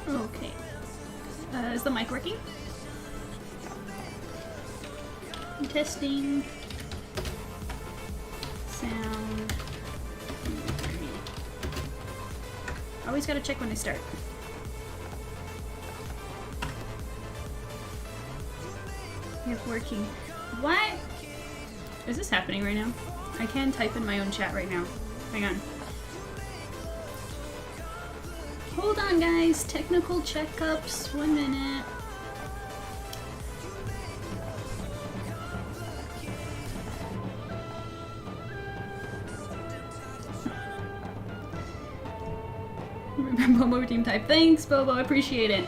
Okay. Is the mic working? Testing. Sound. Always gotta check when I start. It's working. What? Is this happening right now? I can type in my own chat right now. Hang on. Hold on, guys. Technical checkups. 1 minute. Bobo team type. Thanks, Bobo. I appreciate it.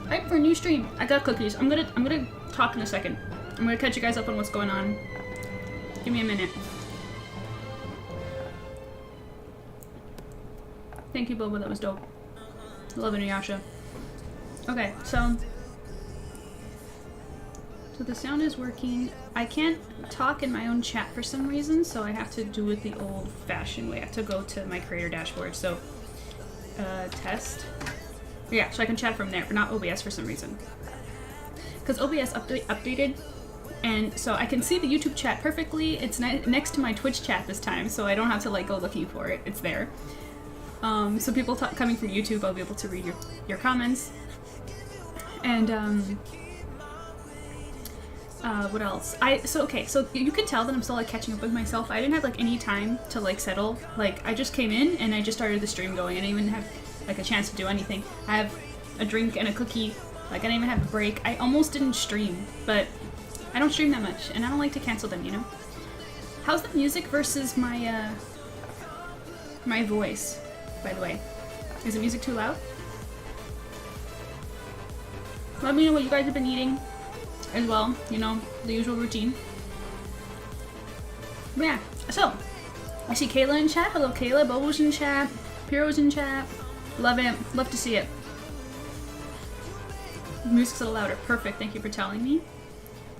Alright, for a new stream. I got cookies. I'm gonna talk in a second. I'm gonna catch you guys up on what's going on. Give me a minute. Thank you, Bobo. That was dope. Love Inuyasha. Okay, so the sound is working. I can't talk in my own chat for some reason, so I have to do it the old-fashioned way. I have to go to my creator dashboard. So, test. Yeah, so I can chat from there, but not OBS for some reason. Because OBS updated, and so I can see the YouTube chat perfectly. It's next to my Twitch chat this time, so I don't have to like go looking for it. It's there. So people coming from YouTube, I'll be able to read your comments. And what else? So you can tell that I'm still like catching up with myself. I didn't have like any time to like settle. Like I just came in and I just started the stream going. I didn't even have like a chance to do anything. I have a drink and a cookie. Like I didn't even have a break. I almost didn't stream, but I don't stream that much and I don't like to cancel them, you know? How's the music versus my my voice, by the way? Is the music too loud? Let me know what you guys have been eating as well, you know, the usual routine. But yeah, so I see Kayla in chat. Hello Kayla, Bobo's in chat, Piro's in chat. Love it, love to see it. The music's a little louder. Perfect, thank you for telling me.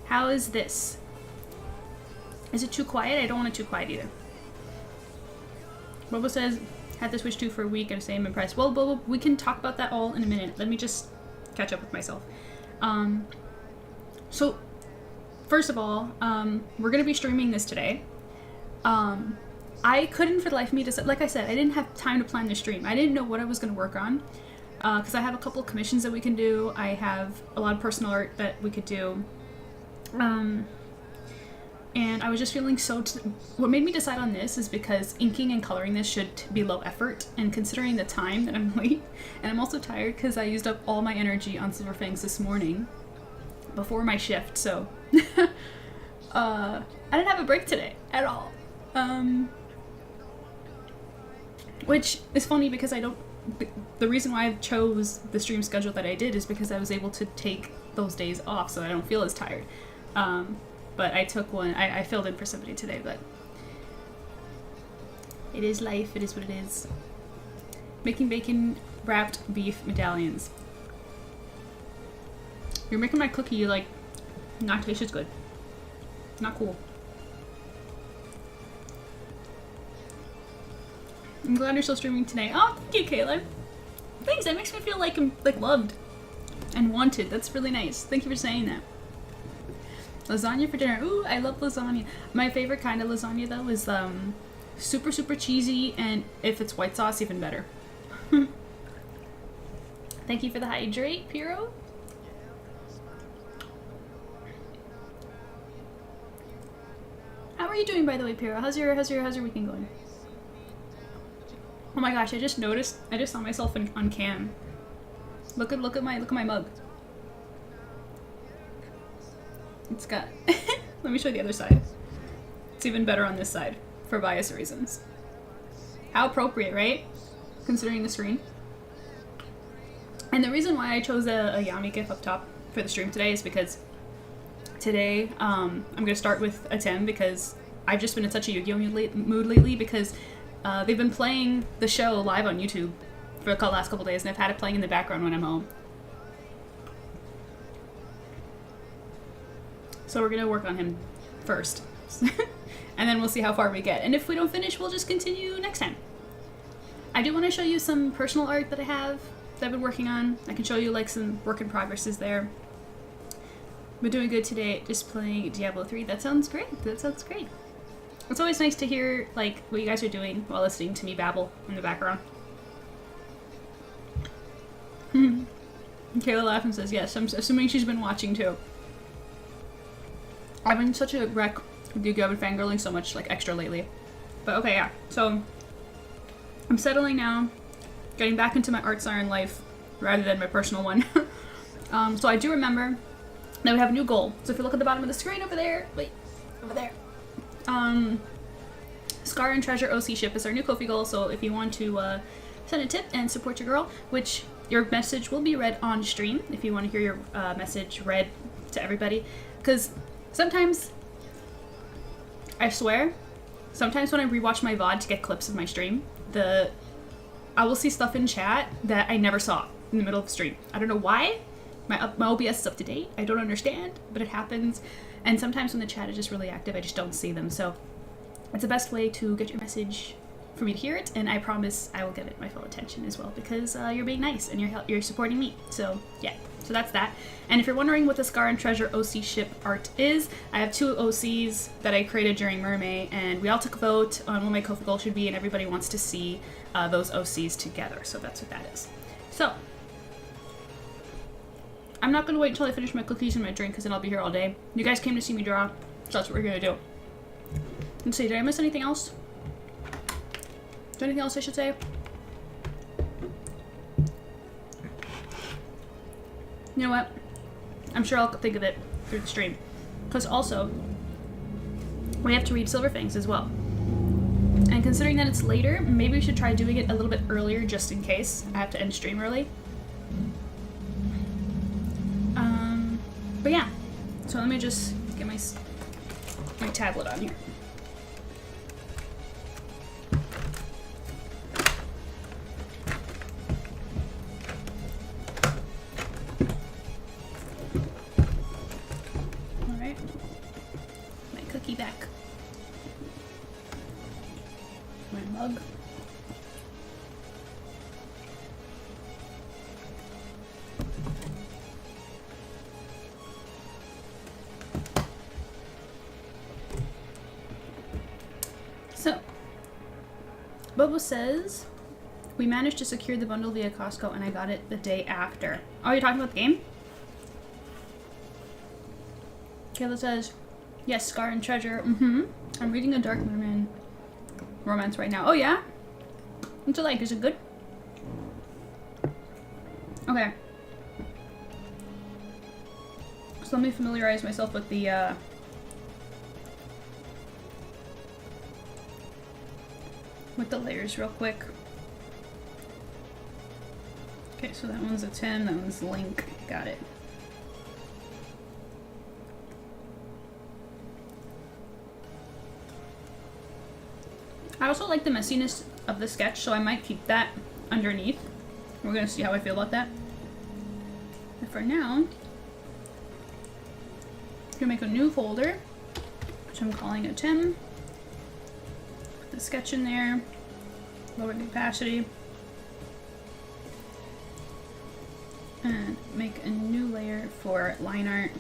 How is this? Is it too quiet? I don't want it too quiet either. Bobo says, had to switch to for a week and say I'm impressed. Well, Bobo, we can talk about that all in a minute. Let me just catch up with myself. So, first of all, we're going to be streaming this today. I couldn't for the life of me decide, like I said, I didn't have time to plan the stream. I didn't know what I was going to work on, because I have a couple of commissions that we can do. I have a lot of personal art that we could do. And I was just feeling what made me decide on this is because inking and coloring this should be low effort, and considering the time that I'm late, and I'm also tired because I used up all my energy on SILVERPORT this morning before my shift, so I didn't have a break today at all. Which is funny because the reason why I chose the stream schedule that I did is because I was able to take those days off so I don't feel as tired. But I took one, I filled in for somebody today, but it is life, it is what it is. Making bacon wrapped beef medallions. You're making my cookie like not taste as good. Not cool. I'm glad you're still streaming today. Oh, thank you, Kayla. Thanks, that makes me feel like I'm like loved and wanted. That's really nice. Thank you for saying that. Lasagna for dinner. Ooh, I love lasagna. My favorite kind of lasagna though is super, super cheesy, and if it's white sauce, even better. Thank you for the hydrate, Piro. How are you doing, by the way, Piro? How's your weekend going? Oh my gosh, I just noticed. I just saw myself on cam. Look at my mug. It's got. Let me show you the other side. It's even better on this side for bias reasons. How appropriate, right? Considering the screen. And the reason why I chose a Yami GIF up top for the stream today is because today I'm gonna start with a Tim because I've just been in such a Yu-Gi-Oh mood lately because they've been playing the show live on YouTube for the last couple days, and I've had it playing in the background when I'm home. So we're gonna work on him first, and then we'll see how far we get. And if we don't finish, we'll just continue next time. I do want to show you some personal art that I have that I've been working on. I can show you like some work in progresses there. Been doing good today, just playing Diablo 3. That sounds great. That sounds great. It's always nice to hear like what you guys are doing while listening to me babble in the background. Kayla laughs and says, yes, I'm assuming she's been watching too. I've been such a wreck with Yu-Gi-Oh! I've been fangirling so much like extra lately. But okay, yeah. So I'm settling now. getting back into my art siren life rather than my personal one. So I do remember that we have a new goal. So if you look at the bottom of the screen over there, wait, over there. Scar and Treasure OC ship is our new Ko-fi goal. So if you want to send a tip and support your girl, which your message will be read on stream if you want to hear your message read to everybody. Because sometimes, I swear, sometimes when I rewatch my VOD to get clips of my stream, I will see stuff in chat that I never saw in the middle of the stream. I don't know why. My OBS is up to date. I don't understand, but it happens. And sometimes when the chat is just really active, I just don't see them. So it's the best way to get your message for me to hear it, and I promise I will give it my full attention as well, because you're being nice and you're supporting me. So yeah, so that's that. And if you're wondering what the Scar and Treasure OC ship art is, I have 2 OCs that I created during Mermaid, and we all took a vote on what my Ko-fi goal should be, and everybody wants to see those OCs together. So that's what that is. So I'm not going to wait until I finish my cookies and my drink, because then I'll be here all day. You guys came to see me draw, so that's what we're going to do. Let's see, did I miss anything else? Is there anything else I should say? You know what? I'm sure I'll think of it through the stream. Because also, we have to read Silver FANGS as well. And considering that it's later, maybe we should try doing it a little bit earlier just in case I have to end stream early. But yeah. So let me just get my tablet on here. Back. My mug. So, Bobo says, we managed to secure the bundle via Costco and I got it the day after. Oh, you're talking about the game? Kayla says, yes, Scar and Treasure. I'm reading a Dark Merman romance right now. Oh, yeah? What's it like? Is it good? Okay. So let me familiarize myself with the, layers real quick. Okay, so that one's a Tim, that one's Link. Got it. I also like the messiness of the sketch, so I might keep that underneath. We're gonna see how I feel about that. But for now, I'm gonna make a new folder, which I'm calling a Tim. Put the sketch in there, lower the opacity, and make a new layer for line art.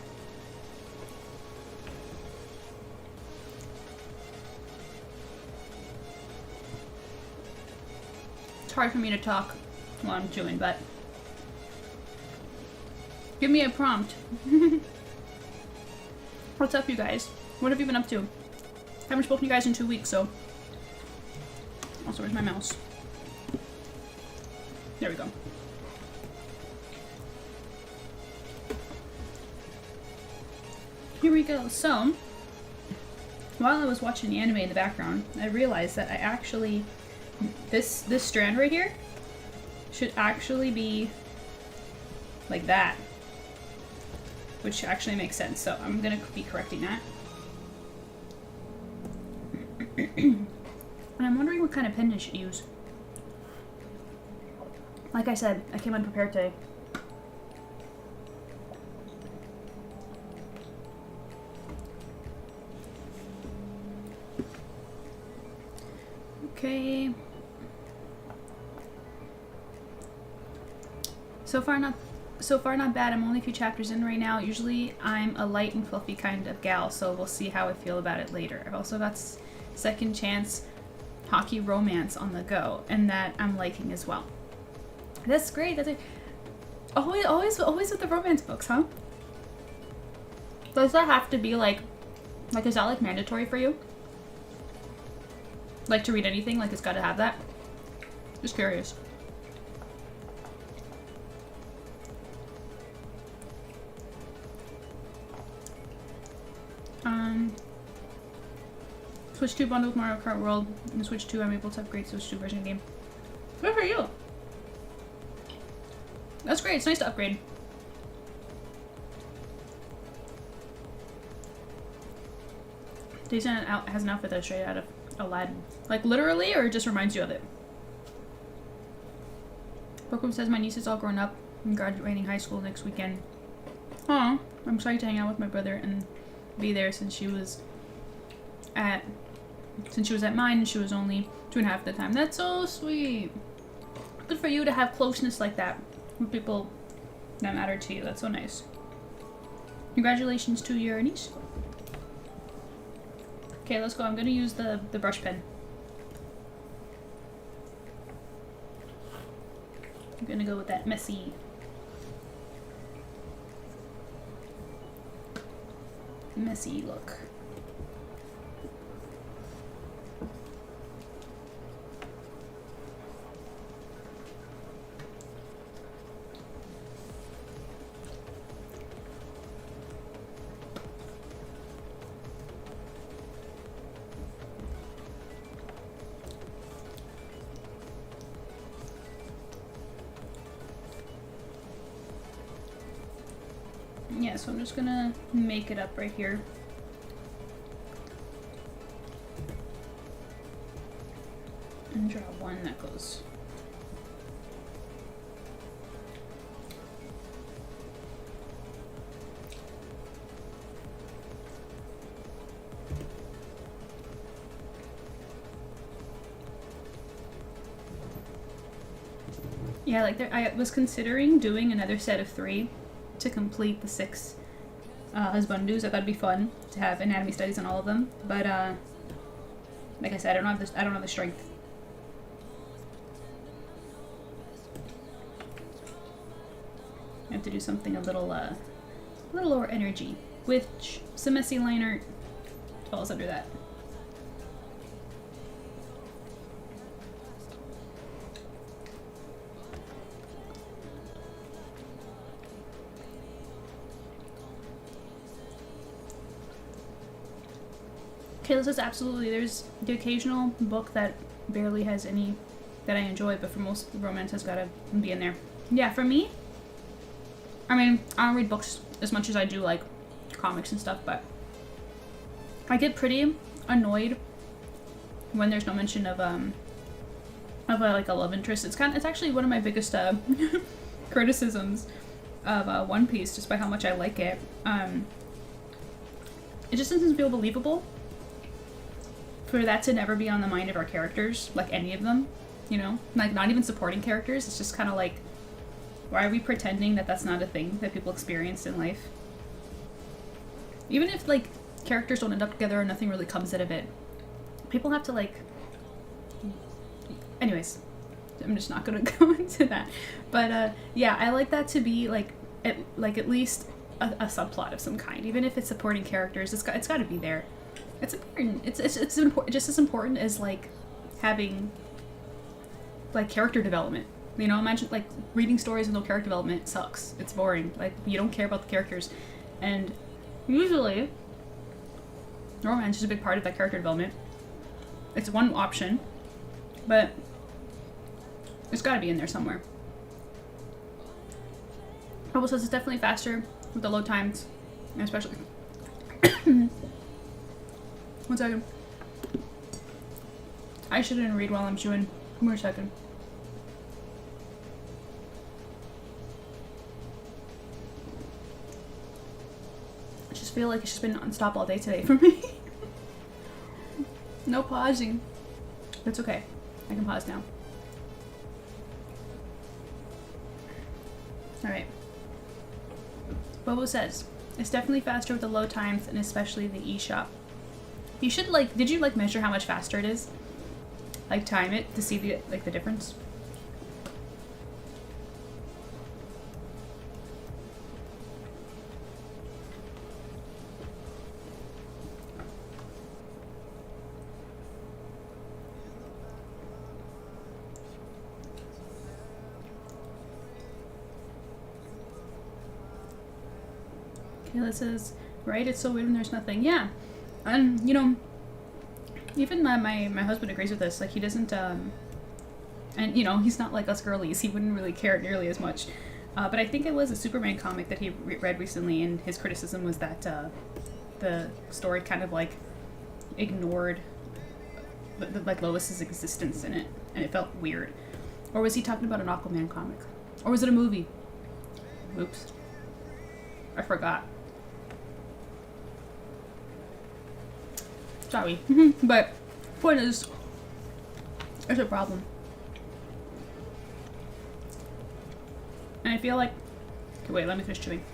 Hard for me to talk while I'm chewing, but give me a prompt. What's up, you guys? What have you been up to? Haven't spoken to you guys in 2 weeks, so. Also, where's my mouse? There we go. Here we go. So, while I was watching the anime in the background, I realized that I actually this strand right here should actually be like that, which actually makes sense, so I'm gonna be correcting that. And I'm wondering what kind of pen I should use. Like I said, I came unprepared today. Okay. So far not bad. I'm only a few chapters in right now. Usually I'm a light and fluffy kind of gal, so we'll see how I feel about it later. I've also got Second Chance hockey romance on the go, and that I'm liking as well. That's great. That's always with the romance books, huh? Does that have to be like is that like mandatory for you? Like to read anything, like it's got to have that? Just curious. Switch 2 bundle with Mario Kart World. And Switch 2, I'm able to upgrade Switch 2 version of the game. Good for you! That's great, it's nice to upgrade. Jason has an outfit that's straight out of Aladdin. Like literally, or it just reminds you of it? Brooklyn says my niece is all grown up and graduating high school next weekend. Aw, I'm excited to hang out with my brother and be there since she was at mine and she was only 2.5 at the time. That's so sweet. Good for you to have closeness like that with people that matter to you. That's so nice. Congratulations to your niece. Okay, let's go. I'm gonna use the brush pen. I'm gonna go with that messy look. Yeah, so I'm just gonna make it up right here. And draw one that goes. Yeah, like I was considering doing another set of 3 to complete the 6 husbandus. I thought it'd be fun to have anatomy studies on all of them, but like I said, I don't have the strength. I have to do something a little lower energy, which some messy line art falls under that. Okay, this is absolutely, there's the occasional book that barely has any that I enjoy, but for most, romance has gotta be in there. Yeah, for me, I mean, I don't read books as much as I do, like, comics and stuff, but I get pretty annoyed when there's no mention of like, a love interest. It's actually one of my biggest, criticisms of, One Piece, just by how much I like it. It just doesn't feel believable for that to never be on the mind of our characters, like any of them, you know? Like, not even supporting characters. It's just kind of like, why are we pretending that that's not a thing that people experience in life? Even if, like, characters don't end up together and nothing really comes out of it, people have to, like... Anyways, I'm just not gonna go into that. But, yeah, I like that to be, like, at least a subplot of some kind. Even if it's supporting characters, it's got to be there. It's important. It's important, just as important as, like, having, like, character development. You know, imagine, like, reading stories with no character development sucks. It's boring. Like, you don't care about the characters. And usually, romance is a big part of that character development. It's one option, but it's gotta be in there somewhere. Bubble says it's definitely faster with the load times, especially... 1 second. I shouldn't read while I'm chewing. Come here a second. I just feel like it's just been non-stop all day today for me. No pausing. That's okay. I can pause now. Alright. Bobo says, it's definitely faster with the load times and especially the eShop. You should, like, did you, like, measure how much faster it is? Like, time it to see the, like, the difference? Okay, this is, right? It's so weird when there's nothing. Yeah. And, you know, even my husband agrees with this. Like, he doesn't, and, you know, he's not like us girlies. He wouldn't really care nearly as much. But I think it was a Superman comic that he read recently, and his criticism was that the story kind of, like, ignored, like, Lois's existence in it, and it felt weird. Or was he talking about an Aquaman comic? Or was it a movie? Oops. I forgot. Sorry. But, point is, there's a problem. And I feel like... Okay, wait, let me finish chewing.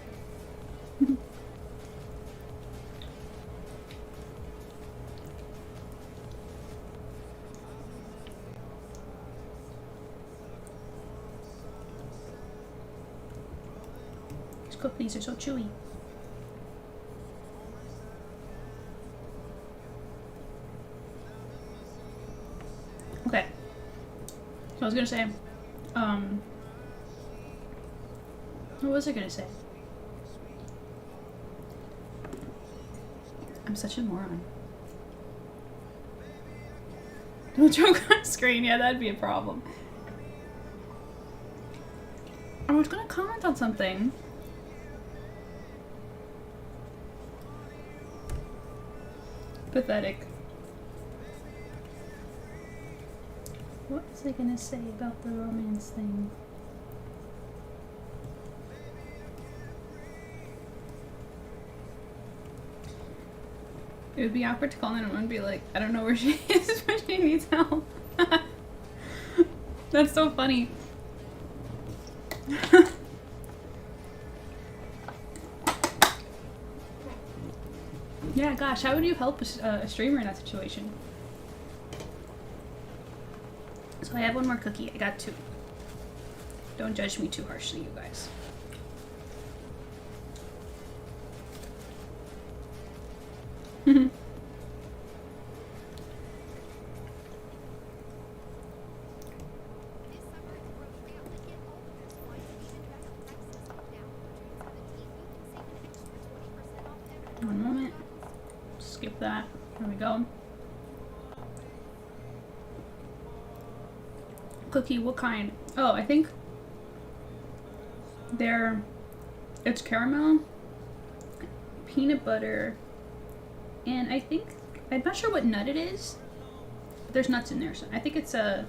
These cookies are so chewy. Okay. So I was gonna say, what was I gonna say? I'm such a moron. Don't choke on screen. Yeah, that'd be a problem. I was gonna comment on something. Pathetic. What was I gonna say about the romance thing? It would be awkward to call 911 and be like, I don't know where she is, but she needs help. That's so funny. Yeah, gosh, how would you help a streamer in that situation? So I have one more cookie. I got 2. Don't judge me too harshly, you guys. One moment. Skip that. There we go. Cookie, what kind? Oh, I think it's caramel, peanut butter, and I think, I'm not sure what nut it is, but there's nuts in there, so I think it's they're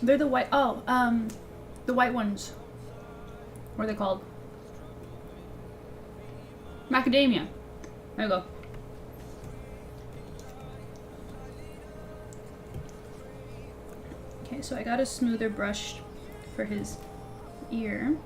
the white, the white ones. What are they called? Macadamia. There you go. Okay, so I got a smoother brush for his ear.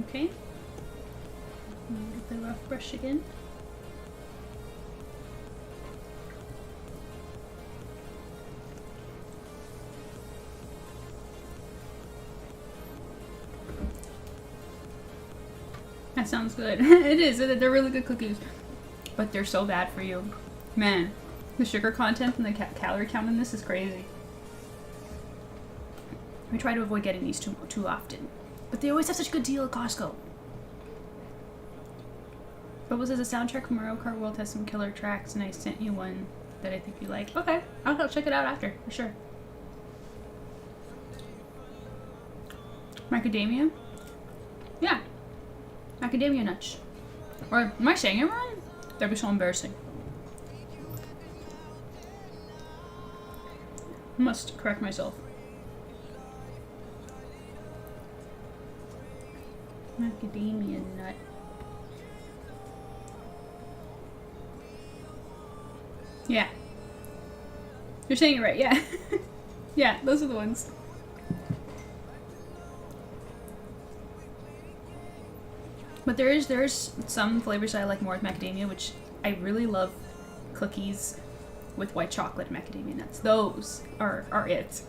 Okay. Get the rough brush again. That sounds good. It is. They're really good cookies, but they're so bad for you. Man, the sugar content and the calorie count in this is crazy. I try to avoid getting these too often. But they always have such a good deal at Costco. Bubbles as a soundtrack from Mario Kart World has some killer tracks, and I sent you one that I think you like. Okay, I'll go check it out after, for sure. Macadamia? Yeah. Macadamia nuts. Or, am I saying it wrong? That'd be so embarrassing. I must correct myself. Macadamia nut. Yeah. You're saying it right, yeah. Yeah, those are the ones. But there's some flavors that I like more with macadamia, which I really love cookies with white chocolate and macadamia nuts. Those are it.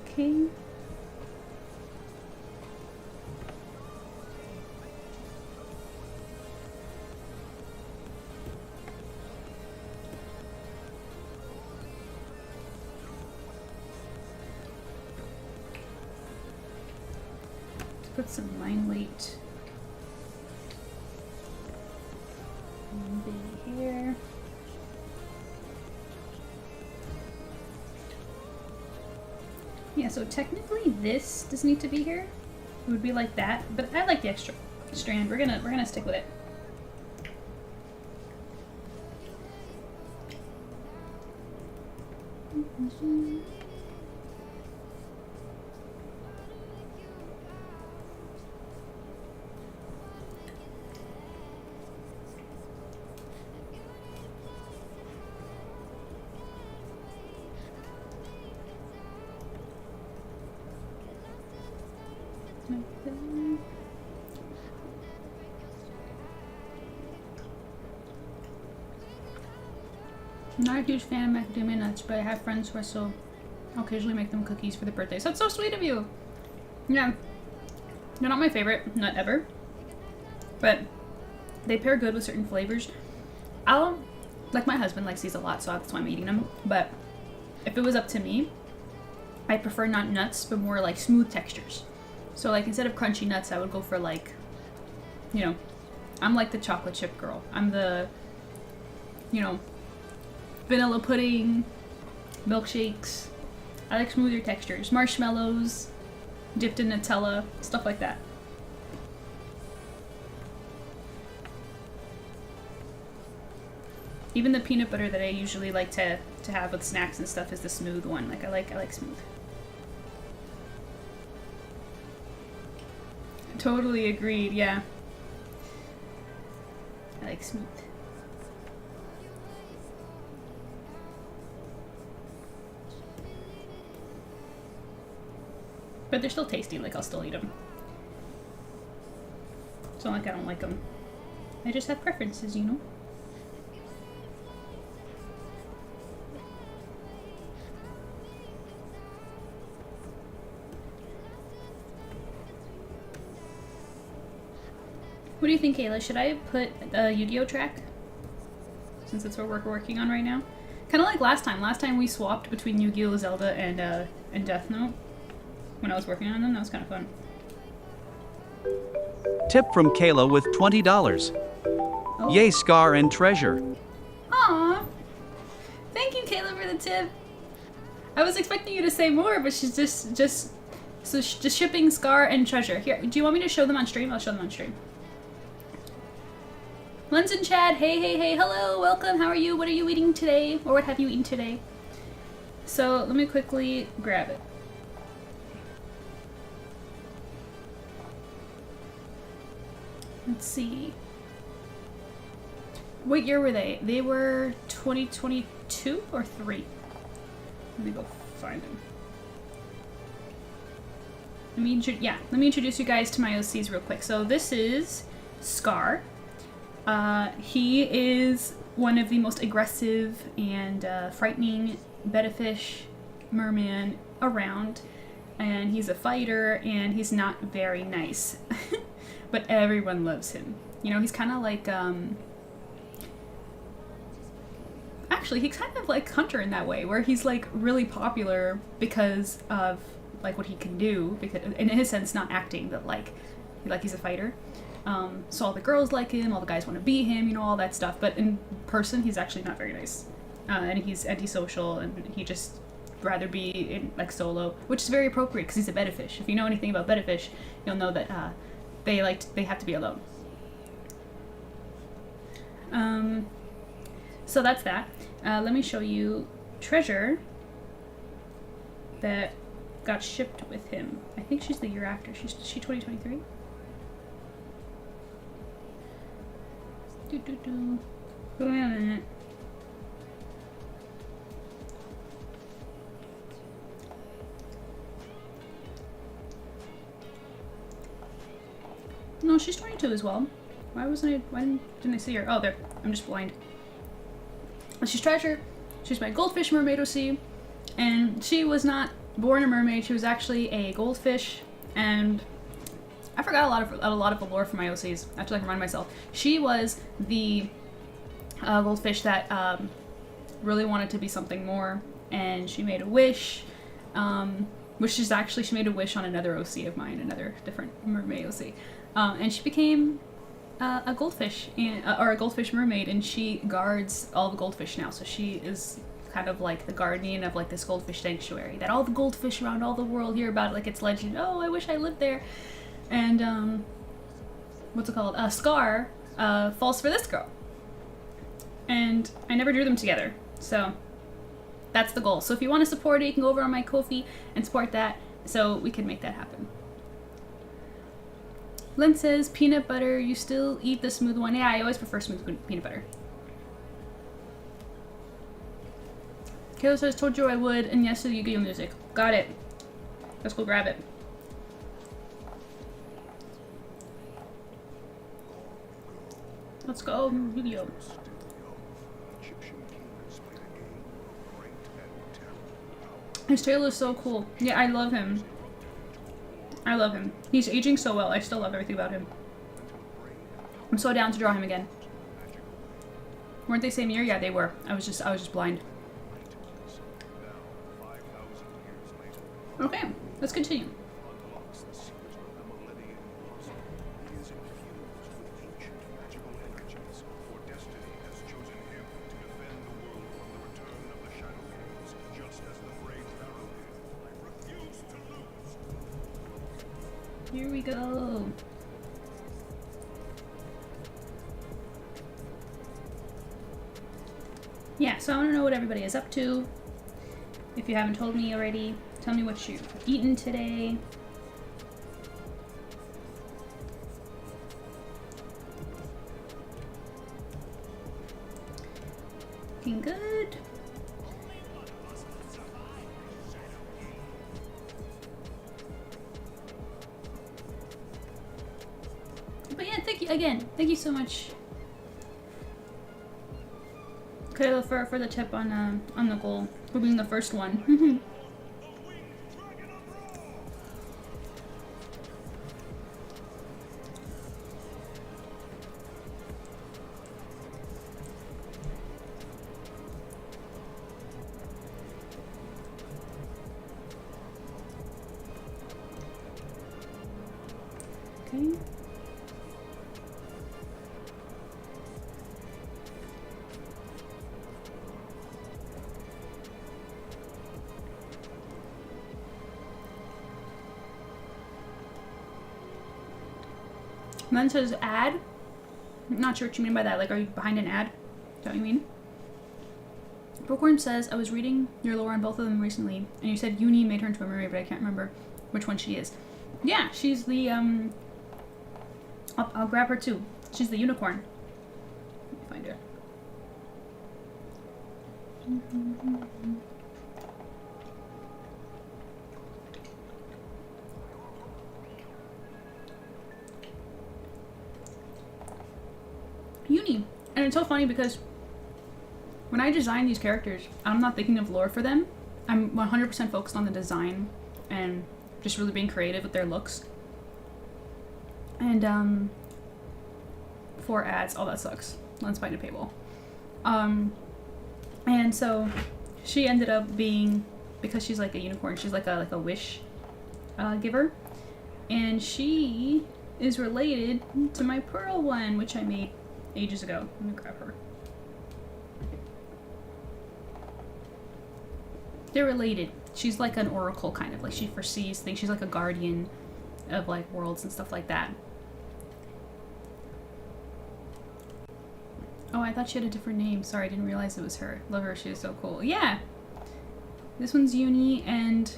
Okay. Put some line weight here. Yeah, so technically this does need to be here. It would be like that, but I like the extra strand. We're gonna stick with it. I'm not a huge fan of macadamia nuts, but I have friends who are so I'll occasionally make them cookies for the birthdays. That's so sweet of you! Yeah. They're not my favorite nut ever, but they pair good with certain flavors. Like my husband likes these a lot, so that's why I'm eating them, but if it was up to me, I prefer not nuts, but more like smooth textures. So like instead of crunchy nuts, I would go for like, you know, I'm like the chocolate chip girl. I'm the, you know, vanilla pudding, milkshakes. I like smoother textures. Marshmallows, dipped in Nutella, stuff like that. Even the peanut butter that I usually like to have with snacks and stuff is the smooth one. Like I like smooth. Totally agreed, yeah. I like smooth. But they're still tasty, like I'll still eat them. It's not like I don't like them. I just have preferences, you know? What do you think, Kayla? Should I put a Yu-Gi-Oh track? Since that's what we're working on right now. Kind of like last time. Last time we swapped between Yu-Gi-Oh, Zelda, and Death Note. When I was working on them, that was kind of fun. Tip from Kayla with $20. Oh. Yay, Scar and Treasure. Aw. Thank you, Kayla, for the tip. I was expecting you to say more, but she's just shipping Scar and Treasure. Here, do you want me to show them on stream? I'll show them on stream. Lens and Chad, hey, hello, welcome, how are you? What are you eating today? Or what have you eaten today? So, let me quickly grab it. Let's see. What year were they? They were 2022 or 3? Let me go find them. Let me introduce you guys to my OCs real quick. So this is Scar. He is one of the most aggressive and frightening bettafish merman around, and he's a fighter, and he's not very nice, but everyone loves him. You know, he's kind of like, actually, he's kind of like Hunter in that way, where he's like really popular because of like what he can do, because in his sense, not acting, but like he's a fighter. So all the girls like him, all the guys want to be him, you know, all that stuff. But in person, he's actually not very nice. And he's antisocial, and he just rather be in like solo, which is very appropriate because he's a bettafish. If you know anything about bettafish, you'll know that they have to be alone. So that's that. Let me show you Treasure that got shipped with him. I think she's the year after. She 2023. Wait a minute. she's 22 as well. Why didn't I see her? Oh, there. I'm just blind. She's Treasure. She's my goldfish mermaid OC. And she was not born a mermaid. She was actually a goldfish. And I forgot a lot of the lore from my OCs. I have to like remind myself. She was the goldfish that really wanted to be something more. And she made a wish. Which is actually, she made a wish on another OC of mine, another different mermaid OC. And she became a goldfish, or a goldfish mermaid, and she guards all the goldfish now. So she is kind of like the guardian of like this goldfish sanctuary that all the goldfish around all the world hear about, like it's legend. Oh, I wish I lived there. And what's it called? Scar falls for this girl, and I never drew them together. So that's the goal. So if you want to support it, you can go over on my Ko-fi and support that, so we can make that happen. Lynn says, peanut butter, you still eat the smooth one? Yeah, I always prefer smooth peanut butter. Kayla says, told you I would, and yes to the Yu-Gi-Oh music. Got it. Let's go grab it. Let's go, Yu-Gi-Oh. His tail is so cool. Yeah, I love him. I love him. He's aging so well. I still love everything about him. I'm so down to draw him again. Weren't they same year? Yeah, they were. I was just blind. Okay, let's continue. Here we go. Yeah, so I want to know what everybody is up to. If you haven't told me already, tell me what you've eaten today. Looking good. But yeah, thank you so much, Kayla, for the tip on the goal, for being the first one. Okay. And then it says ad. I'm not sure what you mean by that. Like, are you behind an ad? Is that what you mean? Bookworm says, I was reading your lore on both of them recently, and you said Uni made her into a mermaid, but I can't remember which one she is. Yeah, she's the, I'll grab her too. She's the unicorn. Let me find her. Uni. And it's so funny because when I design these characters, I'm not thinking of lore for them. I'm 100% focused on the design and just really being creative with their looks. And, for ads, oh, that sucks. Let's find a paywall. And so she ended up being, because she's like a unicorn, she's like a wish giver. And she is related to my pearl one, which I made ages ago. Let me grab her. They're related. She's like an oracle, kind of. Like, she foresees things. She's like a guardian of, like, worlds and stuff like that. Oh, I thought she had a different name. Sorry, I didn't realize it was her. Love her. She was so cool. Yeah! This one's Uni, and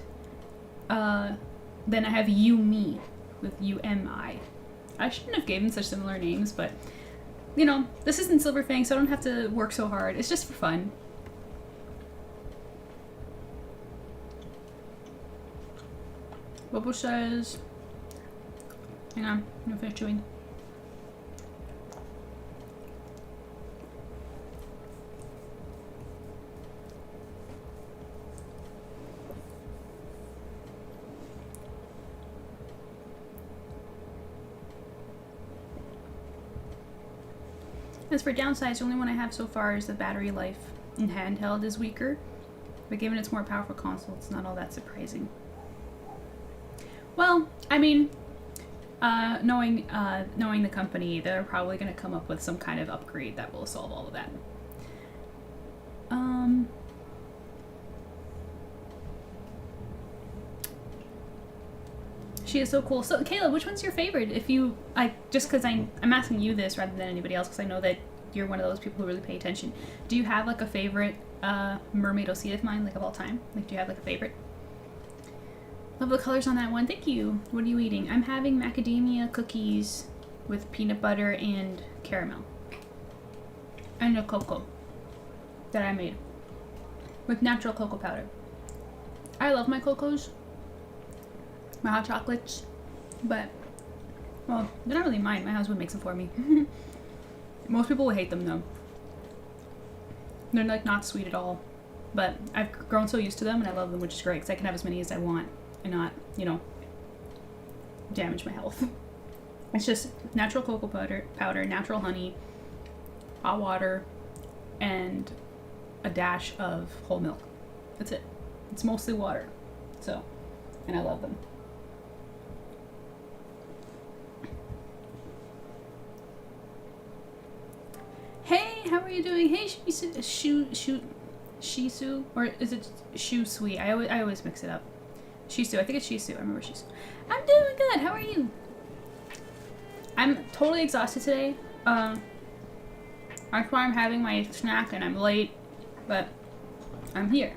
then I have Yumi with U-M-I. I shouldn't have given such similar names, but, you know, this isn't Silverfang, so I don't have to work so hard. It's just for fun. Bobo says, hang on, I'm gonna finish chewing. As for downsides, the only one I have so far is the battery life in handheld is weaker. But given its more powerful console, it's not all that surprising. Well, I mean, knowing the company, they're probably going to come up with some kind of upgrade that will solve all of that. She is so cool. So, Kayla, which one's your favorite? If you, just because I'm asking you this rather than anybody else, because I know that you're one of those people who really pay attention. Do you have like a favorite mermaid Osea of mine, like of all time? Like, do you have like a favorite? Love the colors on that one. Thank you. What are you eating? I'm having macadamia cookies with peanut butter and caramel. And a cocoa that I made with natural cocoa powder. I love my cocos, my hot chocolates, but, well, they're not really mine. My husband makes them for me. Most people will hate them though. They're like not sweet at all, but I've grown so used to them and I love them, which is great because I can have as many as I want and not, you know, damage my health. It's just natural cocoa powder, natural honey, hot water, and a dash of whole milk. That's it. It's mostly water. So, and I love them. Hey, how are you doing? Hey, Shisu, or is it Shui? I always mix it up. Shisu, I think it's Shisu. I remember Shisu. I'm doing good. How are you? I'm totally exhausted today. That's why I'm having my snack and I'm late, but I'm here.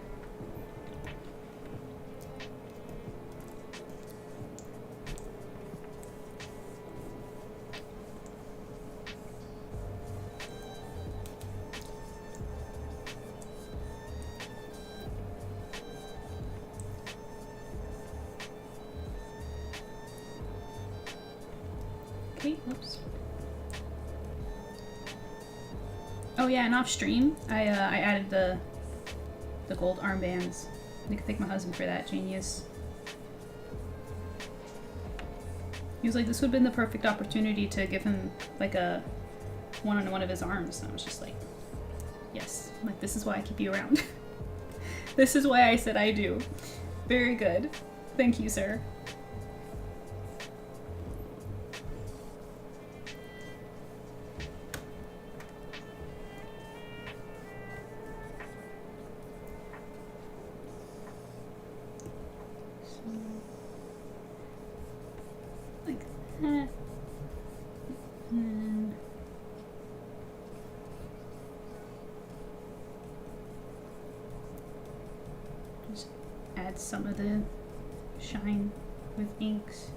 Okay, oops. Oh yeah, and off stream, I added the gold armbands. I can thank my husband for that, genius. He was like, this would have been the perfect opportunity to give him like a one on one of his arms. And I was just like, yes. I'm like, this is why I keep you around. This is why I said I do. Very good. Thank you, sir. Just add some of the shine with inks.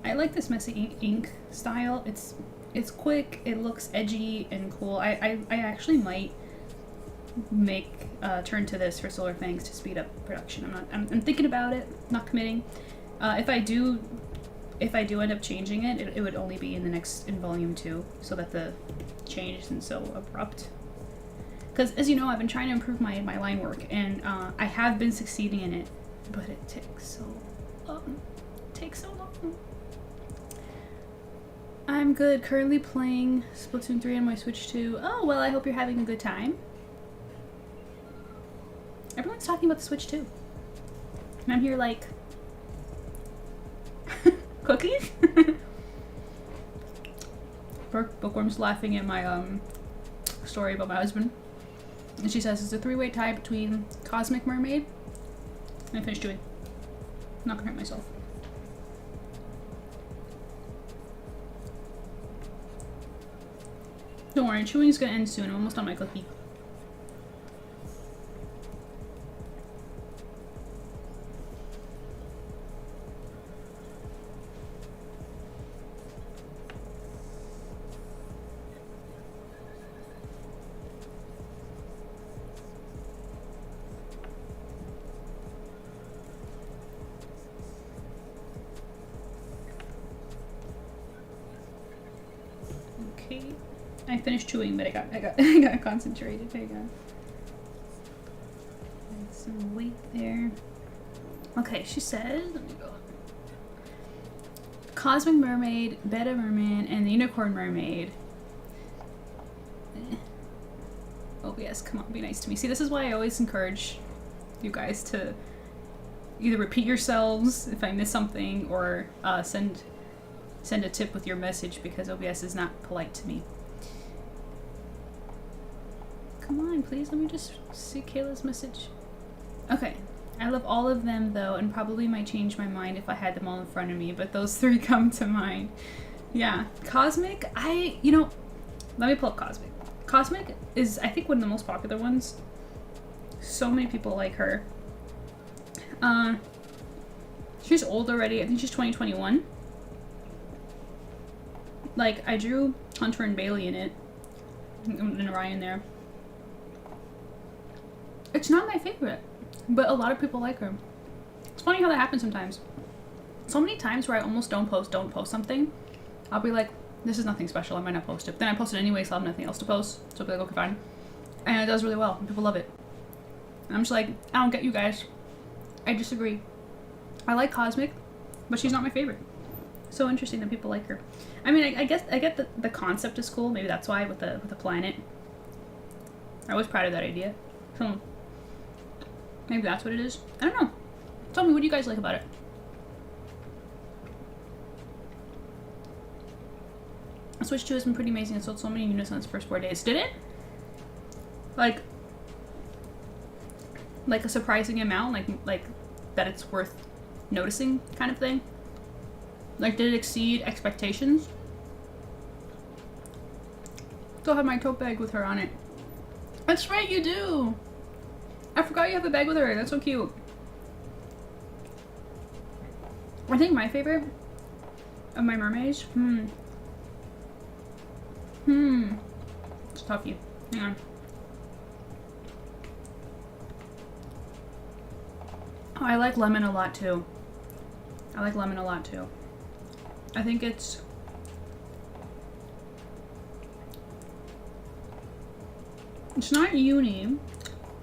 I like this messy ink style. It's quick, it looks edgy and cool. I actually might make turn to this for Solar Fangs to speed up production. I'm thinking about it, not committing. If I do end up changing it, it would only be in volume 2, so that the change isn't so abrupt. Because as you know, I've been trying to improve my line work, and I have been succeeding in it, but it takes so long. I'm good. Currently playing Splatoon 3 on my Switch 2. Oh, well, I hope you're having a good time. Everyone's talking about the Switch 2. And I'm here like... Cookies? Bookworm's laughing at my story about my husband. And she says it's a 3-way tie between Cosmic Mermaid and I finished chewing. I'm not gonna hurt myself. Don't worry, chewing is gonna end soon. I'm almost on my cookie. Okay. I finished chewing, but I got concentrated. There you go. Add some weight there. Okay, she says, let me go. Cosmic Mermaid, Beta Merman, and the Unicorn Mermaid. Oh yes, come on, be nice to me. See, this is why I always encourage you guys to either repeat yourselves if I miss something, or send a tip with your message, because OBS is not polite to me. Come on, please, let me just see Kayla's message. Okay, I love all of them though, and probably might change my mind if I had them all in front of me, but those three come to mind. Yeah, Cosmic, you know, let me pull up Cosmic. Cosmic is, I think, one of the most popular ones. So many people like her. She's old already. I think she's 2021. Like, I drew Hunter and Bailey in it. And Ryan there. It's not my favorite, but a lot of people like her. It's funny how that happens sometimes. So many times where I almost don't post something. I'll be like, this is nothing special, I might not post it. But then I post it anyway, so I'll have nothing else to post. So I'll be like, okay, fine. And it does really well, and people love it. And I'm just like, I don't get you guys. I disagree. I like Cosmic, but she's not my favorite. So interesting that people like her. I mean, I guess I get the concept is cool. Maybe that's why with the planet. I was proud of that idea. So maybe that's what it is. I don't know. Tell me, what do you guys like about it? Switch 2 has been pretty amazing. It sold so many units on its first 4 days. Did it? Like a surprising amount? Like that it's worth noticing kind of thing? Like, did it exceed expectations? Still have my tote bag with her on it. That's right, you do! I forgot you have a bag with her. That's so cute. I think my favorite of my mermaids, it's tough, you. Hang on. Oh, I like Lemon a lot too. I think it's not uni.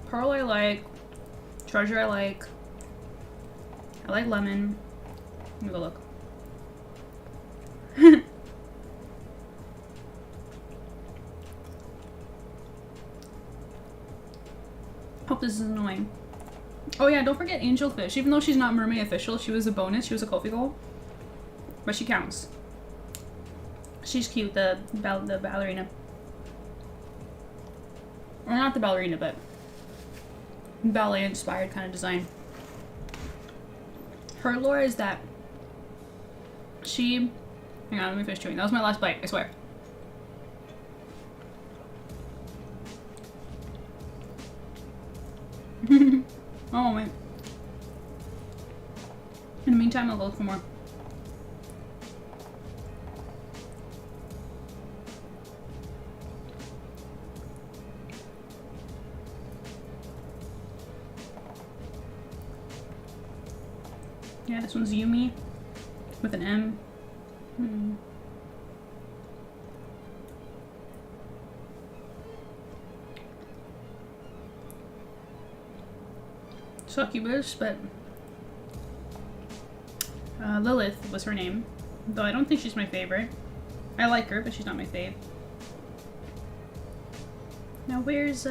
Pearl I like. Treasure I like. I like Lemon. Let me go look. Hope this is annoying. Oh yeah, don't forget Angelfish. Even though she's not mermaid official, she was a bonus. She was a Kofi goal. But she counts. She's cute, the ballerina. Or not the ballerina, but ballet inspired kind of design. Her lore is that she... Hang on, let me finish chewing. That was my last bite, I swear. Oh, wait. In the meantime, I'll look for more. Yeah, this one's Yumi with an M. Succubus, but Lilith was her name, though I don't think she's my favorite. I like her, but she's not my fave. Now where's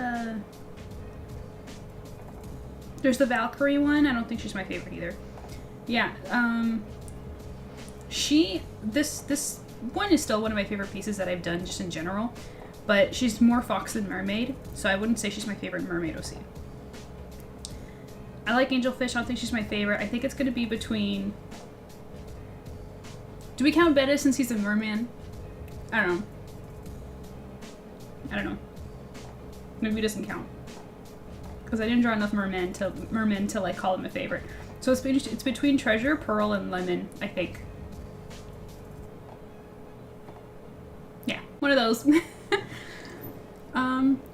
there's the Valkyrie one. I don't think she's my favorite either. Yeah, this one is still one of my favorite pieces that I've done just in general, but she's more fox than mermaid, so I wouldn't say she's my favorite mermaid OC. I like Angelfish. I don't think she's my favorite. I think it's going to be between... Do we count Beta since he's a merman? I don't know. Maybe it doesn't count. Because I didn't draw enough mermen to like call him a favorite. So it's between Treasure, Pearl, and Lemon, I think. Yeah, one of those. It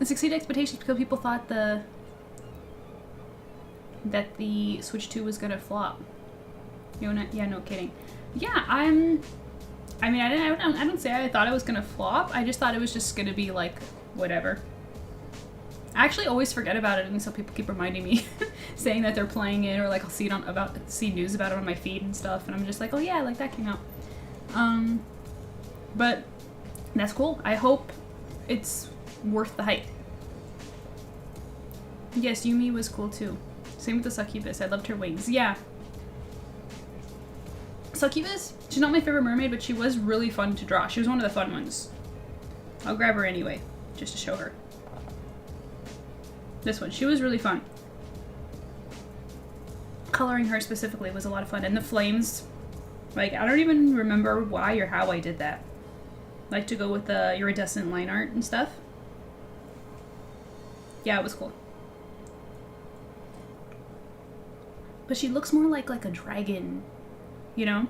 succeeded expectations because people thought that the Switch 2 was gonna flop. Yeah, no kidding. Yeah, I mean, I don't say I thought it was gonna flop. I just thought it was just gonna be like whatever. I actually always forget about it, and so people keep reminding me, saying that they're playing it, or like I'll see it see news about it on my feed and stuff, and I'm just like, oh yeah, like that came out. But that's cool. I hope it's worth the hype. Yes, Yumi was cool too. Same with the succubus. I loved her wings. Yeah. Succubus, she's not my favorite mermaid, but she was really fun to draw. She was one of the fun ones. I'll grab her anyway, just to show her. This one, she was really fun. Coloring her specifically was a lot of fun. And the flames, like, I don't even remember why or how I did that. Like to go with the iridescent line art and stuff. Yeah, it was cool. But she looks more like a dragon, you know?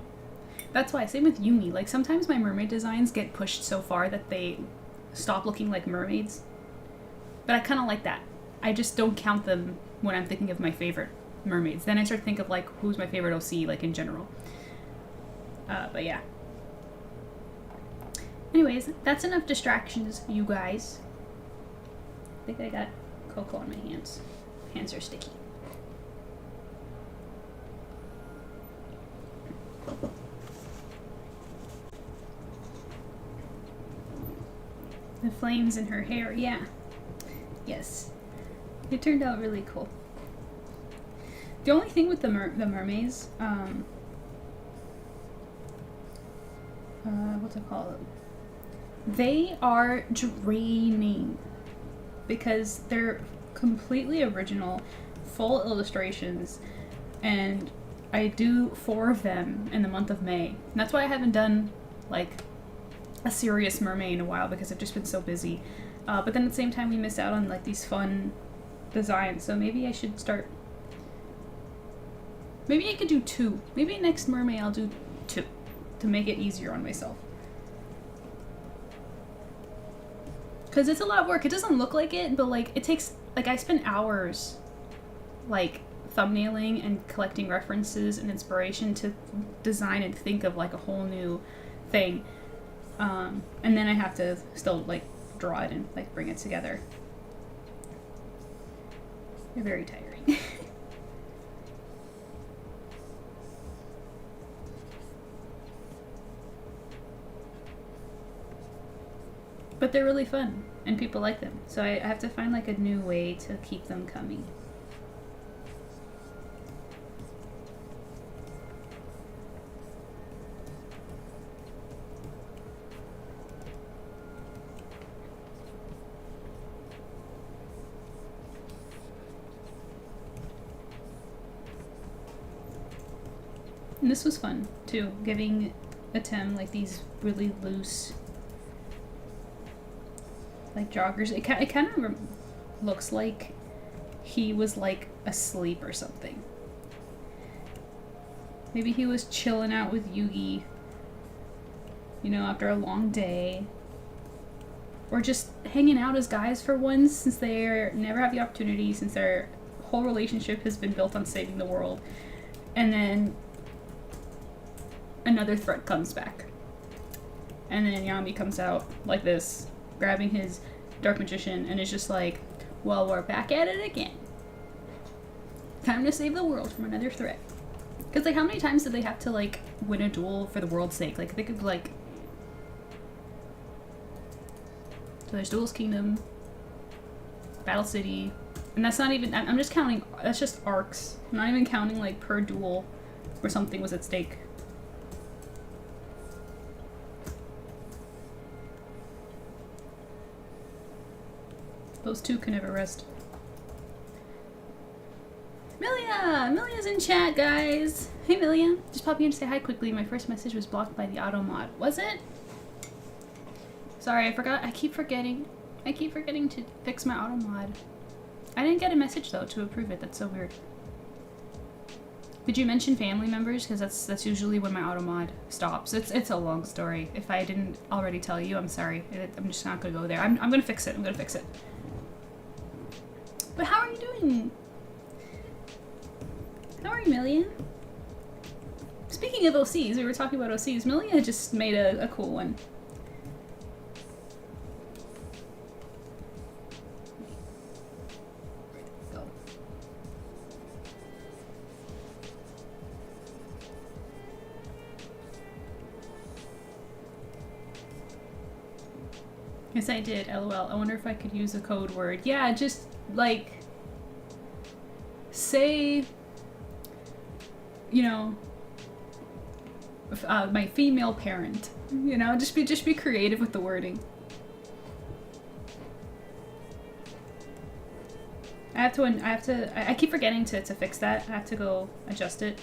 That's why, same with Yumi. Like, sometimes my mermaid designs get pushed so far that they stop looking like mermaids. But I kind of like that. I just don't count them when I'm thinking of my favorite mermaids. Then I start to think of, like, who's my favorite OC, like, in general. But yeah. Anyways, that's enough distractions, you guys. I think I got cocoa on my hands. Hands are sticky. The flames in her hair, yeah. Yes. It turned out really cool. The only thing with the mermaids, what's it called? They are draining because they're completely original, full illustrations, and I do 4 of them in the month of May. And that's why I haven't done like a serious mermaid in a while, because I've just been so busy. But then at the same time we miss out on like these fun designs, so maybe I should start. Maybe I could do 2. Maybe next mermaid I'll do 2 to make it easier on myself. Because it's a lot of work. It doesn't look like it, but like it takes, like I spend hours like thumbnailing and collecting references and inspiration to design and think of like a whole new thing. And then I have to still like draw it and like bring it together. They're very tiring. But they're really fun, and people like them. So I have to find like a new way to keep them coming. And this was fun too, giving Atem like these really loose like joggers. It kind of looks like he was like asleep or something. Maybe he was chilling out with Yugi, you know, after a long day. Or just hanging out as guys for once, since they never have the opportunity, since their whole relationship has been built on saving the world. And then another threat comes back. And then Yami comes out like this, grabbing his dark magician, and is just like, well, we're back at it again. Time to save the world from another threat. Because, like, how many times did they have to, like, win a duel for the world's sake? Like, they could, like... So there's Duel's Kingdom, Battle City, and that's not even... I'm just counting... That's just arcs. I'm not even counting, like, per duel where something was at stake. Those two can never rest. Milia! Milia's in chat, guys! Hey, Milia. Just popping in to say hi quickly. My first message was blocked by the auto mod. Was it? Sorry, I forgot. I keep forgetting to fix my auto mod. I didn't get a message, though, to approve it. That's so weird. Did you mention family members? Because that's usually when my auto mod stops. It's a long story. If I didn't already tell you, I'm sorry. I'm just not going to go there. I'm going to fix it. I'm going to fix it. But how are you doing? How are you, Milia? Speaking of OCs, we were talking about OCs. Milia just made a cool one. Go. Yes, I did. LOL. I wonder if I could use a code word. Yeah, just like say, you know, my female parent. You know, just be creative with the wording. I keep forgetting to fix that. I have to go adjust it.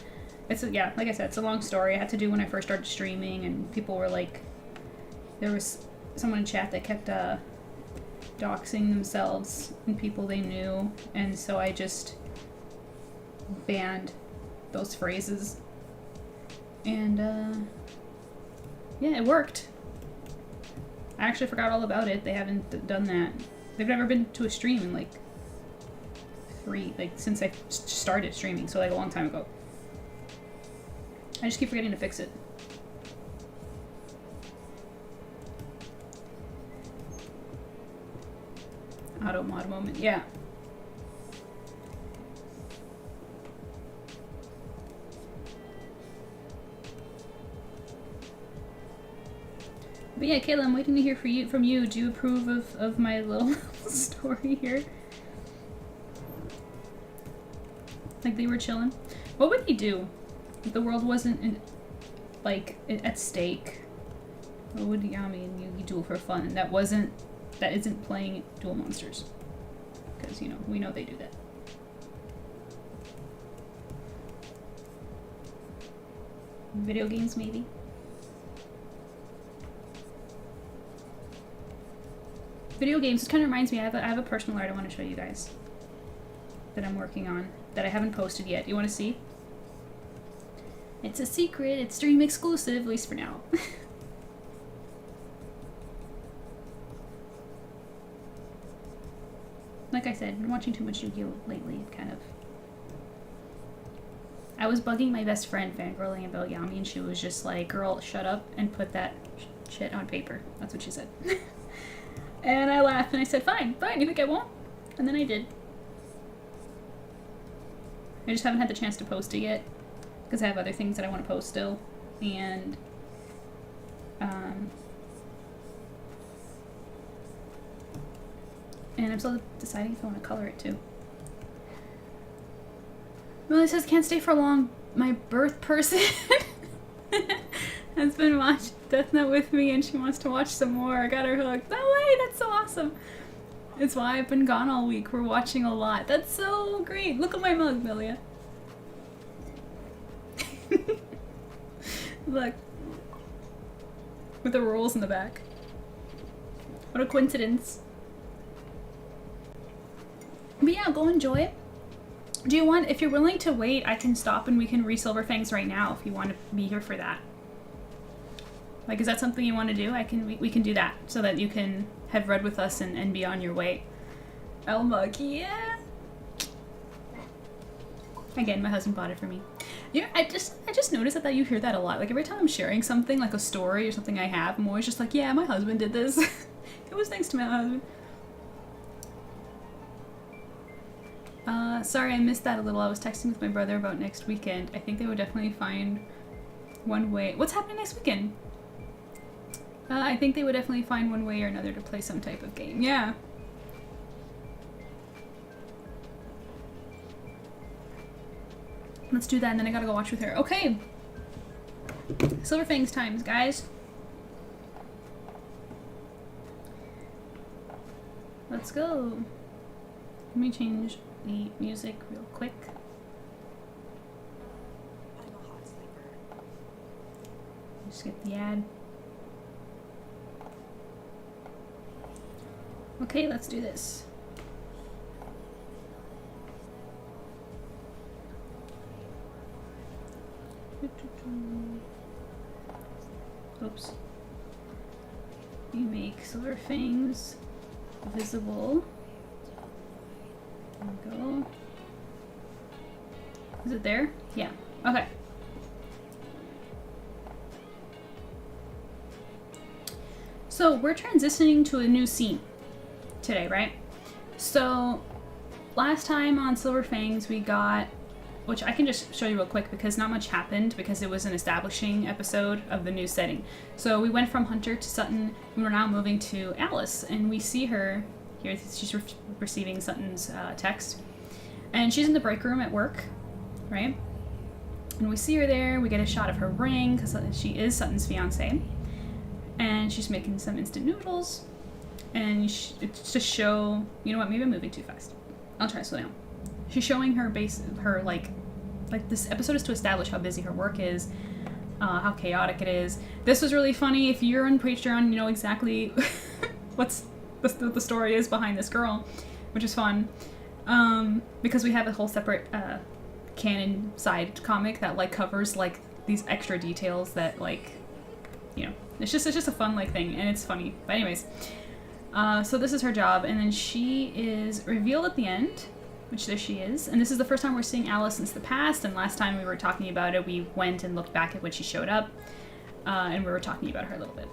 Yeah, like I said, it's a long story. I had to do when I first started streaming, and people were like, there was someone in chat that kept doxing themselves and people they knew, and so I just banned those phrases. And yeah, it worked. I actually forgot all about it. They haven't done that. They've never been to a stream in like since I started streaming, so like a long time ago. I just keep forgetting to fix it. Auto mod moment, yeah. But yeah, Kayla, I'm waiting to hear from you. Do you approve of my little story here? Like they were chilling. What would he do if the world wasn't at stake? What would Yami and Yugi do for fun? And that isn't playing Duel Monsters, because you know we know they do that. Video games, maybe. Video games. This kind of reminds me. I have a personal art I want to show you guys that I'm working on that I haven't posted yet. You want to see? It's a secret. It's stream exclusive, at least for now. Like I said, I've been watching too much Yu-Gi-Oh! Lately. Kind of. I was bugging my best friend fangirling about Yami, and she was just like, "Girl, shut up and put that shit on paper." That's what she said. And I laughed and I said, "Fine, fine. You think I won't?" And then I did. I just haven't had the chance to post it yet, because I have other things that I want to post still, and I'm still deciding if I want to color it too. Well, it says can't stay for long. My birth person has been watching Death Note with me, and she wants to watch some more. I got her hooked. No way, that's so awesome. It's why I've been gone all week. We're watching a lot. That's so great. Look at my mug, Milia. Look. With the rolls in the back. What a coincidence. But yeah, go enjoy it. Do you want, if you're willing to wait, I can stop and we can re-Silver Fangs right now if you want to be here for that. Like, is that something you want to do? We can do that so that you can have read with us and be on your way. Elmug, yeah. Again, my husband bought it for me. Yeah, I just noticed that you hear that a lot. Like every time I'm sharing something, like a story or something I have, I'm always just like, yeah, my husband did this. It was thanks to my husband. Sorry I missed that a little. I was texting with my brother about next weekend. I think they would definitely find one way. What's happening next weekend? I think they would definitely find one way or another to play some type of game. Yeah. Let's do that, and then I gotta go watch with her. Okay. Silver Fangs times, guys. Let's go. Let me change the music real quick. Just get the ad. Okay, let's do this. Oops. You make Silver Fangs visible. There we go. Is it there? Yeah. Okay. So we're transitioning to a new scene today, right? So last time on Silver Fangs we got which I can just show you real quick because not much happened because it was an establishing episode of the new setting. So we went from Hunter to Sutton, and we're now moving to Alice, and we see her here. She's receiving Sutton's text, and she's in the break room at work, right? And we see her there. We get a shot of her ring because she is Sutton's fiance, and she's making some instant noodles. And it's to show, you know what? Maybe I'm moving too fast. I'll try to slow down. She's showing her like this episode is to establish how busy her work is, how chaotic it is. This was really funny. If you're on Patreon, you know exactly what the story is behind this girl, which is fun. Because we have a whole separate canon side comic that like covers like these extra details that like, you know, it's just a fun like thing, and it's funny. But anyways, so this is her job, and then she is revealed at the end. Which there she is. And this is the first time we're seeing Alice since the past, and last time we were talking about it, we went and looked back at when she showed up, and we were talking about her a little bit.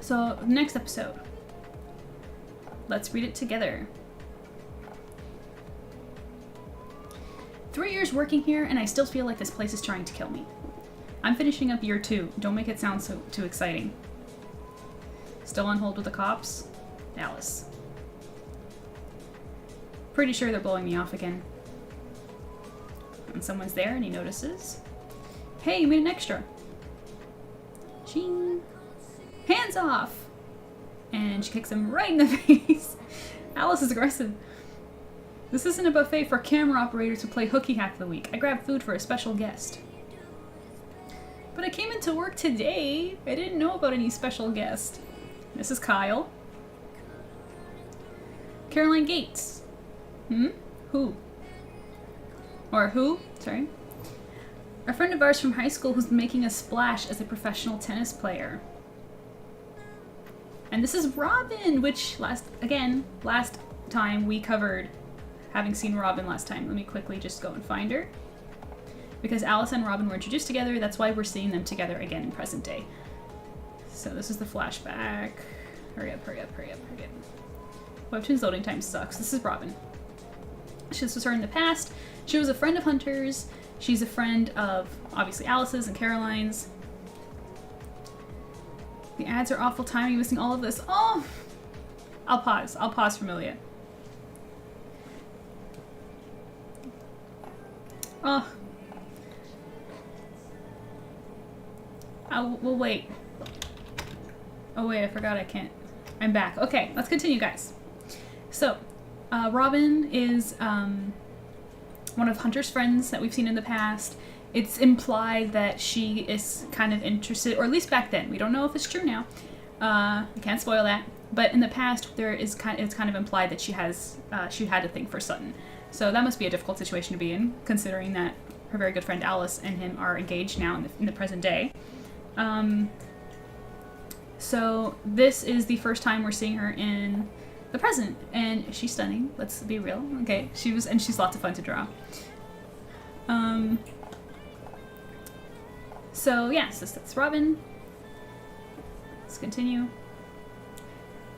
So, next episode. Let's read it together. 3 years working here, and I still feel like this place is trying to kill me. I'm finishing up year 2. Don't make it sound too exciting. Still on hold with the cops? Alice. Pretty sure they're blowing me off again. And someone's there and he notices. Hey, you made an extra. Ching. Hands off! And she kicks him right in the face. Alice is aggressive. This isn't a buffet for camera operators who play hooky half the week. I grabbed food for a special guest. But I came into work today. I didn't know about any special guest. This is Kyle. Caroline Gates. Who? Or who? Sorry. A friend of ours from high school who's making a splash as a professional tennis player. And this is Robin, which last time we covered having seen Robin last time. Let me quickly just go and find her. Because Alice and Robin were introduced together, that's why we're seeing them together again in present day. So this is the flashback. Hurry up, hurry up, hurry up, hurry up. Webtoon's loading time sucks. This is Robin. This was her in the past. She was a friend of Hunter's. She's a friend of, obviously, Alice's and Caroline's. The ads are awful timing, missing all of this. Oh! I'll pause. I'll pause for Milia. Oh. We'll wait. Oh wait, I forgot I can't. I'm back. Okay, let's continue, guys. So, Robin is one of Hunter's friends that we've seen in the past. It's implied that she is kind of interested, or at least back then. We don't know if it's true now. We can't spoil that. But in the past, it's kind of implied that she had a thing for Sutton. So that must be a difficult situation to be in, considering that her very good friend Alice and him are engaged now in the present day. So this is the first time we're seeing her in the present, and she's stunning. Let's be real. Okay, she's lots of fun to draw. So yes, that's Robin. Let's continue.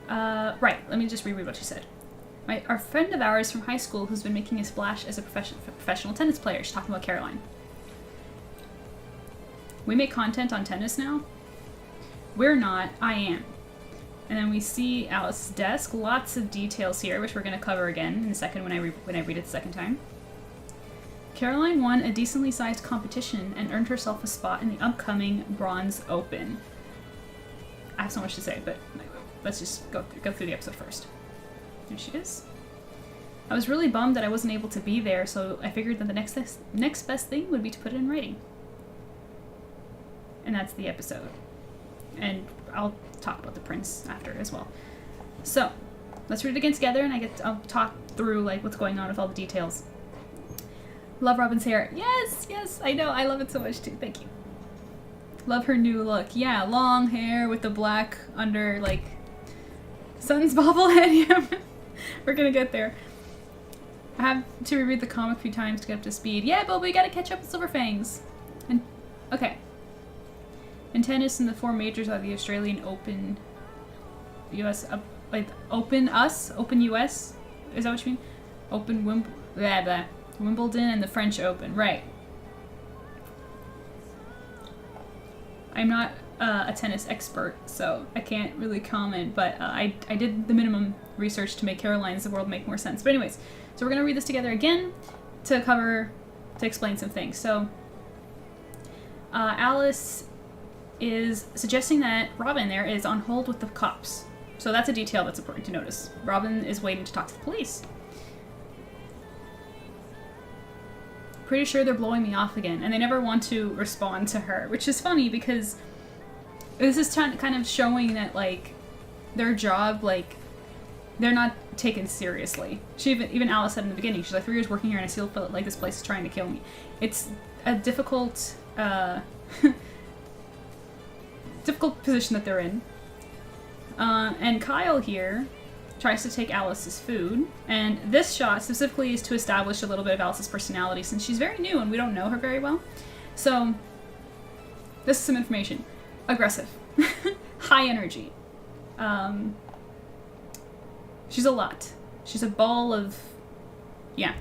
Right, let me just reread what she said. Our friend of ours from high school who's been making a splash as a professional tennis player. She's talking about Caroline. We make content on tennis now? We're not. I am. And then we see Alice's desk. Lots of details here, which we're going to cover again in a second when I read it the second time. Caroline won a decently sized competition and earned herself a spot in the upcoming Bronze Open. I have so much to say, but let's just go through the episode first. There she is. I was really bummed that I wasn't able to be there, so I figured that the next best thing would be to put it in writing. And that's the episode. And I'll talk about the prince after as well. So, let's read it again together, and I'll talk through like what's going on with all the details. Love Robin's hair. Yes, I know. I love it so much too. Thank you. Love her new look. Yeah, long hair with the black under, like, Sutton's bobblehead. Yeah, we're gonna get there. I have to reread the comic a few times to get up to speed. Yeah, but we gotta catch up with Silver FANGS. And okay. In tennis, in the 4 majors are the Australian Open, US, Open US. Is that what you mean? Open Wimbledon. Blah, blah. Wimbledon and the French Open, right. I'm not a tennis expert, so I can't really comment, but I did the minimum research to make Caroline's World make more sense. But anyways, so we're going to read this together again to explain some things. So Alice is suggesting that Robin there is on hold with the cops. So that's a detail that's important to notice. Robin is waiting to talk to the police. Pretty sure they're blowing me off again, and they never want to respond to her, which is funny because this is kind of showing that, like, their job, like, they're not taken seriously. Even Alice said in the beginning, she's like, 3 years working here and I still feel like this place is trying to kill me. It's a difficult, difficult position that they're in. And Kyle here tries to take Alice's food, and this shot specifically is to establish a little bit of Alice's personality since she's very new and we don't know her very well. So, this is some information. Aggressive. High energy. She's a lot. She's a ball of... yeah.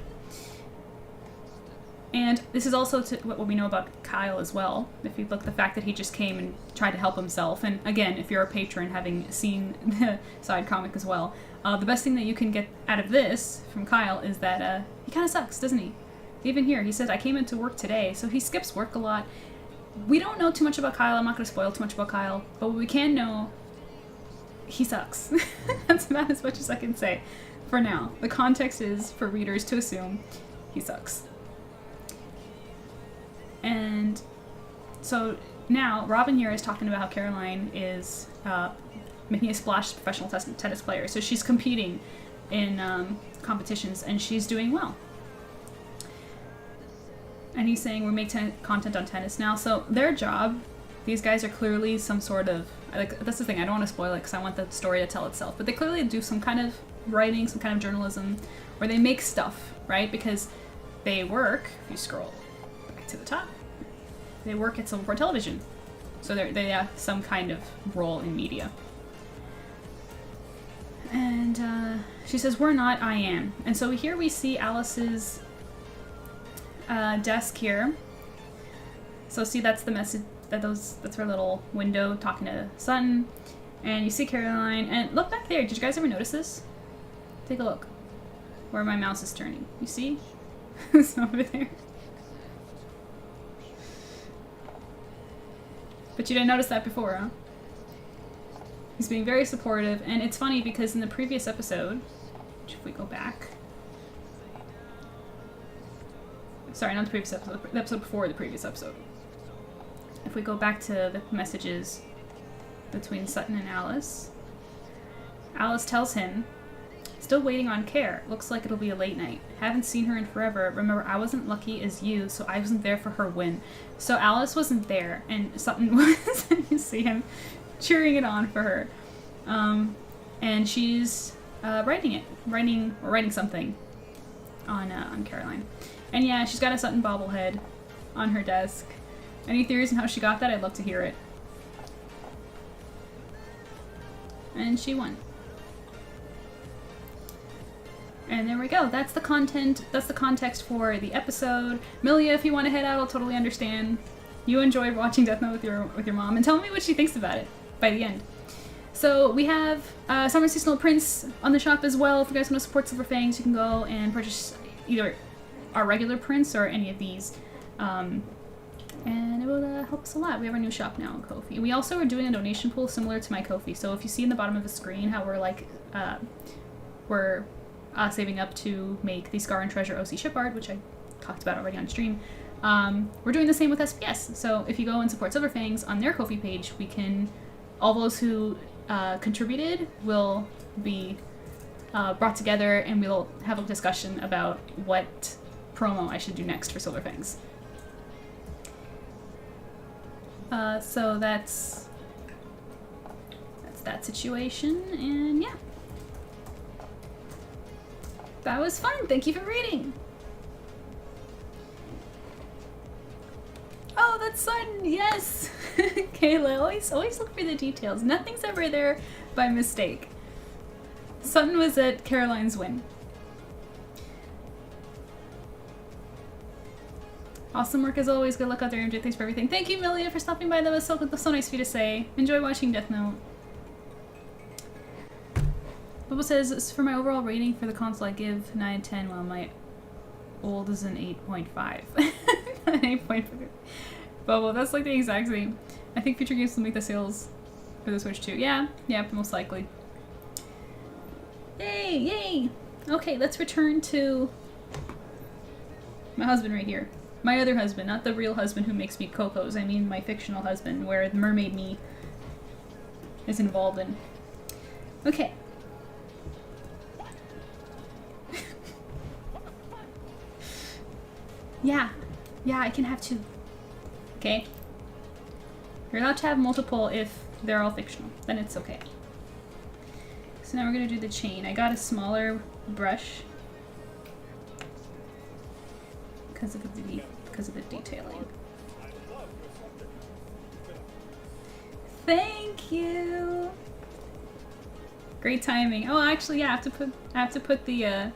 And this is also what we know about Kyle as well. If you look, the fact that he just came and tried to help himself. And again, if you're a patron, having seen the side comic as well, the best thing that you can get out of this from Kyle is that he kind of sucks, doesn't he? Even here, he says, I came into work today, so he skips work a lot. We don't know too much about Kyle. I'm not going to spoil too much about Kyle. But what we can know, he sucks. That's about as much as I can say for now. The context is for readers to assume he sucks. And so now Robin here is talking about how Caroline is making a splash as a professional tennis player. So she's competing in competitions and she's doing well. And he's saying we make content on tennis now. So their job, these guys are clearly some sort of, like, that's the thing, I don't want to spoil it because I want the story to tell itself. But they clearly do some kind of writing, some kind of journalism, where they make stuff, right? Because they work, if you scroll back to the top, they work at Silverport Television. So they have some kind of role in media. And she says, we're not, I am. And so here we see Alice's desk here. So see, that's the message, that's her little window talking to Sutton. And you see Caroline, and look back there. Did you guys ever notice this? Take a look where my mouse is turning. You see? It's over there. But you didn't notice that before, huh? He's being very supportive, and it's funny because in the previous episode, which if we go back... Sorry, not the previous episode, the episode before the previous episode. If we go back to the messages between Sutton and Alice, Alice tells him, still waiting on Care. Looks like it'll be a late night. Haven't seen her in forever. Remember, I wasn't lucky as you, so I wasn't there for her win. So Alice wasn't there, and Sutton was, and you see him cheering it on for her. And she's writing something on Caroline. And yeah, she's got a Sutton bobblehead on her desk. Any theories on how she got that? I'd love to hear it. And she won. And there we go. That's the content. That's the context for the episode. Milia, if you want to head out, I'll totally understand. You enjoyed watching Death Note with your mom, and tell me what she thinks about it by the end. So we have Summer Seasonal Prints on the shop as well. If you guys want to support Silver Fangs, you can go and purchase either our regular prints or any of these. And it will help us a lot. We have our new shop now on Ko-fi. We also are doing a donation pool similar to my Ko-fi. So if you see in the bottom of the screen how we're like, we're saving up to make the Scar and Treasure OC ship art, which I talked about already on stream. We're doing the same with SPS. So if you go and support Silver Fangs on their Ko-fi page, we can, all those who contributed will be brought together and we'll have a discussion about what promo I should do next for Silver Fangs. So that's that situation, and yeah. That was fun. Thank you for reading. Oh, that's Sutton. Yes. Kayla, always look for the details. Nothing's ever there by mistake. Sutton was at Caroline's win. Awesome work as always. Good luck out there, MJ. Thanks for everything. Thank you, Milia, for stopping by. That was so nice of you to say. Enjoy watching Death Note. Bubble says, for my overall rating for the console, I give 9 10, while my old is an 8.5. 8.5. Bubble, that's like the exact same. I think future games will make the sales for the Switch too. Yeah, most likely. Yay, yay! Okay, let's return to my husband right here. My other husband, not the real husband who makes me cocos. I mean my fictional husband, where the mermaid me is involved in. Okay. Yeah, I can have 2. Okay? You're allowed to have multiple if they're all fictional. Then it's okay. So now we're gonna do the chain. I got a smaller brush because of the detailing. Thank you. Great timing. Oh, actually, yeah, I have to put the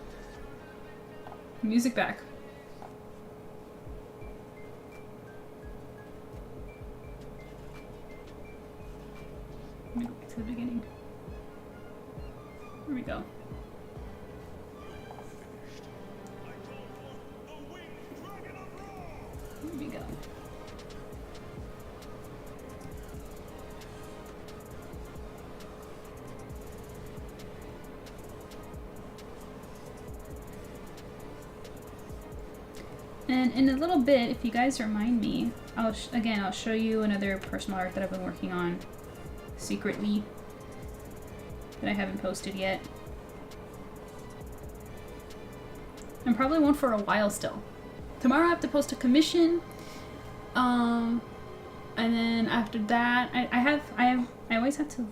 music back. Let me go back to the beginning. Here we go. Here we go. And in a little bit, if you guys remind me, I'll show you another personal art that I've been working on secretly that I haven't posted yet. And probably won't for a while still. Tomorrow I have to post a commission, and then after that, I always have to.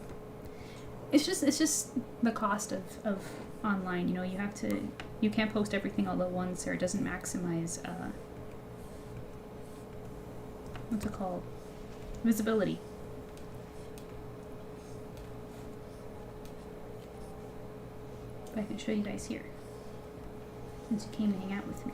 It's just the cost of online. You know, you can't post everything all at once, or it doesn't maximize what's it called? Visibility. But I can show you guys here, since you came to hang out with me.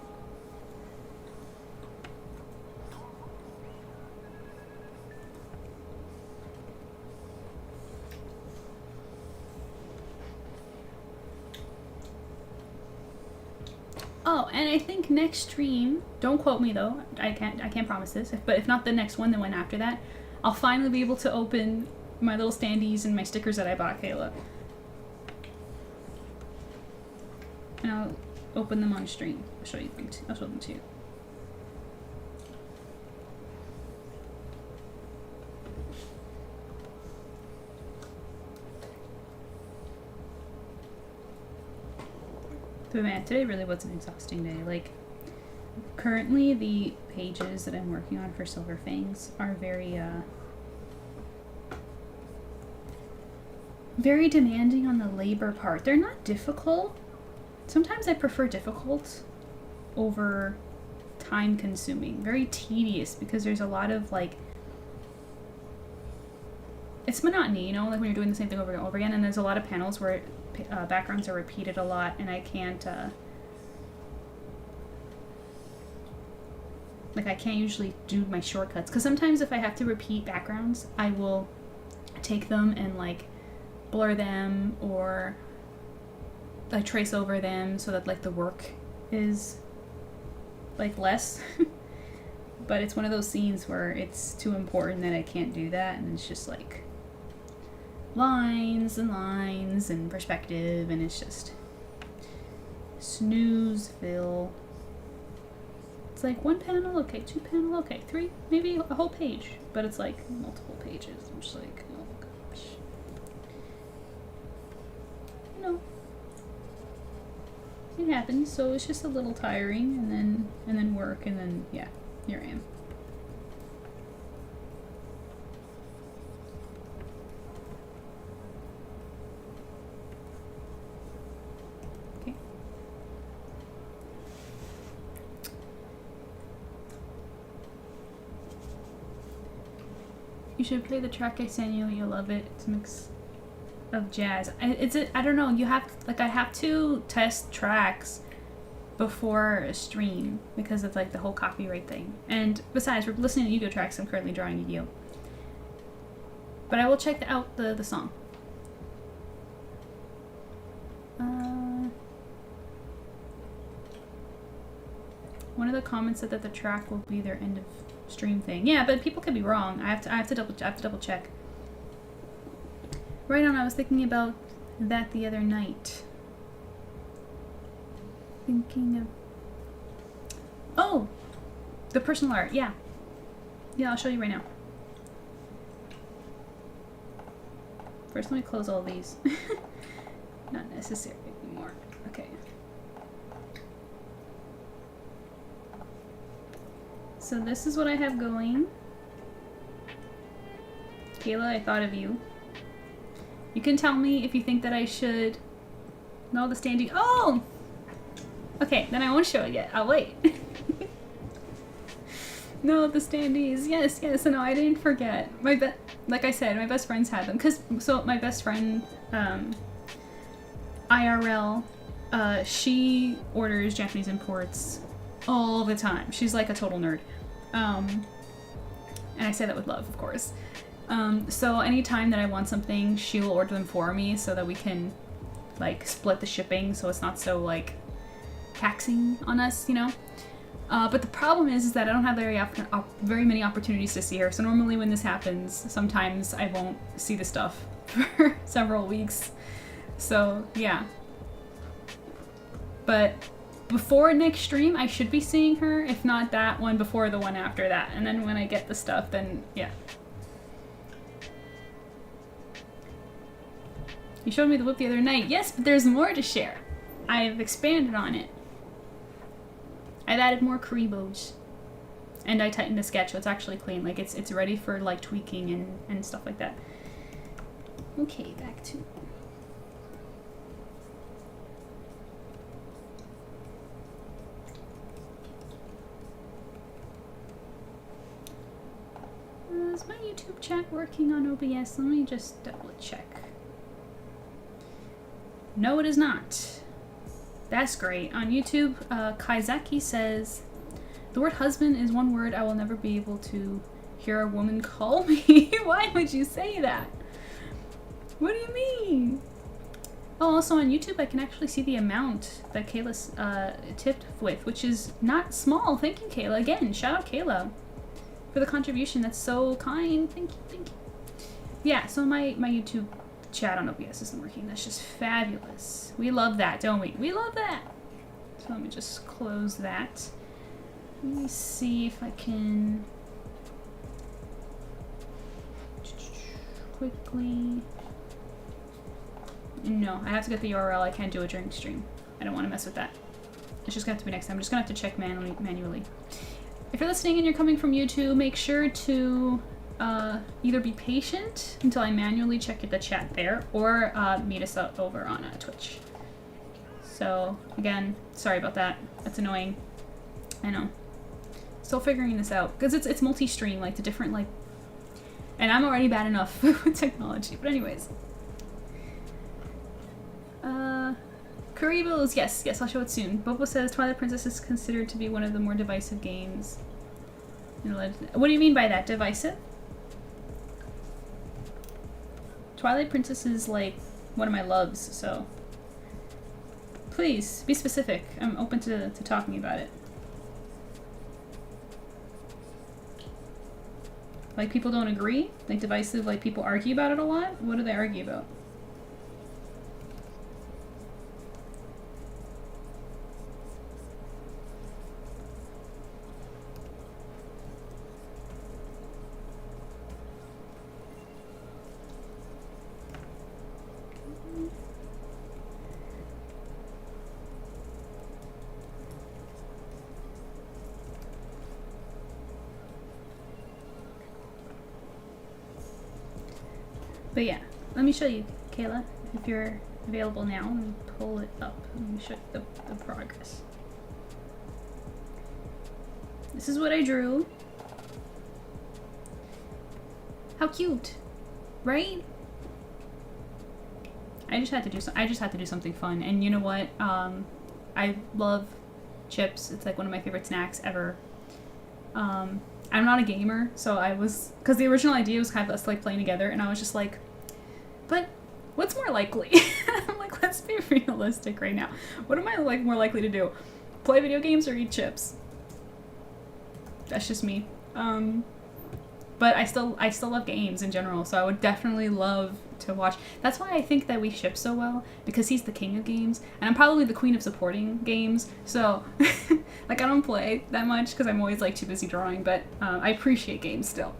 Oh, and I think next stream, don't quote me though, I can't promise this, but if not the next one, the one after that, I'll finally be able to open my little standees and my stickers that I bought Kayla. And I'll open them on stream. I'll show them to you. But man, today really was an exhausting day. Like, currently the pages that I'm working on for Silver Fangs are very demanding on the labor part. They're not difficult. Sometimes I prefer difficult over time consuming. Very tedious because there's a lot of like, it's monotony, you know, like when you're doing the same thing over and over again, and there's a lot of panels where backgrounds are repeated a lot, and I can't I can't usually do my shortcuts, because sometimes if I have to repeat backgrounds, I will take them and like blur them, or I trace over them so that like the work is like less. But it's one of those scenes where it's too important that I can't do that, and it's just like lines and lines and perspective, and it's just snoozeville. It's like one panel, okay, 2 panel, okay, 3, maybe a whole page, but it's like multiple pages. I'm just like, oh gosh. You know, it happens. So it's just a little tiring, and then work, and then yeah, here I am. You should play the track I sent you. You'll love it. It's a mix of jazz. I don't know. You have I have to test tracks before a stream because of like the whole copyright thing. And besides, we're listening to Yu-Gi-Oh tracks. I'm currently drawing Yu-Gi-Oh. But I will check out the song. One of the comments said that the track will be their end of stream thing. Yeah, but people could be wrong. I have to double check. Right on. I was thinking about that the other night. Thinking of... Oh! The personal art, yeah. Yeah, I'll show you right now. First, let me close all these. Not necessary anymore. Okay. So this is what I have going. Kayla, I thought of you. You can tell me if you think that I should... No, the standee... Oh! Okay, then I won't show it yet. I'll wait. No, the standees. Yes, yes. No, I didn't forget. Like I said, my best friends had them. So my best friend, IRL, she orders Japanese imports all the time. She's like a total nerd. And I say that with love, of course. So anytime that I want something, she will order them for me so that we can, like, split the shipping so it's not so, like, taxing on us, you know? But the problem is that I don't have very many opportunities to see her. So normally when this happens, sometimes I won't see the stuff for several weeks. So, yeah. But before next stream, I should be seeing her. If not that one, before the one after that. And then when I get the stuff, then, yeah. You showed me the whip the other night. Yes, but there's more to share. I've expanded on it. I've added more Karibos. And I tightened the sketch so it's actually clean. Like, it's ready for, like, tweaking and stuff like that. Okay, back to... Is my YouTube chat working on OBS? Let me just double check. No, it is not. That's great. On YouTube, Kaizaki says, the word husband is one word I will never be able to hear a woman call me. Why would you say that? What do you mean? Oh, also on YouTube, I can actually see the amount that Kayla's tipped with, which is not small. Thank you, Kayla. Again, shout out Kayla for the contribution. That's so kind. Thank you, thank you. Yeah, so my YouTube chat on OBS isn't working. That's just fabulous. We love that, don't we? We love that. So let me just close that. Let me see if I can quickly... No, I have to get the URL. I can't do it during stream. I don't want to mess with that. It's just gonna have to be next time. I'm just gonna have to check manually. If you're listening and you're coming from YouTube, make sure to either be patient until I manually check the chat there, or meet us up over on Twitch. So, again, sorry about that. That's annoying. I know. Still figuring this out. Because it's multi-stream, like, the different, like... And I'm already bad enough with technology. But anyways. Karibos, yes, I'll show it soon. Bobo says Twilight Princess is considered to be one of the more divisive games. What do you mean by that? Divisive? Twilight Princess is, like, one of my loves, so... Please, be specific. I'm open to talking about it. Like, people don't agree? Like, divisive, like, people argue about it a lot? What do they argue about? But yeah, let me show you, Kayla, if you're available now. Let me pull it up. Let me show you the progress. This is what I drew. How cute, right? I just had to do something fun, and you know what? I love chips. It's like one of my favorite snacks ever. I'm not a gamer, so because the original idea was kind of us like playing together, and I was just like, but what's more likely? I'm like, let's be realistic right now. What am I like more likely to do? Play video games or eat chips? That's just me. But I still love games in general, so I would definitely love to watch. That's why I think that we ship so well, because he's the king of games, and I'm probably the queen of supporting games. So, like, I don't play that much because I'm always like too busy drawing, but I appreciate games still.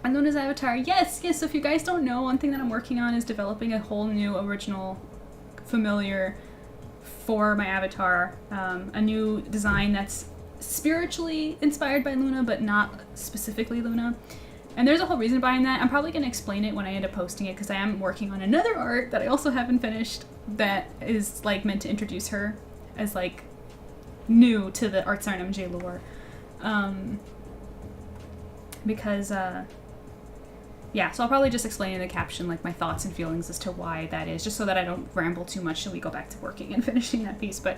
I'm known as Avatar. Yes. So if you guys don't know, one thing that I'm working on is developing a whole new original familiar for my avatar. A new design that's spiritually inspired by Luna, but not specifically Luna. And there's a whole reason behind that. I'm probably going to explain it when I end up posting it, because I am working on another art that I also haven't finished that is like meant to introduce her as like new to the ArtSirenMJ lore. Because yeah, so I'll probably just explain in the caption like my thoughts and feelings as to why that is, just so that I don't ramble too much till we go back to working and finishing that piece. But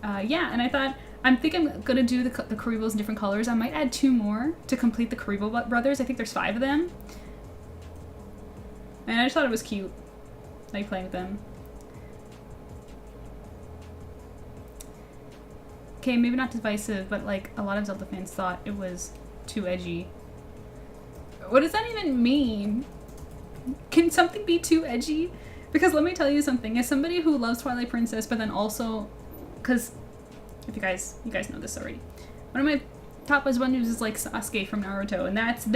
yeah, and I'm gonna do the Karibos in different colors. I might add 2 more to complete the Karibo brothers. I think there's 5 of them. And I just thought it was cute, like playing with them. Okay, maybe not divisive, but like a lot of Zelda fans thought it was too edgy. What does that even mean? Can something be too edgy? Because let me tell you something, as somebody who loves Twilight Princess, but then also, because if you guys know this already, one of my top husbands is like Sasuke from Naruto, and that's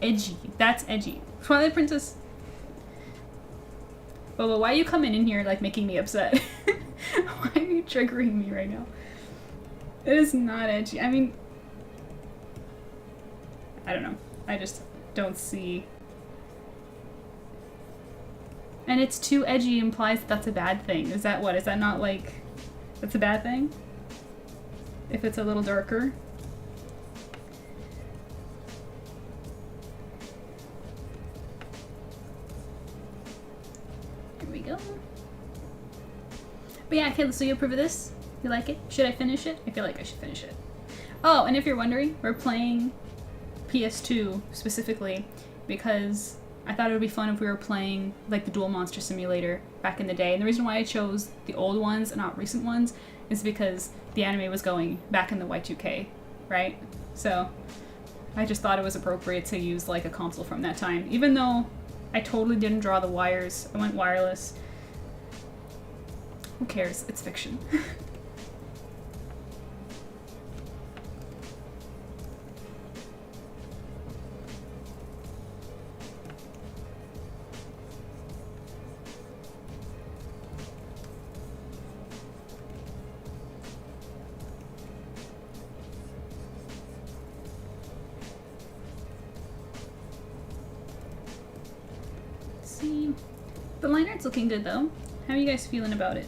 edgy. That's edgy. Twilight Princess. But why are you coming in here like making me upset? Why are you triggering me right now? It is not edgy. I mean, I don't know. I just don't see. And it's too edgy implies that's a bad thing. Is that what? Is that not like, that's a bad thing? If it's a little darker? Here we go. But yeah, okay, so you approve of this? You like it? Should I finish it? I feel like I should finish it. Oh, and if you're wondering, we're playing PS2 specifically because I thought it would be fun if we were playing like the Dual Monster Simulator back in the day. And the reason why I chose the old ones and not recent ones is because the anime was going back in the Y2K, right? So I just thought it was appropriate to use like a console from that time. Even though I totally didn't draw the wires, I went wireless. Who cares? It's fiction. See, the line art's looking good though. How are you guys feeling about it?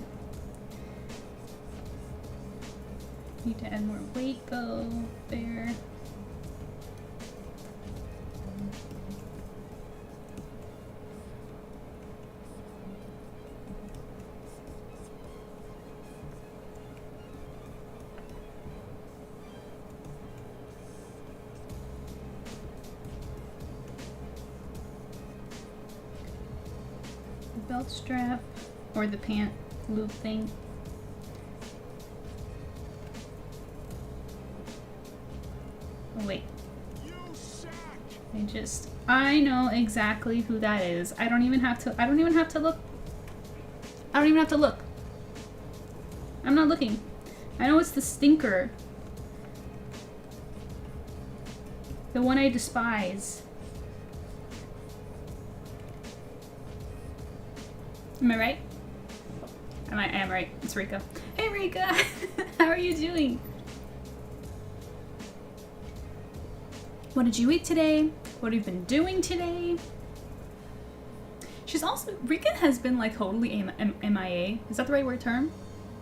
Need to add more weight though, there. Belt strap or the pant loop thing. Oh wait. I know exactly who that is. I don't even have to look. I don't even have to look. I'm not looking. I know it's the stinker. The one I despise. Am I right? I am right. It's Rika. Hey Rika! How are you doing? What did you eat today? What have you been doing today? She's also, Rika has been like totally MIA. Is that the right word term?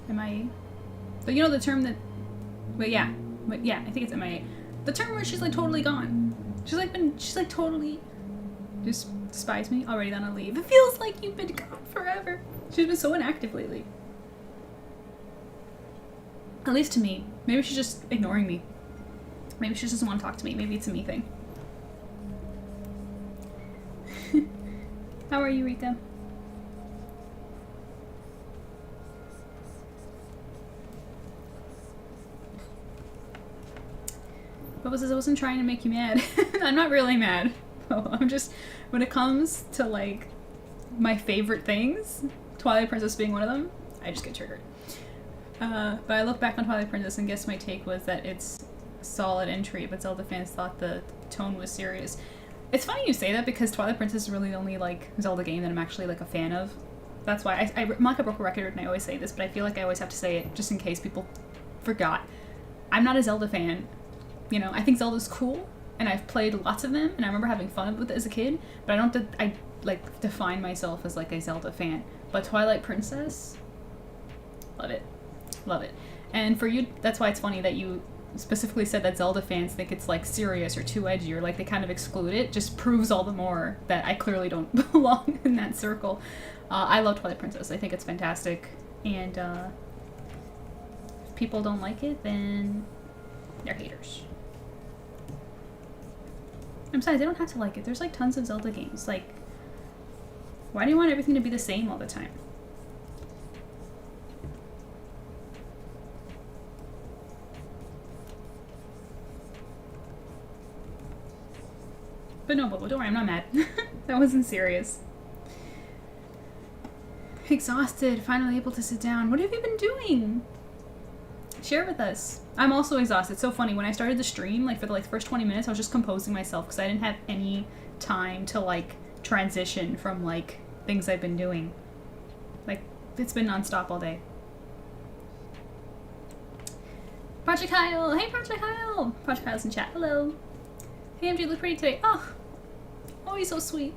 MIA? But you know the term that, but yeah, I think it's MIA. The term where she's like totally gone. She's like totally just despise me, already on a leave. It feels like you've been gone forever. She's been so inactive lately. At least to me. Maybe she's just ignoring me. Maybe she just doesn't want to talk to me. Maybe it's a me thing. How are you, Rika? What was this? I wasn't trying to make you mad. I'm not really mad. Oh, I'm just, when it comes to like my favorite things, Twilight Princess being one of them, I just get triggered. But I look back on Twilight Princess and guess my take was that it's a solid entry, but Zelda fans thought the tone was serious. It's funny you say that because Twilight Princess is really the only like Zelda game that I'm actually like a fan of. That's why I'm like a broken record and I always say this, but I feel like I always have to say it just in case people forgot. I'm not a Zelda fan. You know, I think Zelda's cool, and I've played lots of them, and I remember having fun with it as a kid, but I don't like define myself as like a Zelda fan. But Twilight Princess, love it. Love it. And for you, that's why it's funny that you specifically said that Zelda fans think it's like serious or too edgy, or like they kind of exclude it. Just proves all the more that I clearly don't belong in that circle. I love Twilight Princess. I think it's fantastic, and if people don't like it, then they're haters. And besides, they don't have to like it. There's like tons of Zelda games. Like, why do you want everything to be the same all the time? But no, Bobo, don't worry, I'm not mad. That wasn't serious. Exhausted, finally able to sit down. What have you been doing? Share with us. I'm also exhausted. It's so funny. When I started the stream, like for the first 20 minutes, I was just composing myself because I didn't have any time to like transition from like things I've been doing. Like, it's been nonstop all day. Project Kyle! Hey, Project Kyle! Project Kyle's in chat. Hello. Hey, MJ, you look pretty today. Oh, he's so sweet.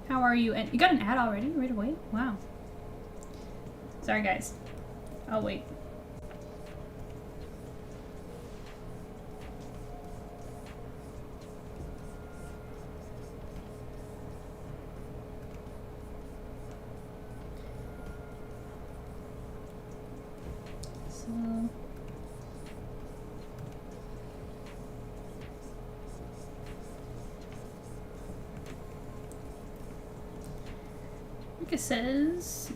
How are you? And you got an ad already? Right away? Wow. Sorry, guys. I'll wait. So... Rika says,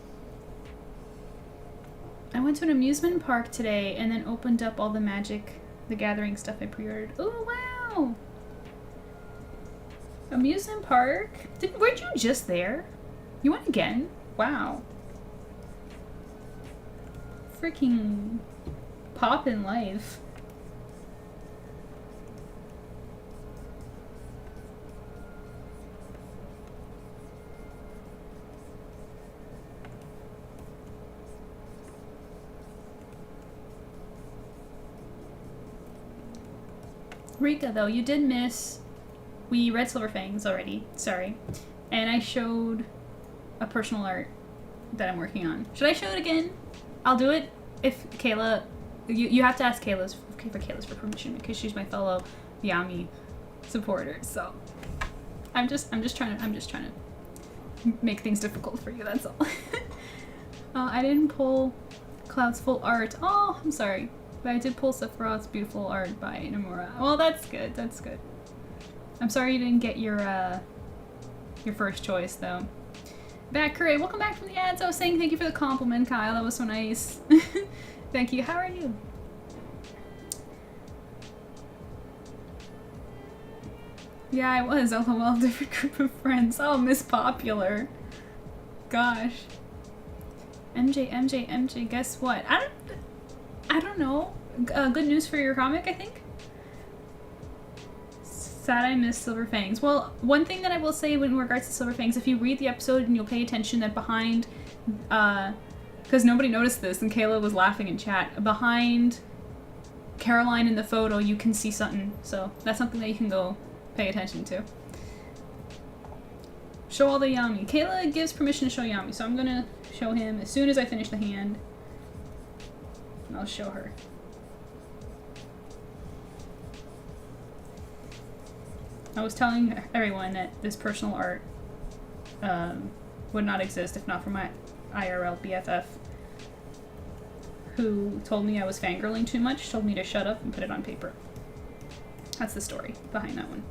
I went to an amusement park today and then opened up all the Magic the Gathering stuff I pre-ordered. Oh, wow! Amusement park? Weren't you just there? You went again? Wow. Freaking poppin' life. Rika, though, you did miss... We read Silver Fangs already, sorry. And I showed a personal art that I'm working on. Should I show it again? I'll do it if Kayla... You have to ask Kayla's for permission because she's my fellow Yami supporter, so... I'm just trying to make things difficult for you, that's all. I didn't pull Cloud's full art. Oh, I'm sorry. But I did pull Sephiroth's beautiful art by Nomura. Well, that's good. That's good. I'm sorry you didn't get your first choice, though. Bakure, welcome back from the ads. I was saying thank you for the compliment, Kyle. That was so nice. Thank you. How are you? Yeah, I was. LOL, different group of friends. Oh, Miss Popular. Gosh. MJ, guess what? I don't know. Good news for your comic, I think? Sad I missed Silver Fangs. Well, one thing that I will say in regards to Silver Fangs, if you read the episode and you'll pay attention that behind, because nobody noticed this and Kayla was laughing in chat, behind Caroline in the photo you can see something, so that's something that you can go pay attention to. Show all the Yami. Kayla gives permission to show Yami, so I'm gonna show him as soon as I finish the hand. I'll show her. I was telling everyone that this personal art would not exist if not for my IRL BFF. who told me I was fangirling too much, told me to shut up and put it on paper. That's the story behind that one.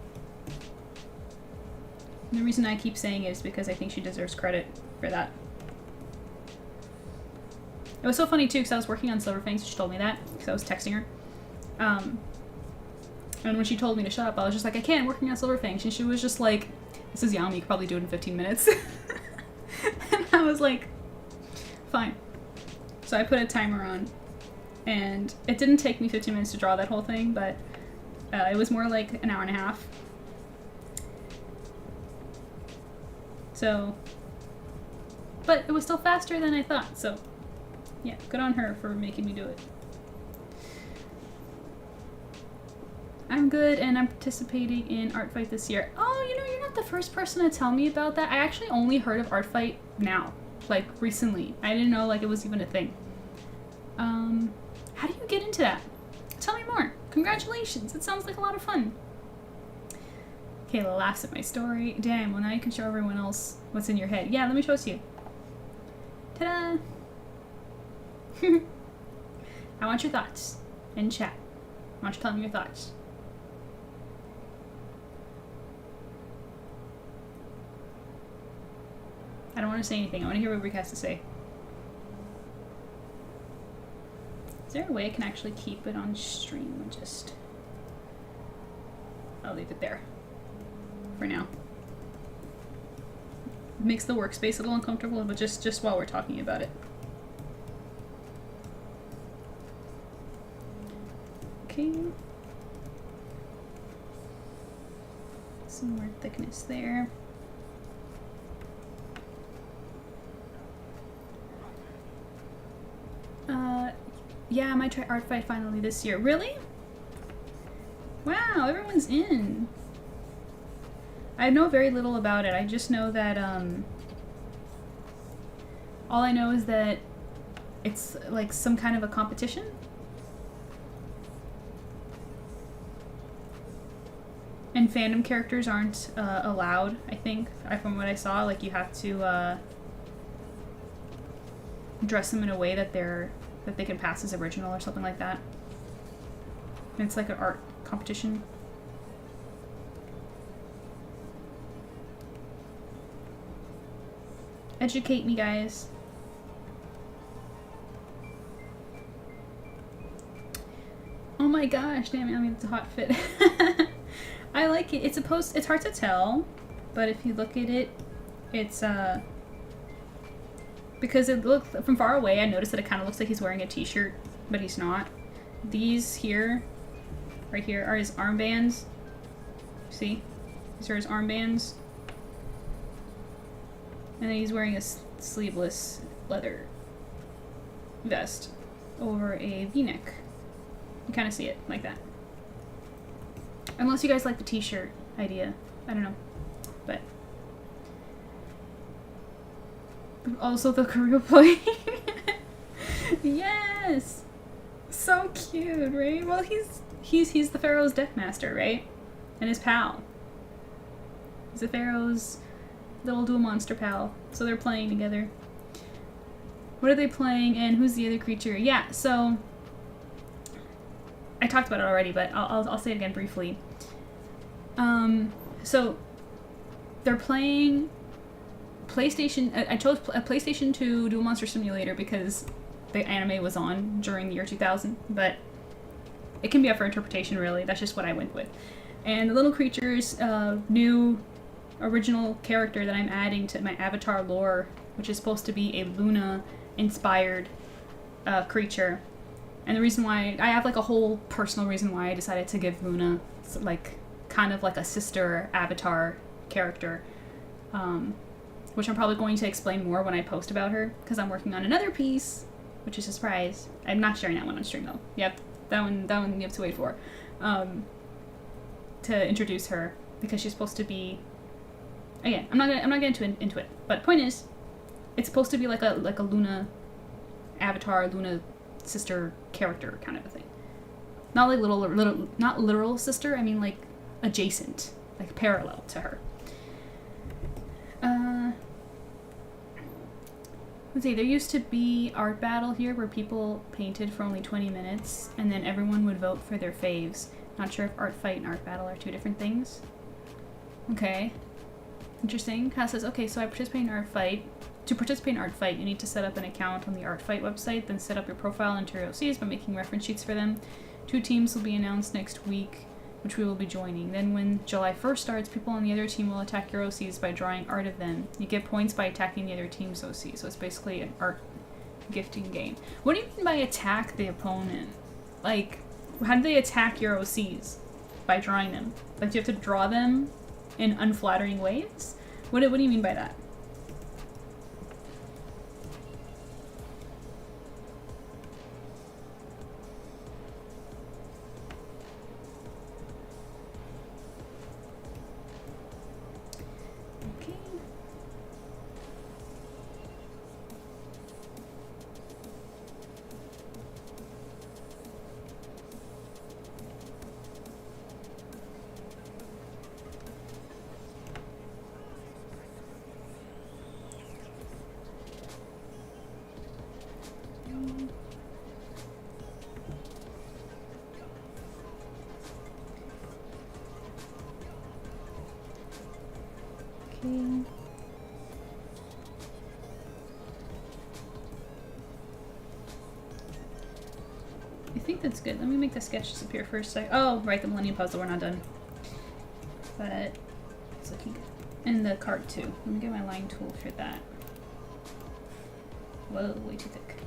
And the reason I keep saying it is because I think she deserves credit for that. It was so funny too, because I was working on SilverFangs, she told me that, because I was texting her. And when she told me to shut up, I was just like, I can't, I'm working on SilverFangs. And she was just like, this is Yami, you could probably do it in 15 minutes. And I was like, fine. So I put a timer on, and it didn't take me 15 minutes to draw that whole thing, but it was more like an hour and a half. So, but it was still faster than I thought, so yeah, good on her for making me do it. I'm good, and I'm participating in Art Fight this year. Oh, you know, you're not the first person to tell me about that. I actually only heard of Art Fight now, like recently. I didn't know like it was even a thing. How do you get into that? Tell me more. Congratulations, it sounds like a lot of fun. Kayla laughs at my story. Damn, well now you can show everyone else what's in your head. Yeah, let me show it to you. Ta-da! I want your thoughts in chat. I want you to tell me your thoughts. I don't want to say anything. I want to hear what Rick has to say. Is there a way I can actually keep it on stream and just... I'll leave it there. For now. It makes the workspace a little uncomfortable, but just while we're talking about it. Okay. Some more thickness there. Yeah, I might try Art Fight finally this year. Really? Wow, everyone's in. I know very little about it. I just know that, all I know is that it's like some kind of a competition. And fandom characters aren't allowed, I think, from what I saw. Like, you have to dress them in a way that they can pass as original or something like that. And it's like an art competition. Educate me, guys. Oh my gosh, damn it, I mean, it's a hot fit. I like it. It's hard to tell, but if you look at it, it's, because it looks, from far away, I noticed that it kind of looks like he's wearing a t-shirt, but he's not. These here, right here, are his armbands. See? These are his armbands. And then he's wearing a sleeveless leather vest over a v-neck. You kind of see it like that. Unless you guys like the t-shirt idea. I don't know. But also the Korea play. Yes! So cute, right? Well, he's the Pharaoh's Death Master, right? And his pal. He's the Pharaoh's little dual monster pal. So they're playing together. What are they playing, and who's the other creature? Yeah, so I talked about it already, but I'll say it again briefly. So they're playing PlayStation. I chose a PlayStation 2 Dual Monster Simulator because the anime was on during the year 2000, but it can be up for interpretation, really. That's just what I went with. And the little creature's new original character that I'm adding to my avatar lore, which is supposed to be a Luna-inspired creature. And the reason why, I have like a whole personal reason why I decided to give Luna like kind of like a sister avatar character, which I'm probably going to explain more when I post about her, because I'm working on another piece, which is a surprise. I'm not sharing that one on stream though. Yep, that one you have to wait for, to introduce her, because she's supposed to be, again, I'm not getting into it, but point is, it's supposed to be like a Luna avatar, Luna sister character kind of a thing. Not like not literal sister, I mean like adjacent, like parallel to her. Let's see, there used to be art battle here where people painted for only 20 minutes and then everyone would vote for their faves. Not sure if art fight and art battle are two different things. Okay. Interesting. Kyle says, okay, so I participate in art fight. To participate in art fight, you need to set up an account on the art fight website, then set up your profile into your OCs by making reference sheets for them. 2 teams will be announced next week, which we will be joining. Then when July 1st starts, people on the other team will attack your OCs by drawing art of them. You get points by attacking the other team's OC, so it's basically an art gifting game. What do you mean by attack the opponent? Like, how do they attack your OCs? By drawing them? Like, do you have to draw them in unflattering ways? What do you mean by that? I think that's good. Let me make the sketch disappear for a sec. Oh, right, the Millennium Puzzle, we're not done. But it's looking good. And the card too. Let me get my line tool for that. Whoa, way too thick.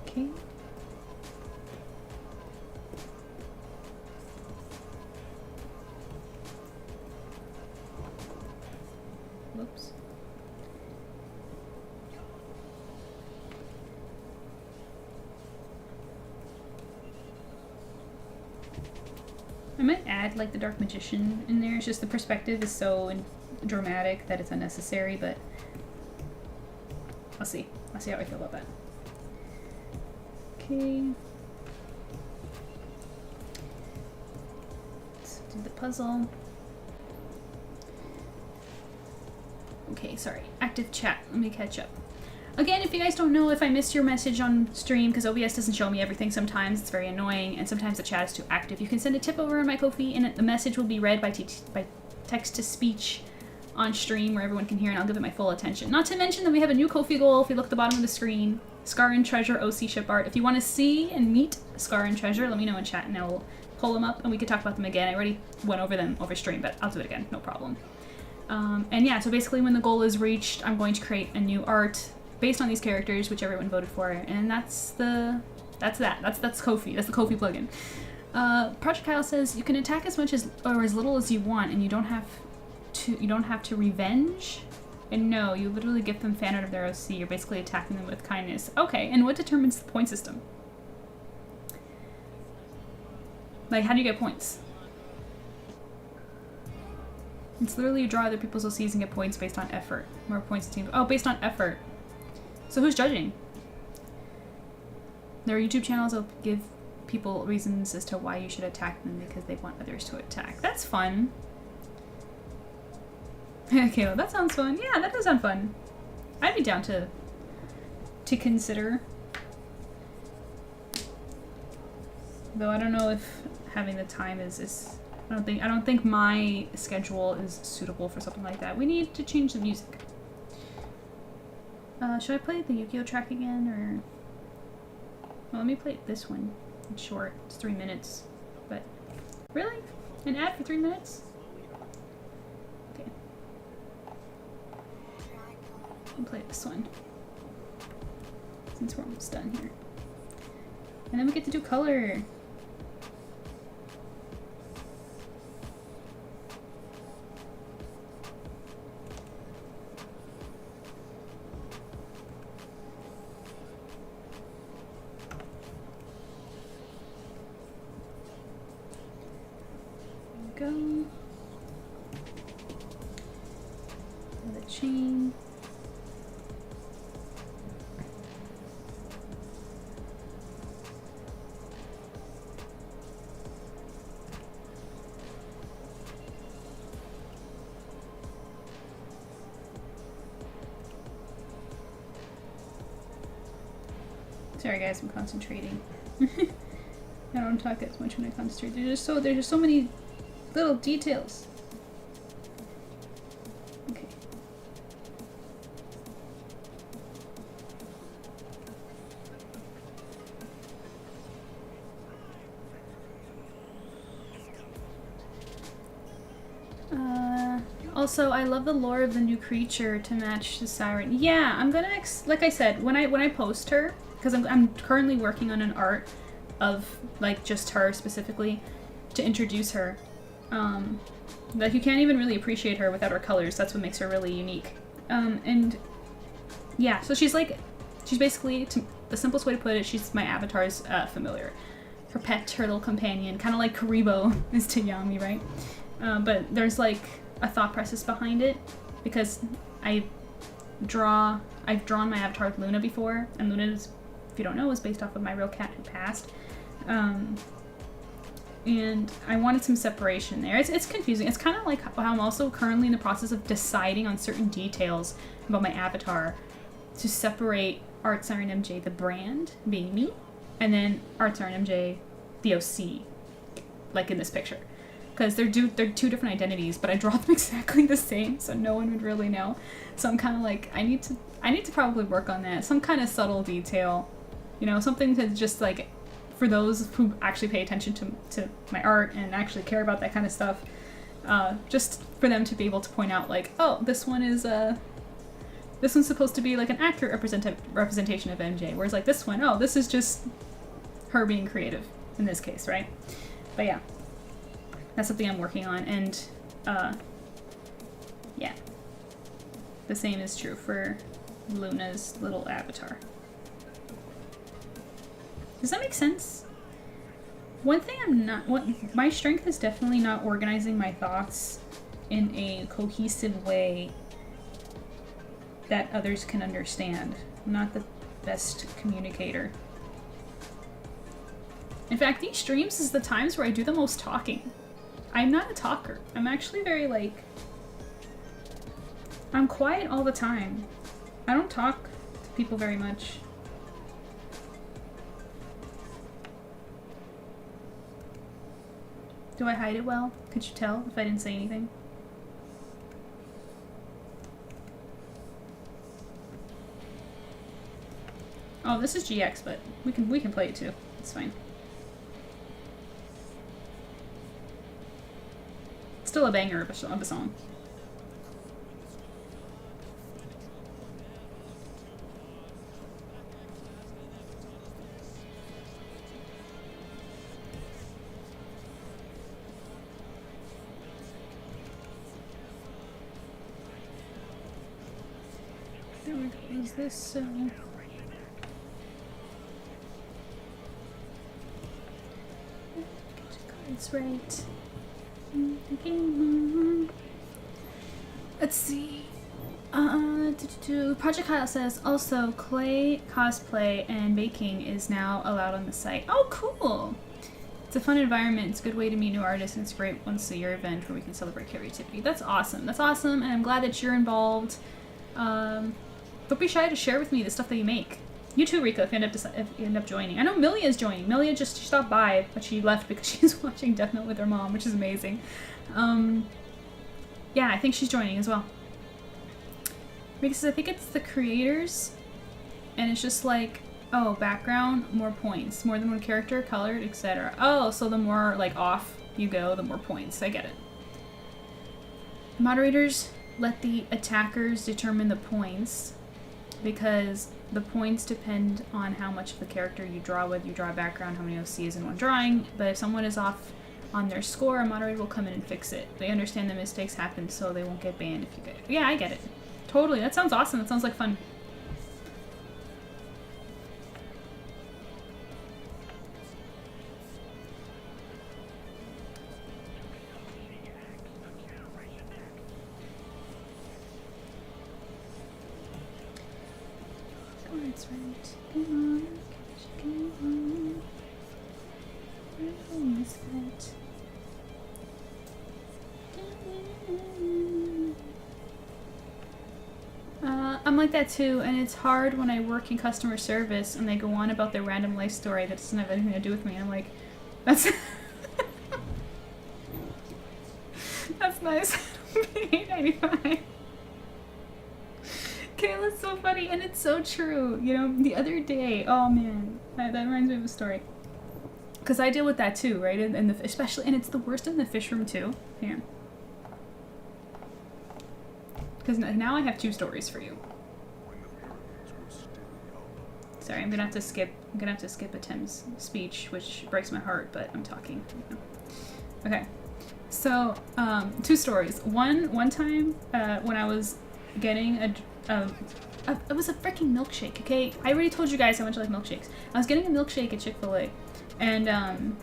Okay. Whoops. I might add like the Dark Magician in there. It's just the perspective is so dramatic that it's unnecessary, but I'll see. I'll see how I feel about that. Okay. Let's do the puzzle. Okay, sorry. Active chat. Let me catch up. Again, if you guys don't know, if I missed your message on stream, because OBS doesn't show me everything sometimes, it's very annoying, and sometimes the chat is too active, you can send a tip over on my Ko-fi, and the message will be read by text-to-speech on stream where everyone can hear, and I'll give it my full attention. Not to mention that we have a new Ko-fi goal, if you look at the bottom of the screen, Scar and Treasure OC ship art. If you want to see and meet Scar and Treasure, let me know in chat, and I will pull them up, and we can talk about them again. I already went over them over stream, but I'll do it again, no problem. And yeah, so basically when the goal is reached, I'm going to create a new art based on these characters, which everyone voted for, and that's Ko-fi. That's the Ko-fi plugin. Project Kyle says you can attack as much as or as little as you want, and you don't have to revenge. And no, you literally give them fan art of their OC. You're basically attacking them with kindness. Okay, and what determines the point system? Like, how do you get points? It's literally you draw other people's OCs and get points based on effort. More points team. Oh, based on effort. So who's judging? There are YouTube channels that give people reasons as to why you should attack them because they want others to attack. That's fun. Okay, well, that sounds fun. Yeah, that does sound fun. I'd be down to consider. Though I don't know if having the time is I don't think my schedule is suitable for something like that. We need to change the music. Should I play the Yu-Gi-Oh track again, or? Well, let me play this one. It's short. It's 3 minutes. But really, an ad for 3 minutes? Okay. I'll play this one since we're almost done here, and then we get to do color. Go. The chain. Sorry guys, I'm concentrating. I don't talk as much when I concentrate. There's just so many little details. Okay. Also, I love the lore of the new creature to match the siren. Yeah, I'm gonna like I said, when I post her, because I'm currently working on an art of like just her specifically to introduce her. Like you can't even really appreciate her without her colors. That's what makes her really unique. And yeah, so she's basically, the simplest way to put it, she's my avatar's familiar. Her pet, her little companion, kind of like Karibo is to Yami, right? But there's like a thought process behind it, because I've drawn my avatar with Luna before, and Luna is, if you don't know, is based off of my real cat who passed. And I wanted some separation there. It's confusing. It's kind of like how I'm also currently in the process of deciding on certain details about my avatar to separate ArtSirenMJ, the brand, being me, and then ArtSirenMJ, the OC, like in this picture. Because they're two different identities, but I draw them exactly the same, so no one would really know. So I'm kind of like, I need to probably work on that. Some kind of subtle detail, you know, something to just like, for those who actually pay attention to my art and actually care about that kind of stuff, just for them to be able to point out like, oh, this one's supposed to be like an accurate representation of MJ, whereas like this one, oh, this is just her being creative in this case, right? But yeah. That's something I'm working on, and yeah. The same is true for Luna's little avatar. Does that make sense? One thing my strength is definitely not organizing my thoughts in a cohesive way that others can understand. I'm not the best communicator. In fact, these streams is the times where I do the most talking. I'm not a talker. I'm actually very like, I'm quiet all the time. I don't talk to people very much. Do I hide it well? Could you tell if I didn't say anything? Oh, this is GX, but we can play it too. It's fine. Still a banger of a song. There we go. Is this it's right. Let's see. Project Kyle says also clay cosplay and baking is now allowed on the site. Oh, cool! It's a fun environment. It's a good way to meet new artists, and it's a great once a year event where we can celebrate creativity. That's awesome. That's awesome, and I'm glad that you're involved. Don't be shy to share with me the stuff that you make. You too, Rika, if you end up joining. I know Millie is joining. Millie just stopped by, but she left because she's watching Death Note with her mom, which is amazing. Yeah, I think she's joining as well. Because I think it's the creators, and it's just like, oh, background, more points. More than one character, colored, etc. Oh, so the more like off you go, the more points. I get it. Moderators let the attackers determine the points, because the points depend on how much of the character you draw, whether you draw a background, how many OCs in one drawing. But if someone is off on their score, a moderator will come in and fix it. They understand that mistakes happen, so they won't get banned if you get it. Yeah, I get it. Totally. That sounds awesome. That sounds like fun. Oh, that's right. Come on. Come on. Where is that? like that too, and it's hard when I work in customer service and they go on about their random life story that doesn't have anything to do with me. I'm like, that's that's nice. 8.95. Kayla's so funny, and it's so true. You know, the other day, oh man, that reminds me of a story. Because I deal with that too, right? And especially, and it's the worst in the fish room too. Here. Because now I have 2 stories for you. Sorry, I'm gonna have to skip a Tim's speech, which breaks my heart, but I'm talking. Okay. So, 2 stories. One time, when I was getting it was a freaking milkshake, okay? I already told you guys how much I like milkshakes. I was getting a milkshake at Chick-fil-A, and,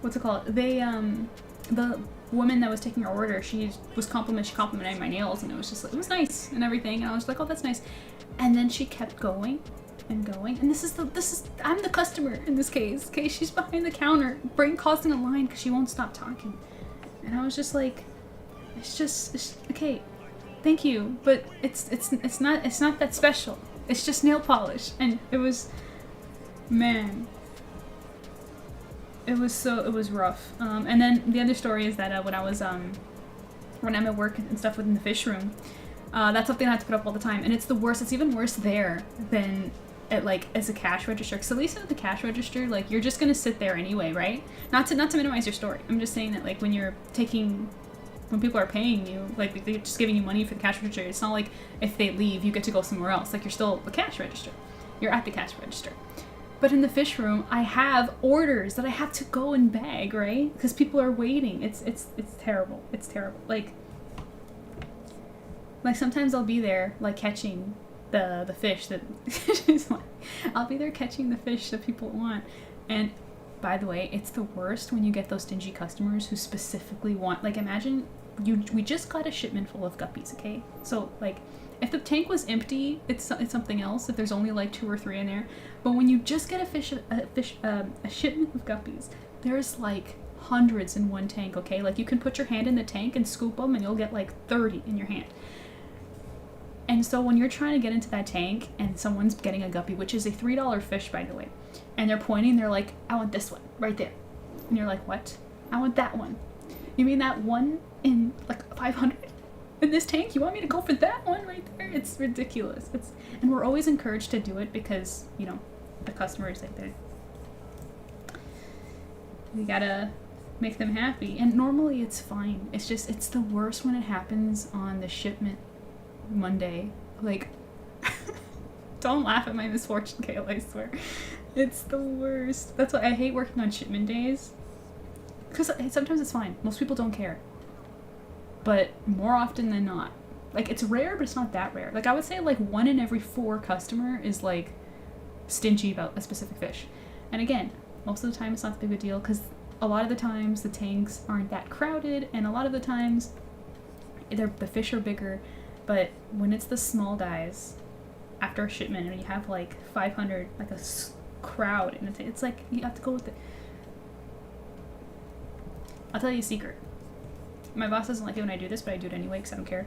what's it called? They, the woman that was taking our order, she complimenting my nails, and it was just like, it was nice and everything, and I was like, oh, that's nice. And then she kept going and going, and I'm the customer in this case, okay? She's behind the counter, causing a line because she won't stop talking. And I was just like, it's okay, thank you, but it's not that special. It's just nail polish. And it was, man, it was rough. And then the other story is that when I'm at work and stuff within the fish room, that's something I have to put up all the time, and it's the worst. It's even worse there than at, like, as a cash register, because at least at the cash register, like, you're just gonna sit there anyway, right? Not to minimize your story. I'm just saying that, like, when people are paying you, like, they're just giving you money for the cash register, it's not like if they leave you get to go somewhere else. Like, you're still a cash register. You're at the cash register. But in the fish room, I have orders that I have to go and bag, right? Because people are waiting. It's terrible. It's terrible. Like sometimes I'll be there, like, catching the fish that I'll be there catching the fish that people want. And by the way, it's the worst when you get those stingy customers who specifically want, like, imagine we just got a shipment full of guppies, okay? So, like, if the tank was empty, it's something else, if there's only like 2 or 3 in there. But when you just get a shipment of guppies, there's like hundreds in one tank, okay? Like, you can put your hand in the tank and scoop them and you'll get like 30 in your hand. And so when you're trying to get into that tank and someone's getting a guppy, which is a $3 fish, by the way, and they're pointing, they're like, I want this one right there. And you're like, what? I want that one. You mean that one in like 500 in this tank? You want me to go for that one right there? It's ridiculous. And we're always encouraged to do it because, you know, the customers, like, we gotta make them happy. And normally it's fine. It's just, it's the worst when it happens on the shipment Monday. Like, don't laugh at my misfortune, Kayla, I swear. It's the worst. That's why I hate working on shipment days. Because sometimes it's fine. Most people don't care. But more often than not. Like, it's rare, but it's not that rare. Like, I would say, like, 1 in every 4 customer is, like, stingy about a specific fish. And again, most of the time it's not that big of a deal, because a lot of the times the tanks aren't that crowded, and a lot of the times the fish are bigger. But when it's the small guys, after a shipment, and you have, like, 500, like, a crowd in the tank, it's like, you have to go with it. I'll tell you a secret. My boss doesn't like it when I do this, but I do it anyway because I don't care.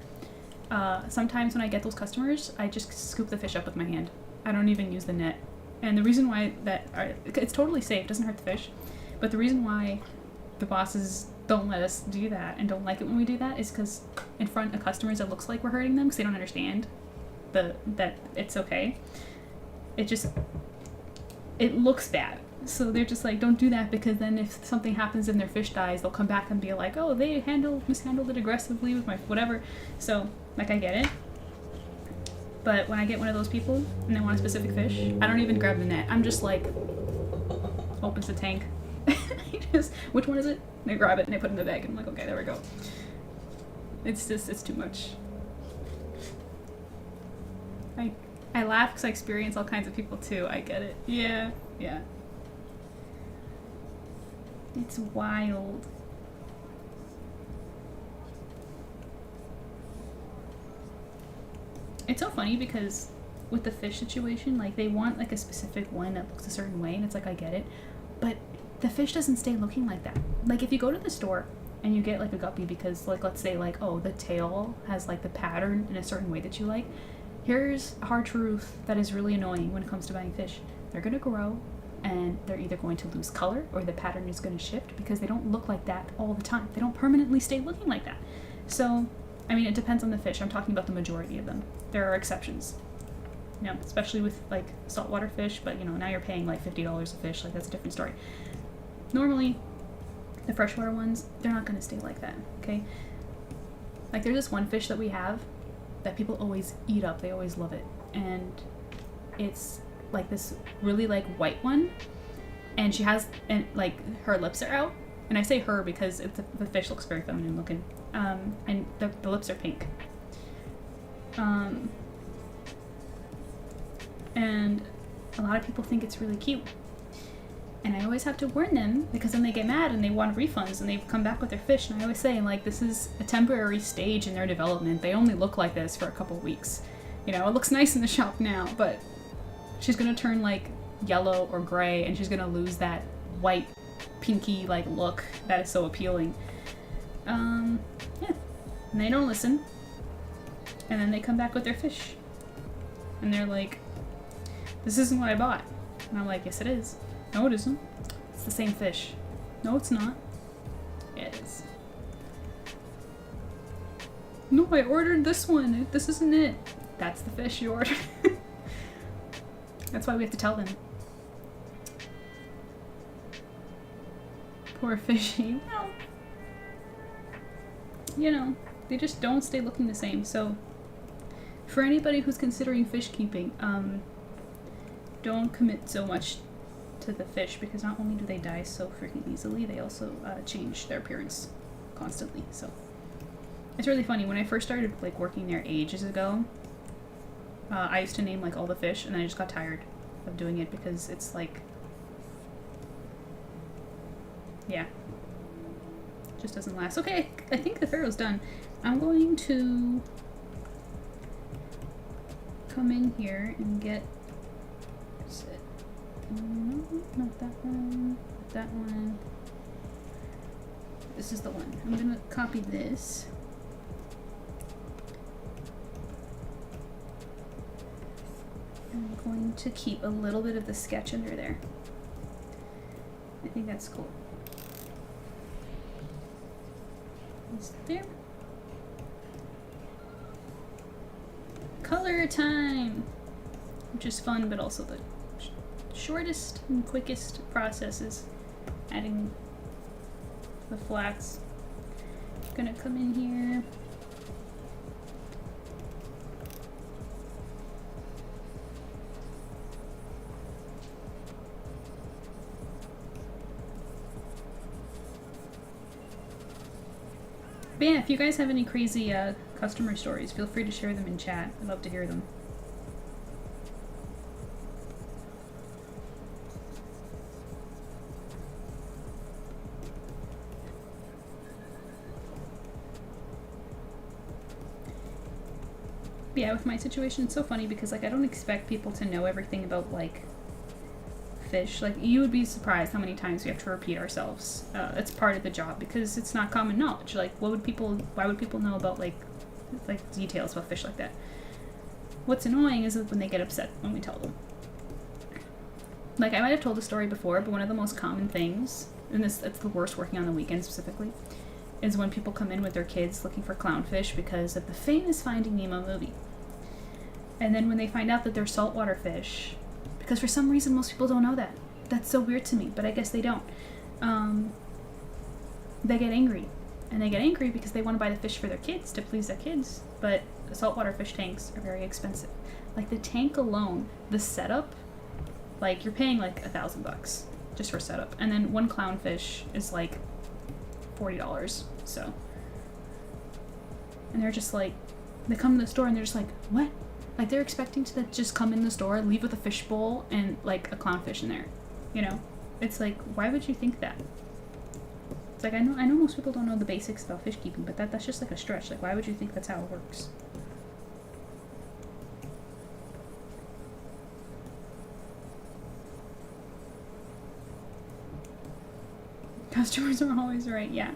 Sometimes when I get those customers, I just scoop the fish up with my hand. I don't even use the net. And the reason why it's totally safe, doesn't hurt the fish, but the reason why the bosses don't let us do that and don't like it when we do that is because in front of customers it looks like we're hurting them because they don't understand that it's okay. It looks bad. So they're just like, don't do that, because then if something happens and their fish dies, they'll come back and be like, oh, they mishandled it aggressively with my whatever. So, like, I get it. But when I get one of those people and they want a specific fish, I don't even grab the net. I'm just like, opens the tank. Which one is it? And I grab it and I put it in the bag and I'm like, okay, there we go. It's too much. I laugh because I experience all kinds of people too. I get it. Yeah. It's wild. It's so funny because with the fish situation, like, they want like a specific one that looks a certain way, and it's like, I get it, but the fish doesn't stay looking like that. Like, if you go to the store and you get like a guppy because, like, let's say, like, oh, the tail has like the pattern in a certain way that you like, here's a hard truth that is really annoying when it comes to buying fish. They're gonna grow, and they're either going to lose color or the pattern is going to shift because they don't look like that all the time. They don't permanently stay looking like that. So, I mean, it depends on the fish. I'm talking about the majority of them. There are exceptions. You know, especially with like saltwater fish, but you know, now you're paying like $50 a fish, like that's a different story. Normally, the freshwater ones, they're not going to stay like that, okay? Like there's this one fish that we have that people always eat up. They always love it. And it's like this really like white one, and she has, and like her lips are out. And I say her because the fish looks very feminine looking. And the lips are pink. And a lot of people think it's really cute. And I always have to warn them because then they get mad and they want refunds and they come back with their fish. And I always say, like, this is a temporary stage in their development. They only look like this for a couple weeks. You know, it looks nice in the shop now, but she's gonna turn like yellow or gray and she's gonna lose that white, pinky like look that is so appealing. Yeah. And they don't listen. And then they come back with their fish. And they're like, this isn't what I bought. And I'm like, yes it is. No it isn't. It's the same fish. No it's not. Yeah, it is. No, I ordered this one. This isn't it. That's the fish you ordered. That's why we have to tell them. Poor fishy. Well, you know, they just don't stay looking the same. So for anybody who's considering fish keeping, don't commit so much to the fish because not only do they die so freaking easily, they also change their appearance constantly. So it's really funny. When I first started like working there ages ago, I used to name like all the fish, and then I just got tired of doing it because it's like, yeah, it just doesn't last. Okay, I think the pharaoh's done. I'm going to come in here and get, where's it? No, not that one, not that one. This is the one. I'm gonna copy this. I'm going to keep a little bit of the sketch under there. I think that's cool. Is there? Color time! Which is fun, but also the shortest and quickest process is adding the flats. I'm gonna come in here. But yeah, if you guys have any crazy customer stories, feel free to share them in chat. I'd love to hear them. Yeah, with my situation, it's so funny because like I don't expect people to know everything about like fish. Like you would be surprised how many times we have to repeat ourselves. It's part of the job because it's not common knowledge. Like why would people know about like details about fish like that? What's annoying is when they get upset when we tell them. Like I might have told the story before, but one of the most common things, and it's the worst working on the weekends specifically, is when people come in with their kids looking for clownfish because of the famous Finding Nemo movie. And then when they find out that they're saltwater fish, because for some reason most people don't know that. That's so weird to me, but I guess they don't. They get angry. And they get angry because they want to buy the fish for their kids, to please their kids. But the saltwater fish tanks are very expensive. Like the tank alone, the setup, like you're paying like $1,000 just for setup. And then one clownfish is like $40, so. And they're just like, they come to the store and they're just like, what? Like they're expecting to just come in the store, leave with a fish bowl and like a clownfish in there, you know? It's like, why would you think that? It's like, I know most people don't know the basics about fish keeping, but that's just like a stretch. Like, why would you think that's how it works? Customers are always right, yeah.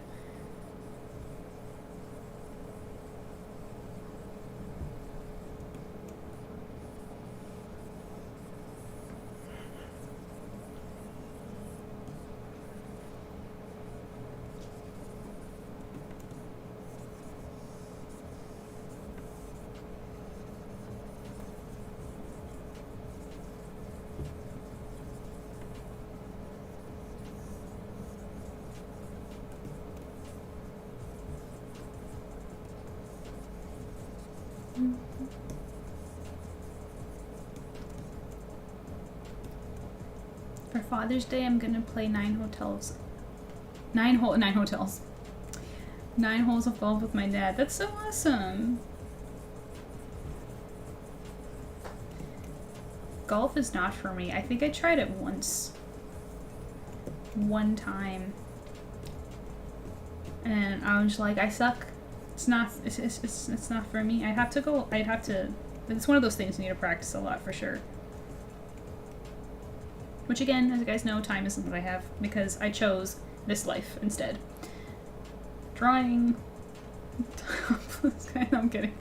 Father's Day, I'm gonna play 9 hotels. 9 holes of golf with my dad. That's so awesome. Golf is not for me. I think I tried it once. One time. And I was like, I suck. It's not for me. It's one of those things you need to practice a lot for sure. Which again, as you guys know, time isn't what I have because I chose this life instead. Drawing. I'm kidding.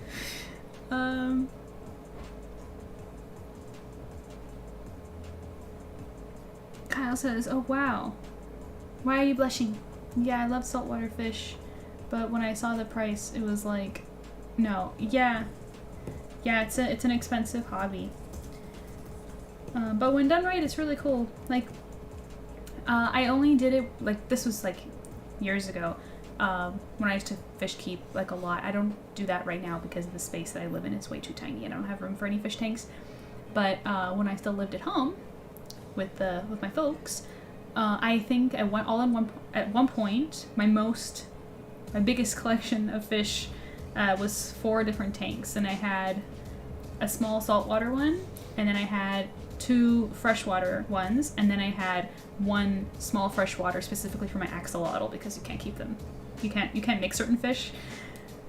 Kyle says, oh wow. Why are you blushing? Yeah, I love saltwater fish, but when I saw the price, it was like, no. Yeah, it's an expensive hobby. But when done right, it's really cool. Like, I only did it, like, this was like years ago, when I used to fish keep like a lot. I don't do that right now because the space that I live in is way too tiny. I don't have room for any fish tanks. But when I still lived at home with my folks, I think at one point my biggest collection of fish was 4 different tanks, and I had a small saltwater one, and then I had 2 freshwater ones, and then I had 1 small freshwater specifically for my axolotl because you can't keep them. You can't mix certain fish.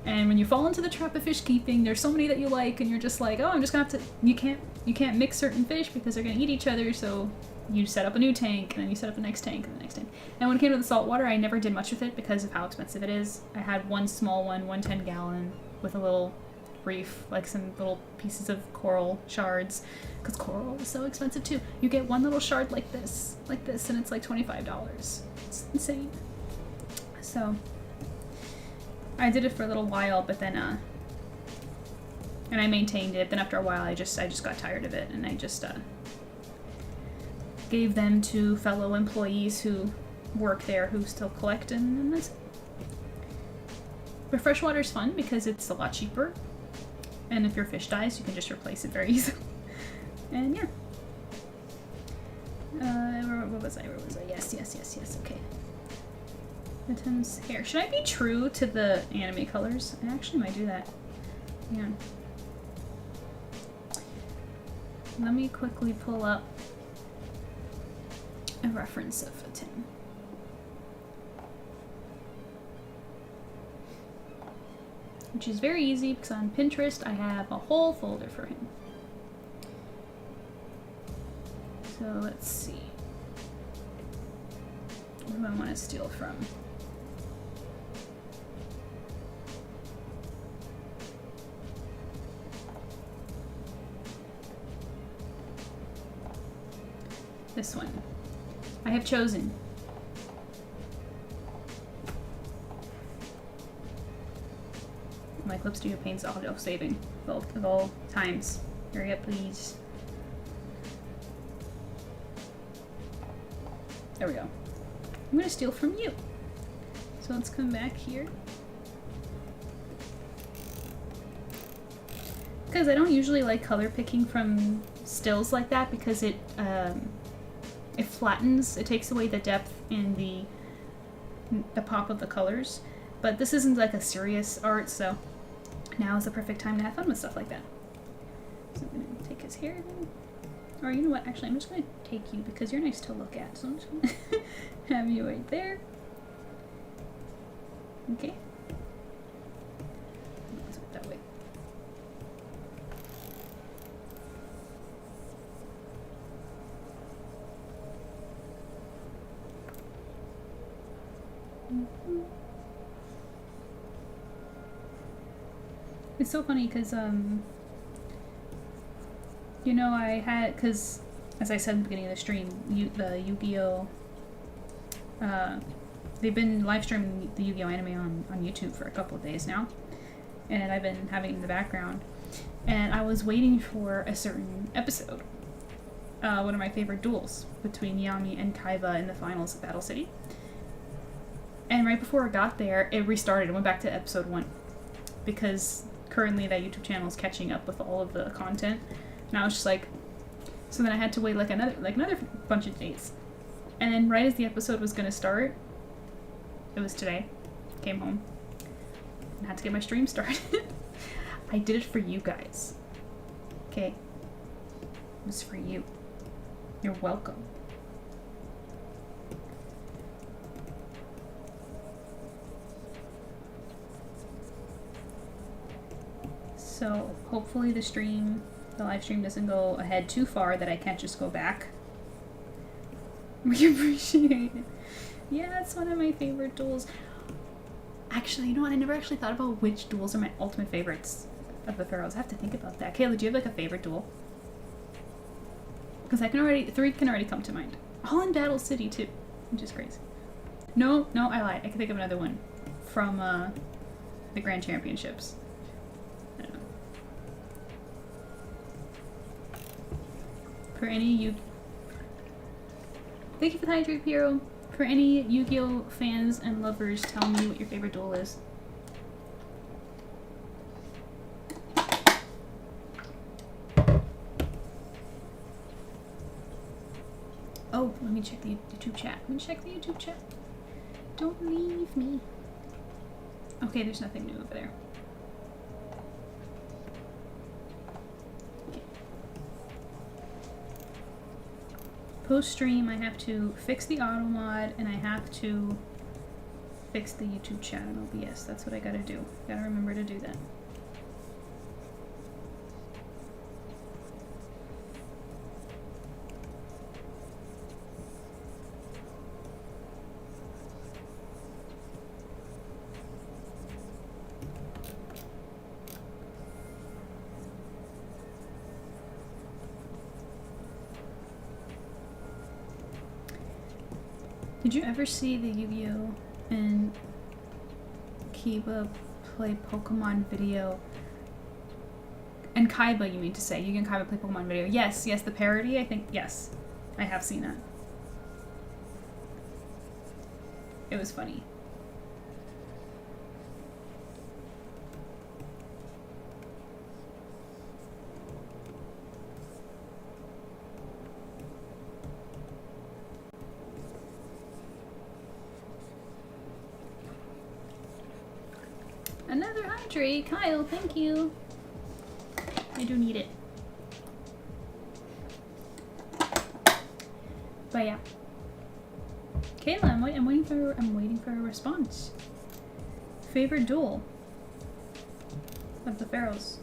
And when you fall into the trap of fish keeping, there's so many that you like, and you're just like, oh, I'm just gonna have to. You can't mix certain fish because they're gonna eat each other. So you set up a new tank, and then you set up the next tank, and the next tank. And when it came to the saltwater, I never did much with it because of how expensive it is. I had 1 small one, 1 10-gallon with a little reef, like some little pieces of coral shards, because coral is so expensive too. You get 1 little shard like this, and it's like $25. It's insane. So I did it for a little while, but then and I maintained it. Then after a while, I just got tired of it, and I just gave them to fellow employees who work there who still collect, and that's it. But freshwater's fun because it's a lot cheaper, and if your fish dies, you can just replace it very easily. And yeah. Where was I? Yes. Okay. Tim's hair. Should I be true to the anime colors? I actually might do that. Yeah. Let me quickly pull up a reference of Tim. Which is very easy because on Pinterest I have a whole folder for him. So let's see. Who do I want to steal from? This one. I have chosen. My Clip Studio Paint's auto saving of all times. Hurry up, please. There we go. I'm gonna steal from you. So let's come back here. Because I don't usually like color picking from stills like that because it flattens, it takes away the depth in the pop of the colors. But this isn't like a serious art, so now is the perfect time to have fun with stuff like that. So I'm gonna take his hair then. Or you know what, actually I'm just gonna take you because you're nice to look at, so I'm just gonna have you right there. Okay. Let's put it that way. It's so funny because, you know, I had, because as I said in the beginning of the stream, the Yu-Gi-Oh! They've been live streaming the Yu-Gi-Oh! Anime on YouTube for a couple of days now, and I've been having it in the background, and I was waiting for a certain episode, one of my favorite duels between Yami and Kaiba in the finals of Battle City, and right before it got there, it restarted and went back to episode 1, because currently that YouTube channel is catching up with all of the content, and I was just like, so then I had to wait like another bunch of days, And then right as the episode was gonna start, it was today, came home, and had to get my stream started. I did it for you guys. Okay? It was for you. You're welcome. So hopefully the live stream doesn't go ahead too far that I can't just go back. We appreciate it. Yeah, it's one of my favorite duels. Actually, you know what? I never actually thought about which duels are my ultimate favorites of the Pharaohs. I have to think about that. Kayla, do you have like a favorite duel? Because three can already come to mind. All in Battle City too, which is crazy. No, I lied. I can think of another one from the Grand Championships. I don't know. For any Thank you for the hydrate, Hero. For any Yu-Gi-Oh fans and lovers, tell me what your favorite duel is. Oh, let me check the YouTube chat. Don't leave me. Okay, there's nothing new over there. Post-stream, I have to fix the auto mod, and I have to fix the YouTube chat on OBS. That's what I gotta do. Gotta remember to do that. Did you ever see the Yu-Gi-Oh and Kiba play Pokemon video? And Kaiba, you mean to say? Yu-Gi and Kaiba play Pokemon video. Yes, the parody, I think, yes. I have seen that. It was funny. Another hydrate, Kyle, thank you. I do need it. But yeah. Kayla, I'm waiting for a response. Favorite duel of the Pharaohs.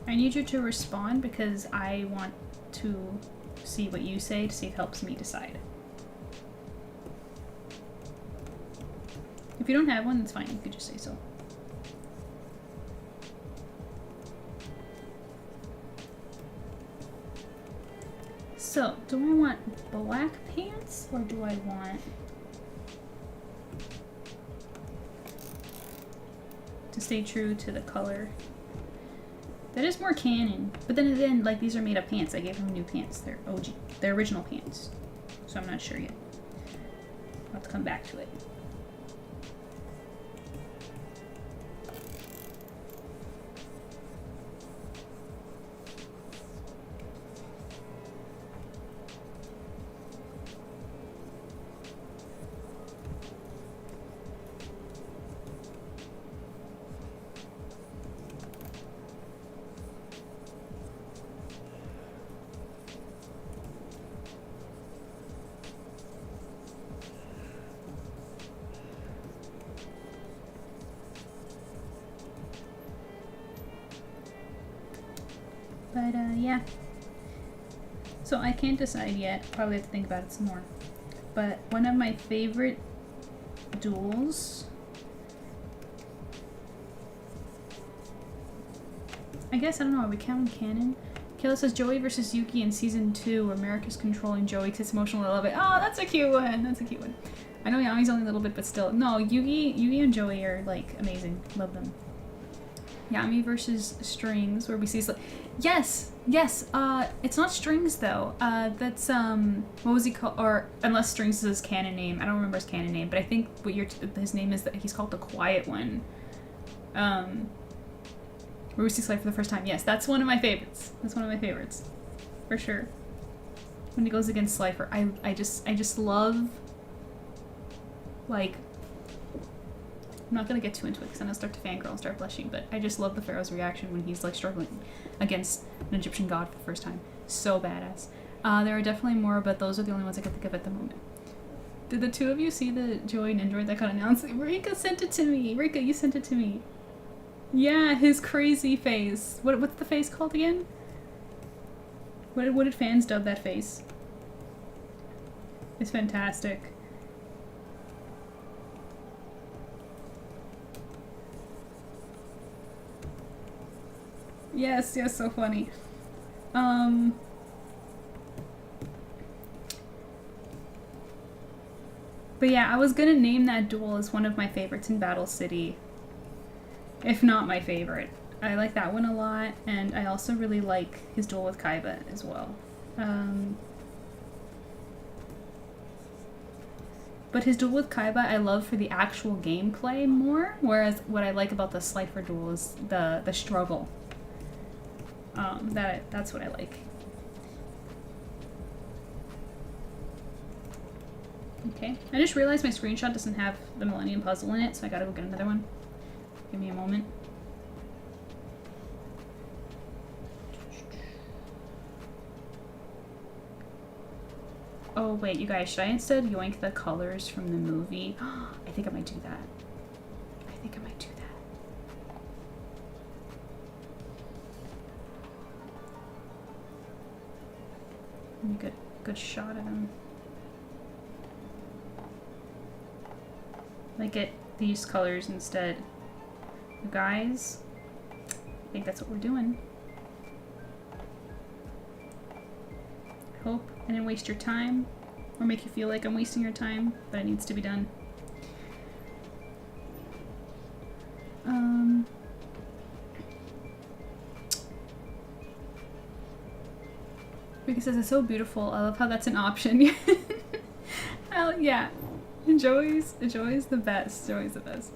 I need you to respond because I want to see what you say to see if it helps me decide. If you don't have one, that's fine. You could just say so. So, do I want black pants or do I want to stay true to the color? That is more canon. But then again, like, these are made up pants. I gave them new pants. They're OG. They're original pants. So I'm not sure yet. I'll have to come back to it. But, yeah. So I can't decide yet. Probably have to think about it some more. But one of my favorite duels... I guess, I don't know, are we counting canon? Kayla says Joey versus Yuki in season 2 where America's controlling Joey because it's emotional. I love it. Oh, that's a cute one. That's a cute one. I know Yami's only a little bit, but still. No, Yugi and Joey are, like, amazing. Love them. Yami versus Strings, where we see yes, it's not Strings though. That's what was he called? Or unless Strings is his canon name, I don't remember his canon name, but I think what his name is that he's called the Quiet One. Where we see Slight for the first time. Yes, that's one of my favorites. That's one of my favorites, for sure. when he goes against Slifer. I just love, like, I'm not gonna get too into it because then I'll start to fangirl and start blushing, but I just love the Pharaoh's reaction when he's like struggling against an Egyptian god for the first time. So badass. There are definitely more, but those are the only ones I can think of at the moment. Did the two of you see the Joy and Android that got announced? Rika sent it to me. Rika, you sent it to me. Yeah, his crazy face. What's the face called again? What did fans dub that face? It's fantastic. Yes, yes, so funny. But yeah, I was gonna name that duel as one of my favorites in Battle City. If not my favorite. I like that one a lot, and I also really like his duel with Kaiba as well. But his duel with Kaiba I love for the actual gameplay more, whereas what I like about the Slifer duel is the struggle. That's what I like. Okay, I just realized my screenshot doesn't have the Millennium Puzzle in it, so I gotta go get another one. Give me a moment. Oh wait, you guys, should I instead yoink the colors from the movie? I think I might do that. I think I might do that. Let me good shot of him. Like get these colors instead. You guys, I think that's what we're doing. Hope I didn't waste your time or make you feel like I'm wasting your time, but it needs to be done. Rika says it's so beautiful. I love how that's an option. Yeah. Joey's the best. Joey's the best.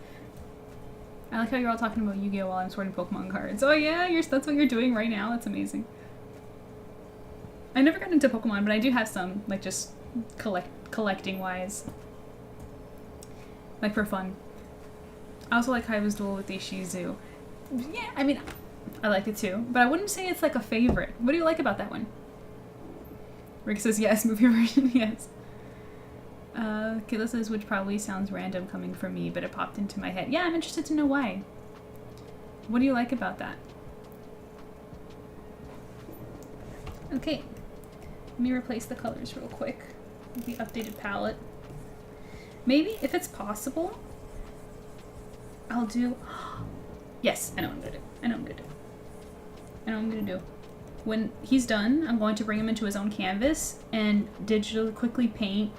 I like how you're all talking about Yu-Gi-Oh while I'm sorting Pokemon cards. Oh yeah, that's what you're doing right now. That's amazing. I never got into Pokemon, but I do have some, like, just collecting wise. Like, for fun. I also like Kaiba's duel with the Ishizu. Yeah, I mean, I like it too, but I wouldn't say it's like a favorite. What do you like about that one? Rick says yes, movie version, yes. Kayla says, which probably sounds random coming from me, but it popped into my head. Yeah, I'm interested to know why. What do you like about that? Okay, let me replace the colors real quick with the updated palette. Maybe, if it's possible, I'll do... Yes, I know what I'm gonna do. I know what I'm gonna do. I know what I'm gonna do. When he's done, I'm going to bring him into his own canvas and digitally quickly paint,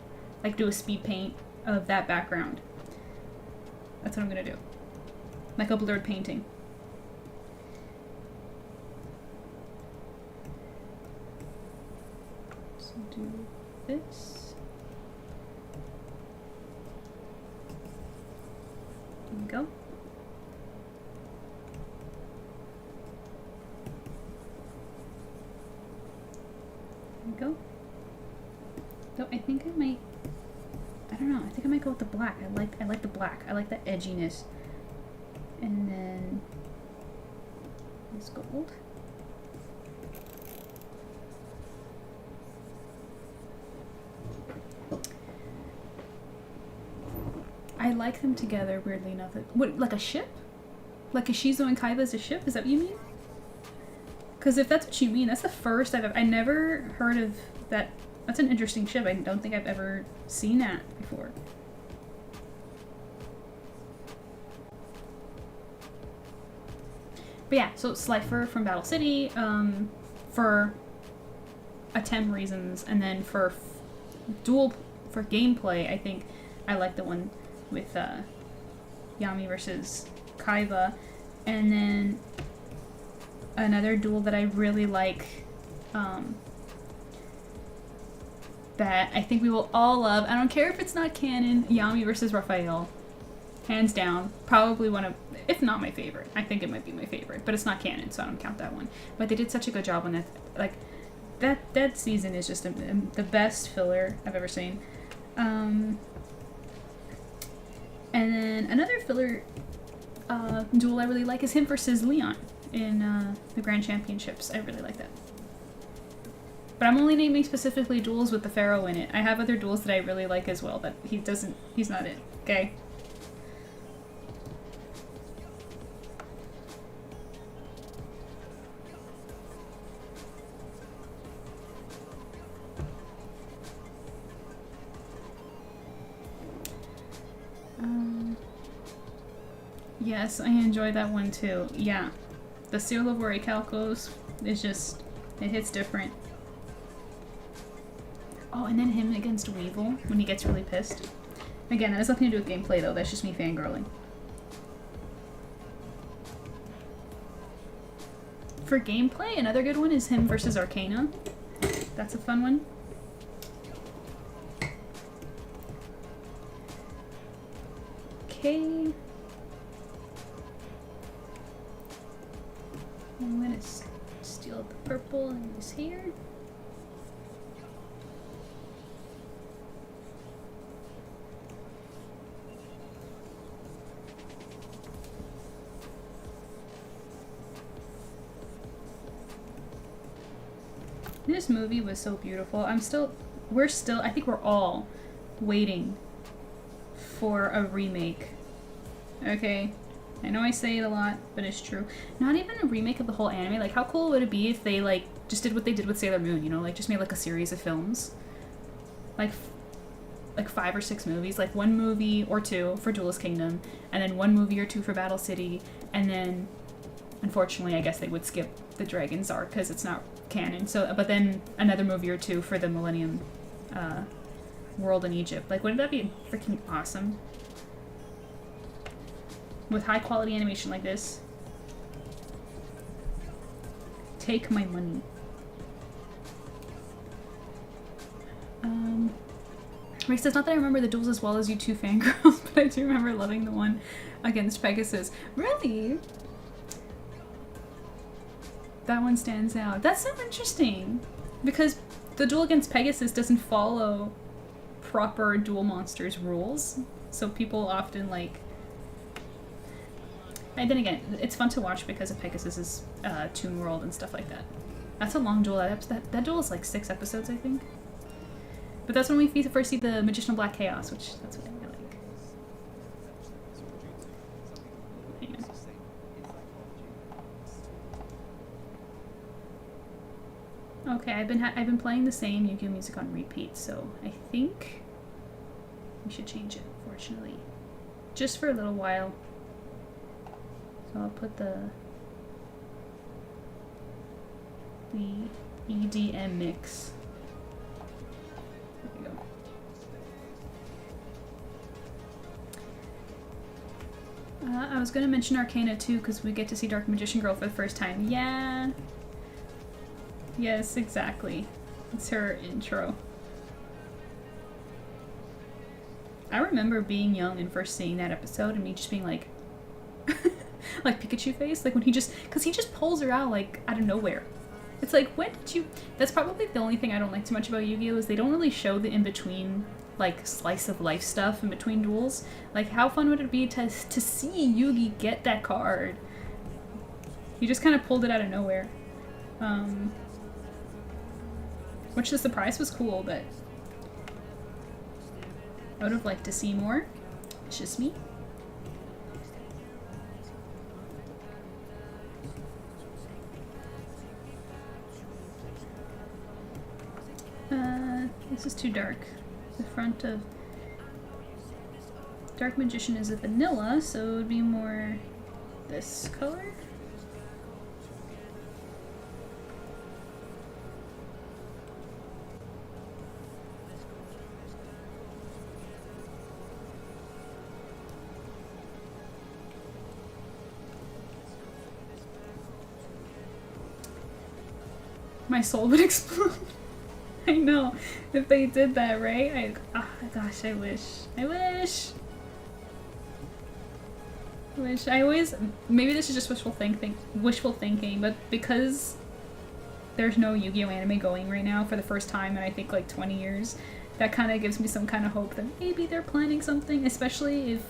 like do a speed paint of that background. That's what I'm gonna do. Like a blurred painting. So do this. There we go. There we go. Though I think I might, I don't know, I think I might go with the black. I like the black. I like the edginess. And then this gold. I like them together, weirdly enough. What, like a ship? Like a Shizu and Kaiba is a ship? Is that what you mean? Because if that's what you mean, that's the first I never heard of that. That's an interesting ship. I don't think I've ever seen that before. But yeah, so Slifer from Battle City, for attempt reasons, and then for for gameplay, I think I like the one with Yami versus Kaiba, and then another duel that I really like, that I think we will all love. I don't care if it's not canon. Yami versus Raphael, hands down, probably one of, if not my favorite. I think it might be my favorite, but it's not canon, so I don't count that one. But they did such a good job on that. Like, that season is just the best filler I've ever seen. And then another filler duel I really like is him versus Leon in the Grand Championships. I really like that. But I'm only naming specifically duels with the Pharaoh in it. I have other duels that I really like as well, but he's not it. Okay? Yes, I enjoyed that one too. Yeah. The Silverport Calcos is just, it hits different. Oh, and then him against Weevil when he gets really pissed. Again, that has nothing to do with gameplay though, that's just me fangirling. For gameplay, another good one is him versus Arcana. That's a fun one. Okay. I'm gonna steal the purple and use here. This movie was so beautiful. I think we're all waiting for a remake. Okay? I know I say it a lot, but it's true. Not even a remake of the whole anime. Like, how cool would it be if they, like, just did what they did with Sailor Moon, you know? Like, just made, like, a series of films. Like 5 or 6 movies. Like, 1 movie or 2 for Duelist Kingdom, and then 1 movie or 2 for Battle City, and then, unfortunately, I guess they would skip the Dragon's Arc, because it's not canon. So, but then another movie or 2 for the Millennium World in Egypt. Like, wouldn't that be freaking awesome? With high quality animation like this. Take my money. Rick says, not that I remember the duels as well as you two fangirls, but I do remember loving the one against Pegasus. Really? That one stands out. That's so interesting. Because the duel against Pegasus doesn't follow proper Duel Monsters rules. So people often, like... And then again, it's fun to watch because of Pegasus's Toon World and stuff like that. That's a long duel. That duel is like 6 episodes, I think. But that's when we first see the Magician of Black Chaos, which that's what I like. Hang on. Okay, I've been playing the same Yu-Gi-Oh music on repeat, so I think we should change it, fortunately. Just for a little while. So I'll put the EDM mix. There we go. I was going to mention Arcana too, because we get to see Dark Magician Girl for the first time. Yeah. Yes, exactly. It's her intro. I remember being young and first seeing that episode and me just being like, like Pikachu face, like when because he just pulls her out like out of nowhere. It's like, when did you... That's probably the only thing I don't like too much about Yu-Gi-Oh! Is they don't really show the in-between, like, slice of life stuff in between duels. Like, how fun would it be to see Yugi get that card? He just kind of pulled it out of nowhere. Which the surprise was cool, but I would have liked to see more. It's just me. This is too dark. The front of Dark Magician is a vanilla, so it would be more this color. My soul would explode. I know. If they did that, right? Oh gosh, I wish. I always... Maybe this is just wishful thinking, but because there's no Yu-Gi-Oh anime going right now for the first time in I think like 20 years. That kind of gives me some kind of hope that maybe they're planning something, especially if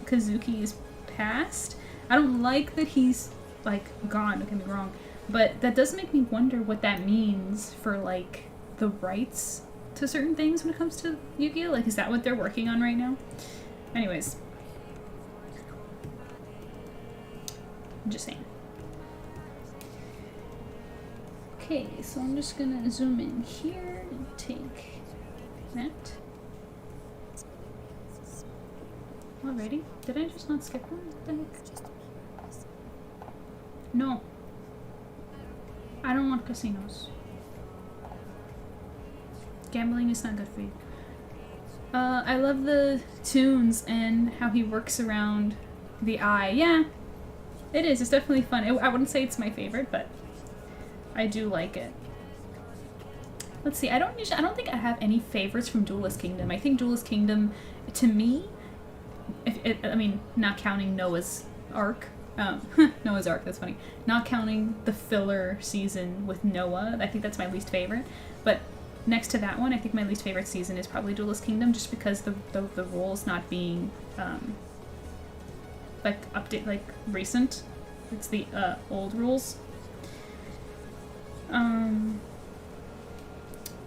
Kazuki is passed. I don't like that he's like gone, don't get me wrong, but that does make me wonder what that means for like the rights to certain things when it comes to Yu-Gi-Oh. Like, is that what they're working on right now? Anyways, I'm just saying. Okay, so I'm just gonna zoom in here and take that. Already? Did I just not skip one? What the heck? No. I don't want casinos. Gambling is not good for you. I love the tunes and how he works around the eye. Yeah, it is. It's definitely fun. I wouldn't say it's my favorite, but I do like it. Let's see. I don't think I have any favorites from Duelist Kingdom. I think Duelist Kingdom, to me, I mean, not counting Noah's Ark. Noah's Ark. That's funny. Not counting the filler season with Noah. I think that's my least favorite. But next to that one, I think my least favorite season is probably Duelist Kingdom, just because the rules not being like recent. It's the old rules.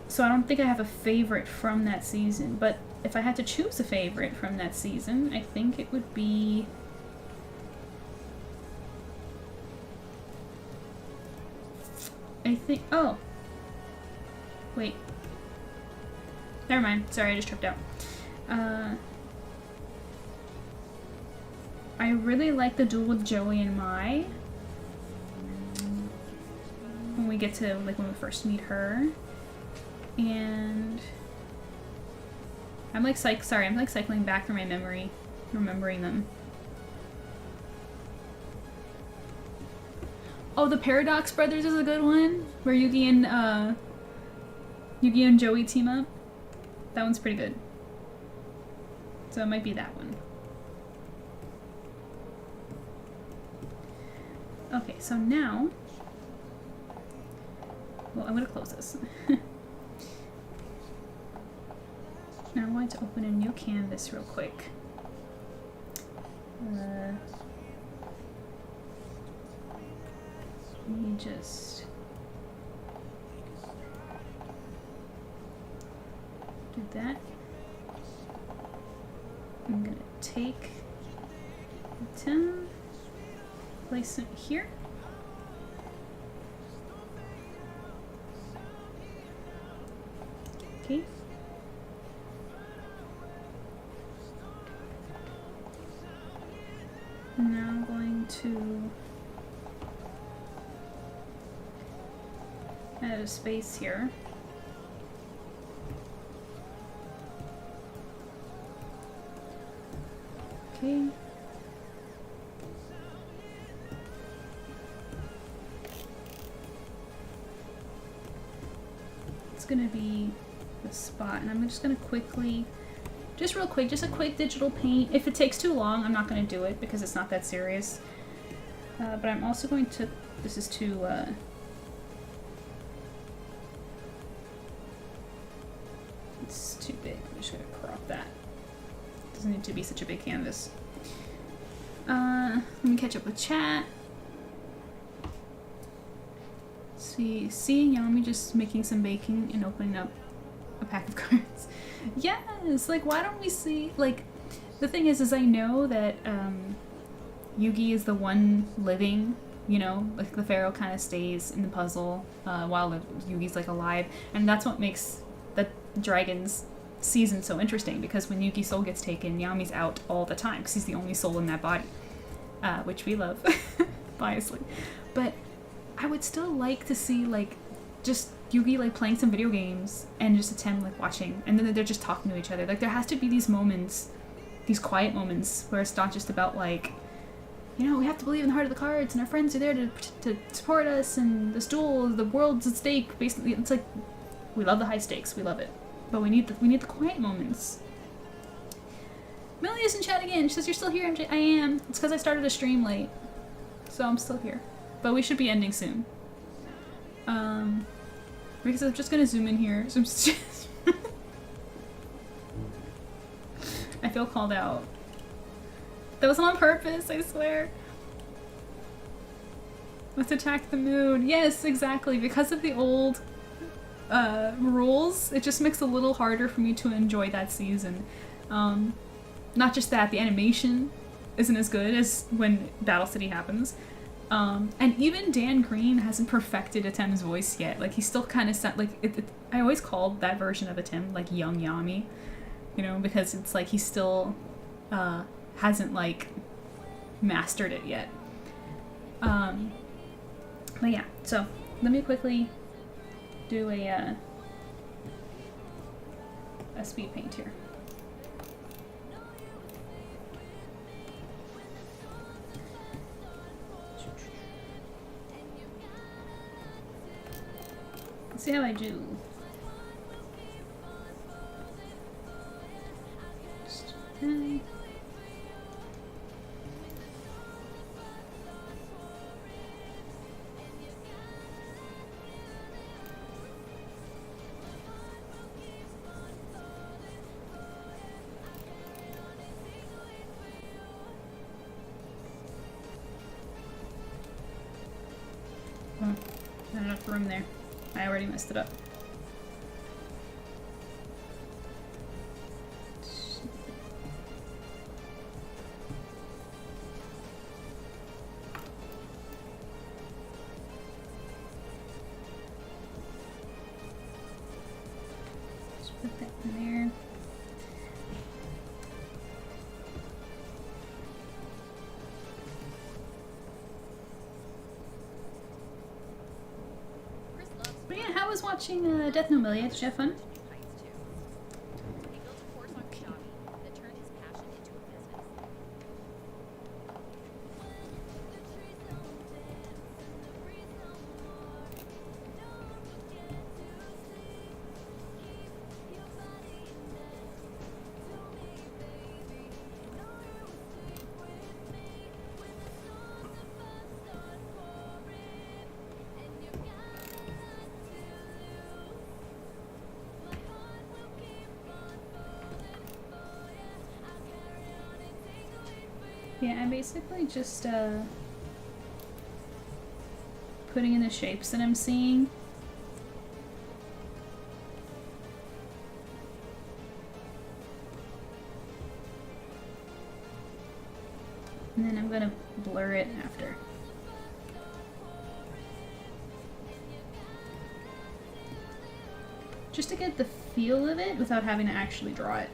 So I don't think I have a favorite from that season, but if I had to choose a favorite from that season, I think it would be oh wait, never mind, sorry, I just tripped out. I really like the duel with Joey and Mai when we get to, like, when we first meet her. And I'm like cycling back through my memory, remembering them. Oh, the Paradox Brothers is a good one, where Yugi and Joey team up. That one's pretty good. So it might be that one. Okay, so now, well, I'm gonna close this. Now I'm going to open a new canvas real quick. Let me just do that. I'm gonna take the 10, place it here. Okay. Now I'm going to add a space here. Okay. It's gonna be the spot, and I'm just gonna quickly, just real quick, just a quick digital paint. If it takes too long, I'm not gonna do it because it's not that serious. But I'm also going to, this is too, it's too big. I'm just gonna crop that. Doesn't need to be such a big canvas. Let me catch up with chat. Seeing Yami just making some baking and opening up a pack of cards. Yes, like, why don't we see, like, the thing is I know that Yugi is the one living, you know, like the Pharaoh kind of stays in the puzzle while Yugi's like alive, and that's what makes the Dragon's season so interesting, because when Yugi's soul gets taken, Yami's out all the time because he's the only soul in that body, which we love, biasly. But I would still like to see, like, just Yugi, like, playing some video games and just Atem, like, watching, and then they're just talking to each other. Like, there has to be these moments, these quiet moments, where it's not just about, like, you know, we have to believe in the heart of the cards, and our friends are there to support us, and this duel, the world's at stake, basically. It's like, we love the high stakes, we love it, but we need the quiet moments. Millie is in chat again. She says, you're still here, MJ. I am. It's because I started a stream late, so I'm still here. But we should be ending soon. Because I'm just gonna zoom in here. So I feel called out. That was on purpose, I swear. Let's attack the moon. Yes, exactly. Because of the old rules, it just makes it a little harder for me to enjoy that season. Not just that, the animation isn't as good as when Battle City happens. And even Dan Green hasn't perfected Atem's voice yet. Like, he's still kind of like, I always called that version of Atem, like, young Yami. You know, because it's like he still hasn't, like, mastered it yet. But yeah, so let me quickly do a speed paint here. Let's see how I do. Okay. Oh, not enough room there. I already messed it up. Just put that in there. But yeah, how was watching Death Note, Melia? Did you have fun? Yeah, I'm basically just putting in the shapes that I'm seeing. And then I'm gonna blur it after. Just to get the feel of it without having to actually draw it.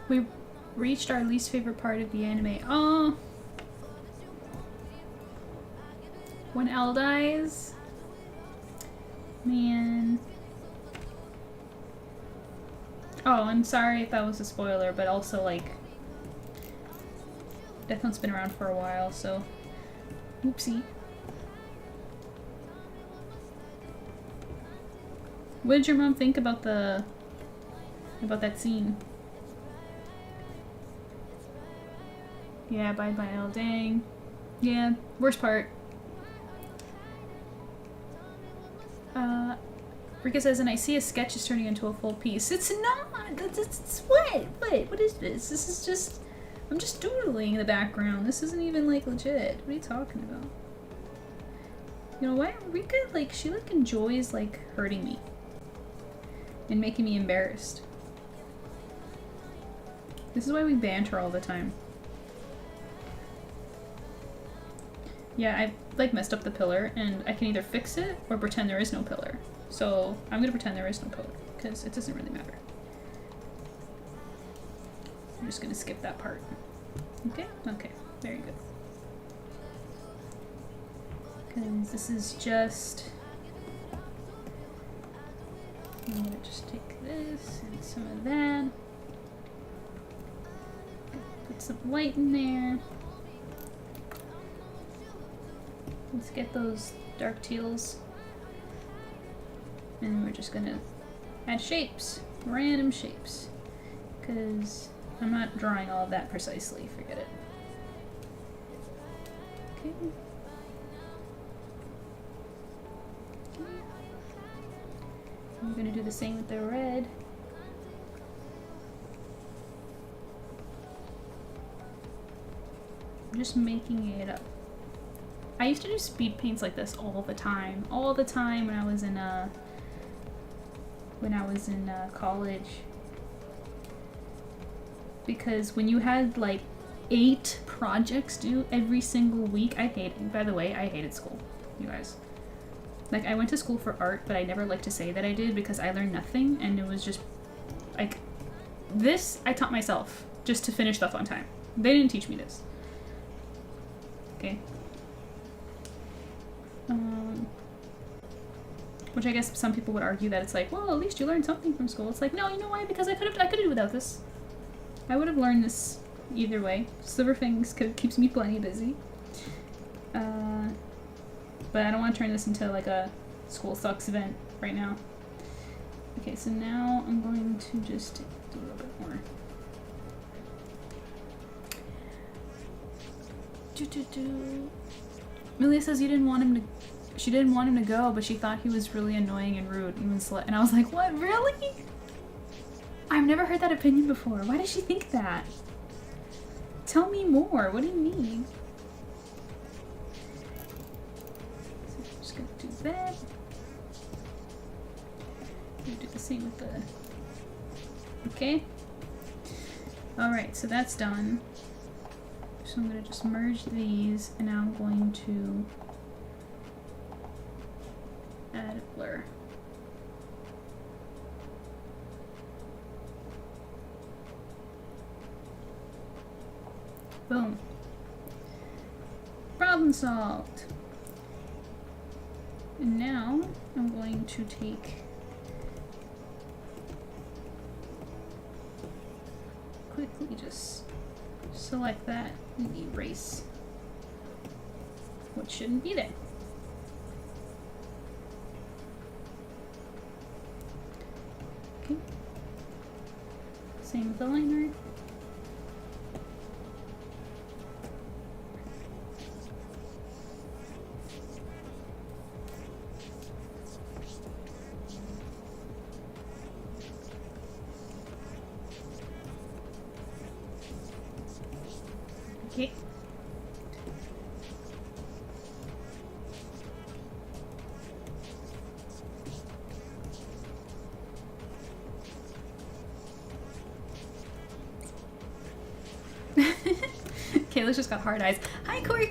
We reached our least favorite part of the anime. Oh! When L dies? Man. Oh, I'm sorry if that was a spoiler, but also, like, Death Note's been around for a while, so oopsie. What did your mom think about that scene? Yeah, bye bye L. Dang. Yeah, worst part. Rika says, and I see a sketch is turning into a full piece. It's not! It's what? What is this? This is just... I'm just doodling in the background. This isn't even, like, legit. What are you talking about? You know what? Rika, like, she, like, enjoys, like, hurting me. And making me embarrassed. This is why we banter all the time. Yeah, I like messed up the pillar, and I can either fix it or pretend there is no pillar. So I'm gonna pretend there is no pillar, because it doesn't really matter. I'm just gonna skip that part. Okay? Okay, very good. Because this is just... I'm gonna just take this and some of that. Put some light in there. Let's get those dark teals. And we're just gonna add shapes. Random shapes. Because I'm not drawing all of that precisely. Forget it. Okay. I'm gonna do the same with the red. I'm just making it up. I used to do speed paints like this all the time when I was in college. Because when you had like 8 projects due every single week, I hated school, you guys. Like, I went to school for art, but I never like to say that I did because I learned nothing, and it was just like this I taught myself just to finish stuff on time. They didn't teach me this. Okay. Which I guess some people would argue that it's like, well, at least you learned something from school. It's like, no, you know why? Because I could do without this. I would have learned this either way. SilverFangs keeps me plenty busy. But I don't want to turn this into like a school sucks event right now. Okay, so now I'm going to just do a little bit more. Amelia says she didn't want him to go, but she thought he was really annoying and rude and I was like, what, really? I've never heard that opinion before. Why does she think that? Tell me more. What do you mean? So I'm just gonna do that. I'm gonna do the same with the... Okay. Alright, so that's done. So I'm gonna just merge these, and now I'm going to add a blur. Boom. Problem solved. And now I'm going to take quickly just select that and erase what shouldn't be there. Okay. Same with the liner. Okay. Kayla's just got hard eyes. Hi, Corky!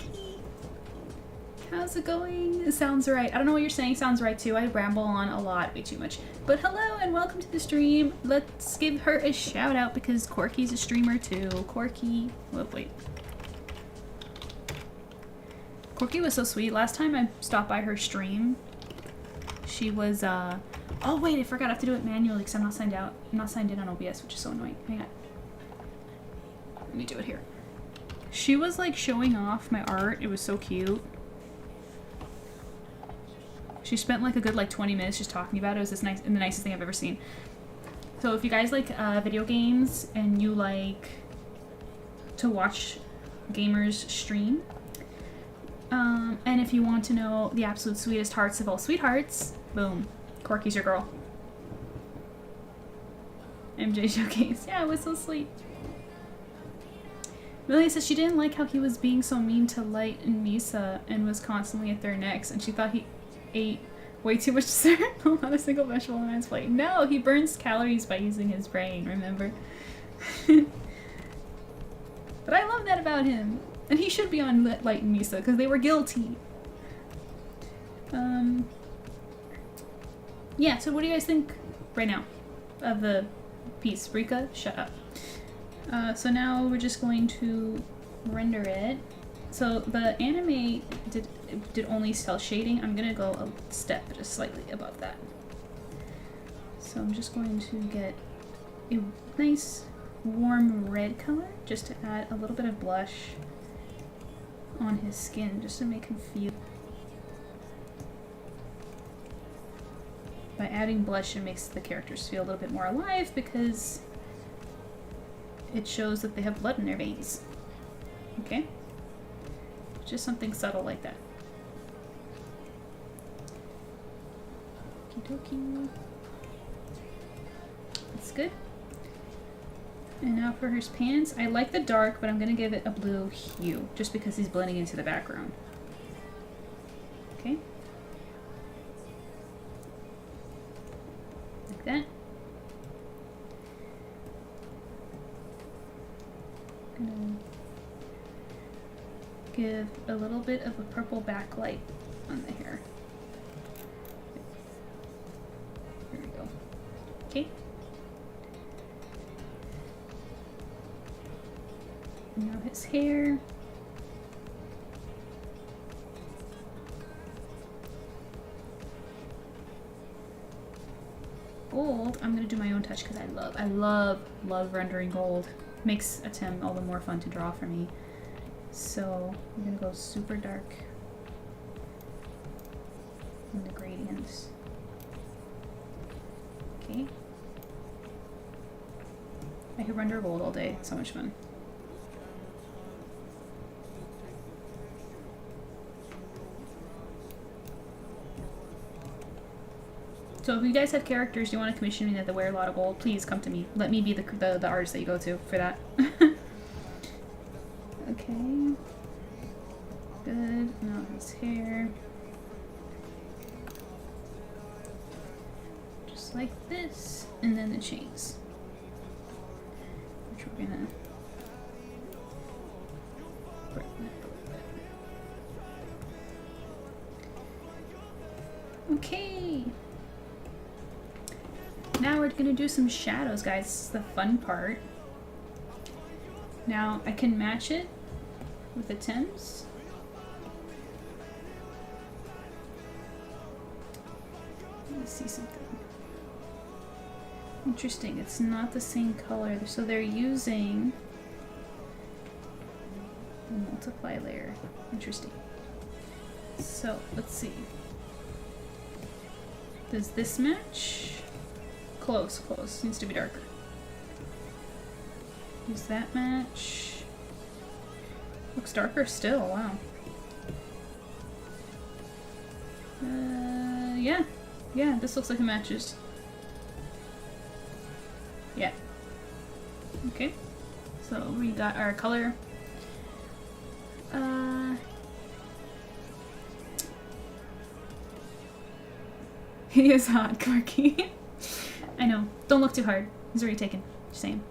How's it going? It sounds right. I don't know what you're saying. Sounds right, too. I ramble on a lot, way too much. But hello and welcome to the stream. Let's give her a shout out because Corky's a streamer, too. Corky. Oh, wait. Corky was so sweet. Last time I stopped by her stream, she was, oh wait, I forgot I have to do it manually because I'm not signed out. I'm not signed in on OBS, which is so annoying. Hang on. Let me do it here. She was like showing off my art. It was so cute. She spent like a good like 20 minutes just talking about it. It was this nice and the nicest thing I've ever seen. So if you guys like video games and you like to watch gamers stream, and if you want to know the absolute sweetest hearts of all sweethearts, boom, Corky's your girl. MJ Showcase. Yeah, it was so sweet. Lily says she didn't like how he was being so mean to Light and Misa and was constantly at their necks, and she thought he ate way too much cereal, not a single vegetable on his plate. No, he burns calories by using his brain, remember? But I love that about him. And he should be on Light and Misa because they were guilty. Yeah, so what do you guys think right now of the piece? Rika, shut up. So now we're just going to render it. So the anime did only cell shading. I'm gonna go a step just slightly above that. So I'm just going to get a nice warm red color just to add a little bit of blush on his skin just to make him feel. By adding blush, it makes the characters feel a little bit more alive because it shows that they have blood in their veins. Okay? Just something subtle like that. Okie dokie. That's good. And now for his pants, I like the dark, but I'm gonna give it a blue hue just because he's blending into the background. Okay? Like that. Gonna give a little bit of a purple backlight on the hair. There we go. Okay. And now his hair. Gold, I'm gonna do my own touch because I love rendering gold. Makes a Tim all the more fun to draw for me. So I'm gonna go super dark in the gradients. Okay. I could render gold all day. It's so much fun. So if you guys have characters you want to commission me that wear a lot of gold, please come to me. Let me be the artist that you go to for that. Okay. Good. Now his hair. Just like this. And then the chains. Which we're gonna brighten up a little bit. Okay. Now we're gonna do some shadows, guys. This is the fun part. Now I can match it with the Tims. Let me see something. Interesting, it's not the same color. So they're using the multiply layer. Interesting. So let's see. Does this match? Close, close. Needs to be darker. Does that match? Looks darker still, wow. Yeah. Yeah, this looks like it matches. Yeah. Okay. So we got our color. He is hot, Corky. I know. Don't look too hard. He's already taken. Just saying.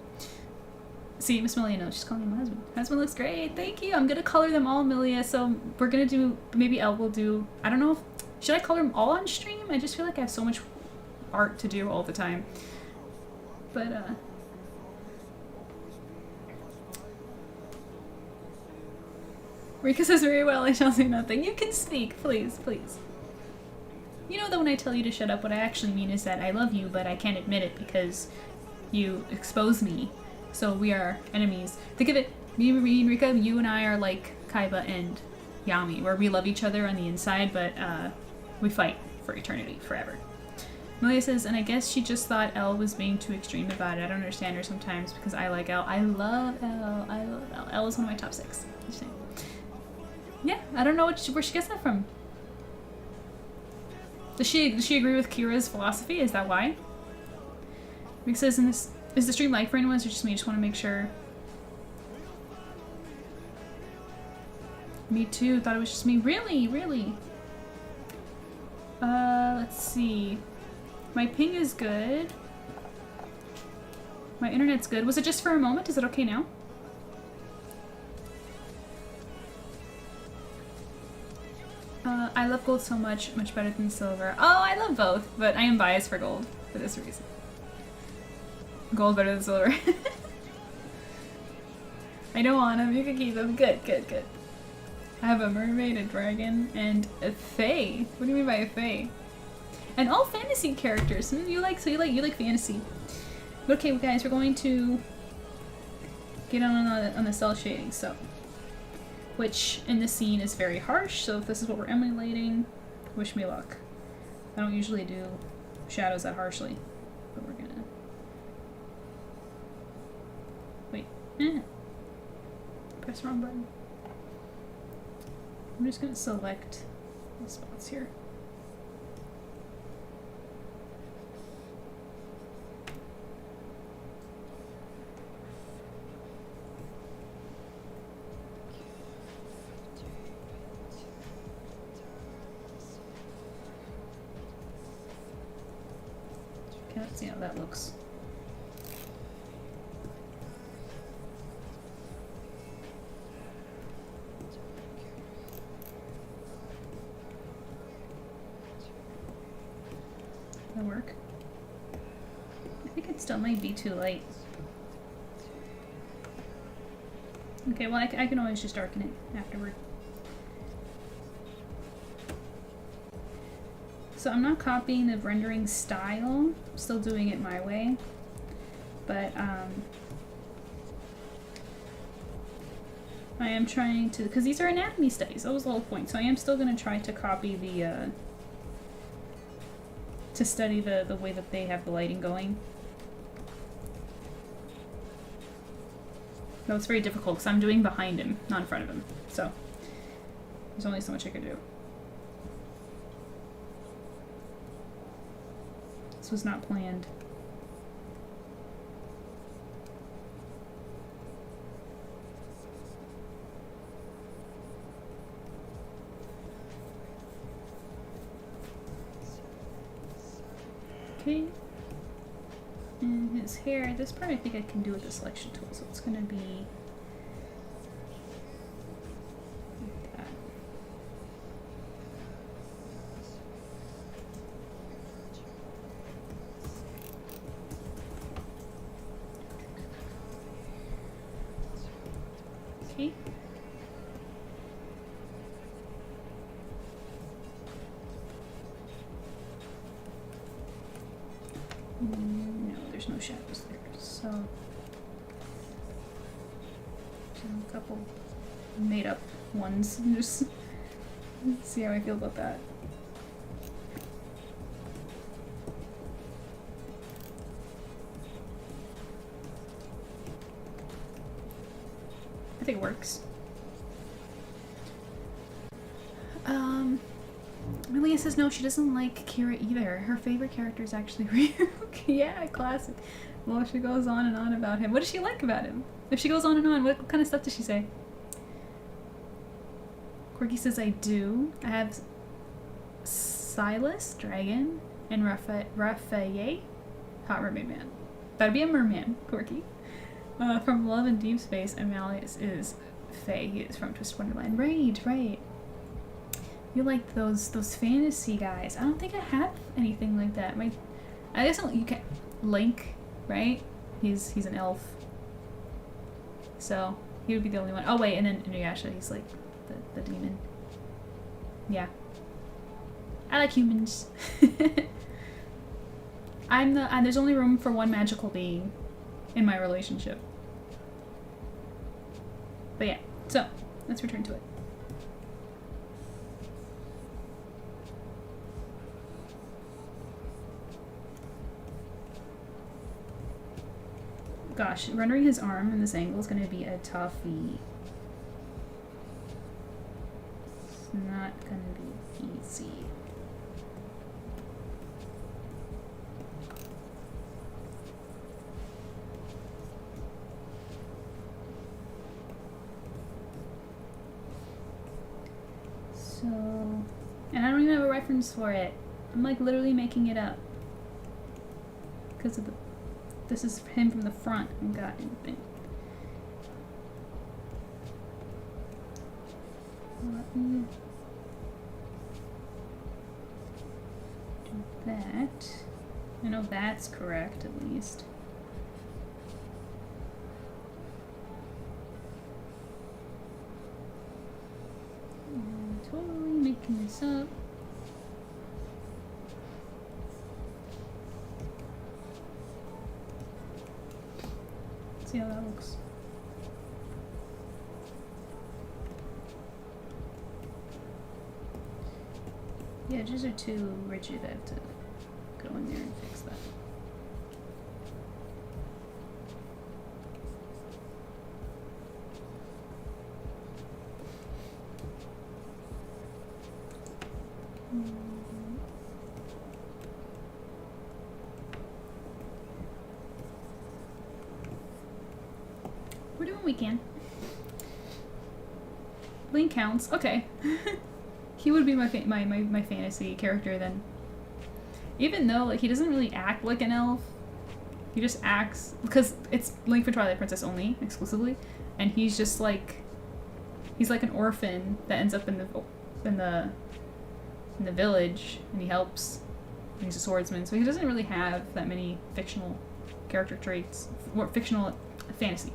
See, Miss Milia knows. She's calling him my husband. Husband looks great. Thank you. I'm gonna color them all, Milia. So we're gonna do, maybe Elle will do, I don't know if, should I color them all on stream? I just feel like I have so much art to do all the time. But, Rika says very well, I shall say nothing. You can speak, please, please. You know that when I tell you to shut up, what I actually mean is that I love you, but I can't admit it because you expose me. So we are enemies. Think of it, me and Rika, you and I are like Kaiba and Yami, where we love each other on the inside, but we fight for eternity, forever. Malia says, and I guess she just thought Elle was being too extreme about it. I don't understand her sometimes because I like Elle. I love Elle. I love Elle. Elle is one of my top 6. Just saying. Yeah, I don't know where she gets that from. Does she agree with Kira's philosophy? Is that why? Rick says, is the stream like for anyone? Or just me? Just want to make sure. Me too. Thought it was just me. Really, really. Let's see. My ping is good. My internet's good. Was it just for a moment? Is it okay now? I love gold so much, much better than silver. Oh, I love both, but I am biased for gold for this reason. Gold better than silver. I don't want them. You can keep them. Good, good, good. I have a mermaid, a dragon, and a fae. What do you mean by a fae? And all fantasy characters. You like fantasy. Okay, guys, we're going to get on the cell shading. So, which in this scene is very harsh. So if this is what we're emulating, wish me luck. I don't usually do shadows that harshly, but we're gonna wait. Press wrong button. I'm just gonna select the spots here. Okay, let's see how that looks. That'll work. I think it still might be too light. Okay, well I can always just darken it afterward. So I'm not copying the rendering style, I'm still doing it my way, but I am trying to, because these are anatomy studies, that was the whole point, so I am still going to try to copy the, to study the way that they have the lighting going. No, it's very difficult because I'm doing behind him, not in front of him, so there's only so much I can do. This was not planned. Okay. And his hair, this part I think I can do with the selection tool, so it's gonna be like that. Okay. No, there's no shadows there, so a couple made up ones. Just see how I feel about that. I think it works. Malia says no, she doesn't like Kira either. Her favorite character is actually Ryuk. Yeah, classic. Well, she goes on and on about him. What does she like about him? If she goes on and on, what kind of stuff does she say? Quirky says I do. I have Silas, dragon, and Raphael, hot mermaid man. That'd be a merman, Quirky. From Love and Deep Space, and Malleus is Faye. He is from Twist Wonderland. Right, right. You like those fantasy guys. I don't think I have anything like that. I guess you can Link, right? He's an elf. So he would be the only one. Oh wait, and then Inuyasha, he's like the demon. Yeah. I like humans. There's only room for one magical being in my relationship. But yeah, so let's return to it. Gosh, rendering his arm in this angle is going to be a toughie. It's not going to be easy. So, and I don't even have a reference for it. I'm like literally making it up. Because of this is him from the front. I haven't got anything. Let me that. I know that's correct, at least. I'm totally making this up. See how that looks. The edges are too rigid. I have to go in there and fix that. We're doing what we can. Link counts. Okay. He would be my fantasy character then. Even though like he doesn't really act like an elf, he just acts because it's Link for Twilight Princess only exclusively, and he's just like he's like an orphan that ends up in the village, and he helps. And he's a swordsman, so he doesn't really have that many fictional character traits or fictional fantasy.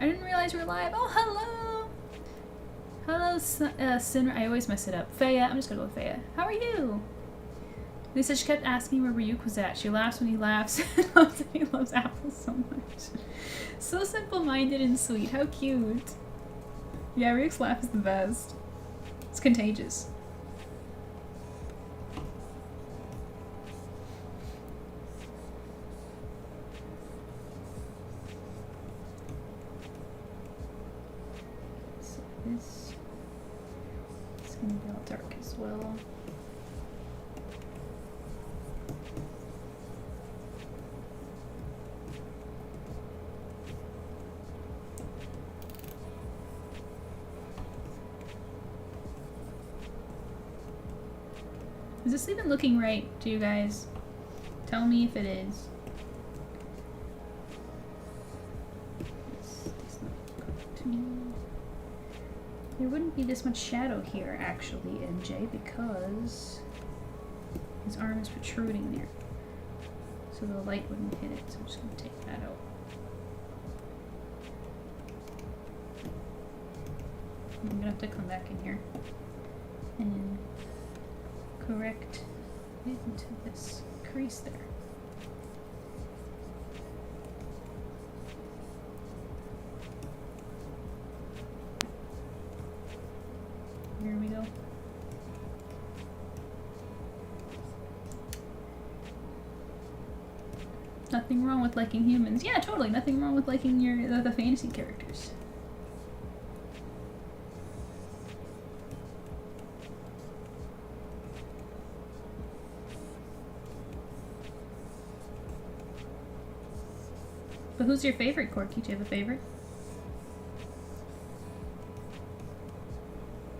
I didn't realize we were live. Oh, hello! Hello, Sin. I always mess it up. Feya. I'm just gonna go with Feya. How are you? Lisa, she kept asking where Ryuk was at. She laughs when he laughs and loves that he loves apples so much. So simple-minded and sweet. How cute. Yeah, Ryuk's laugh is the best. It's contagious. This is going to be all dark as well. Is this even looking right to you guys? Tell me if it is. There wouldn't be this much shadow here, actually, MJ, because his arm is protruding there. So the light wouldn't hit it, so I'm just going to take that out. I'm going to have to come back in here and correct it into this crease there. Here we go. Nothing wrong with liking humans. Yeah, totally. Nothing wrong with liking the fantasy characters. But who's your favorite, Corky? Do you have a favorite?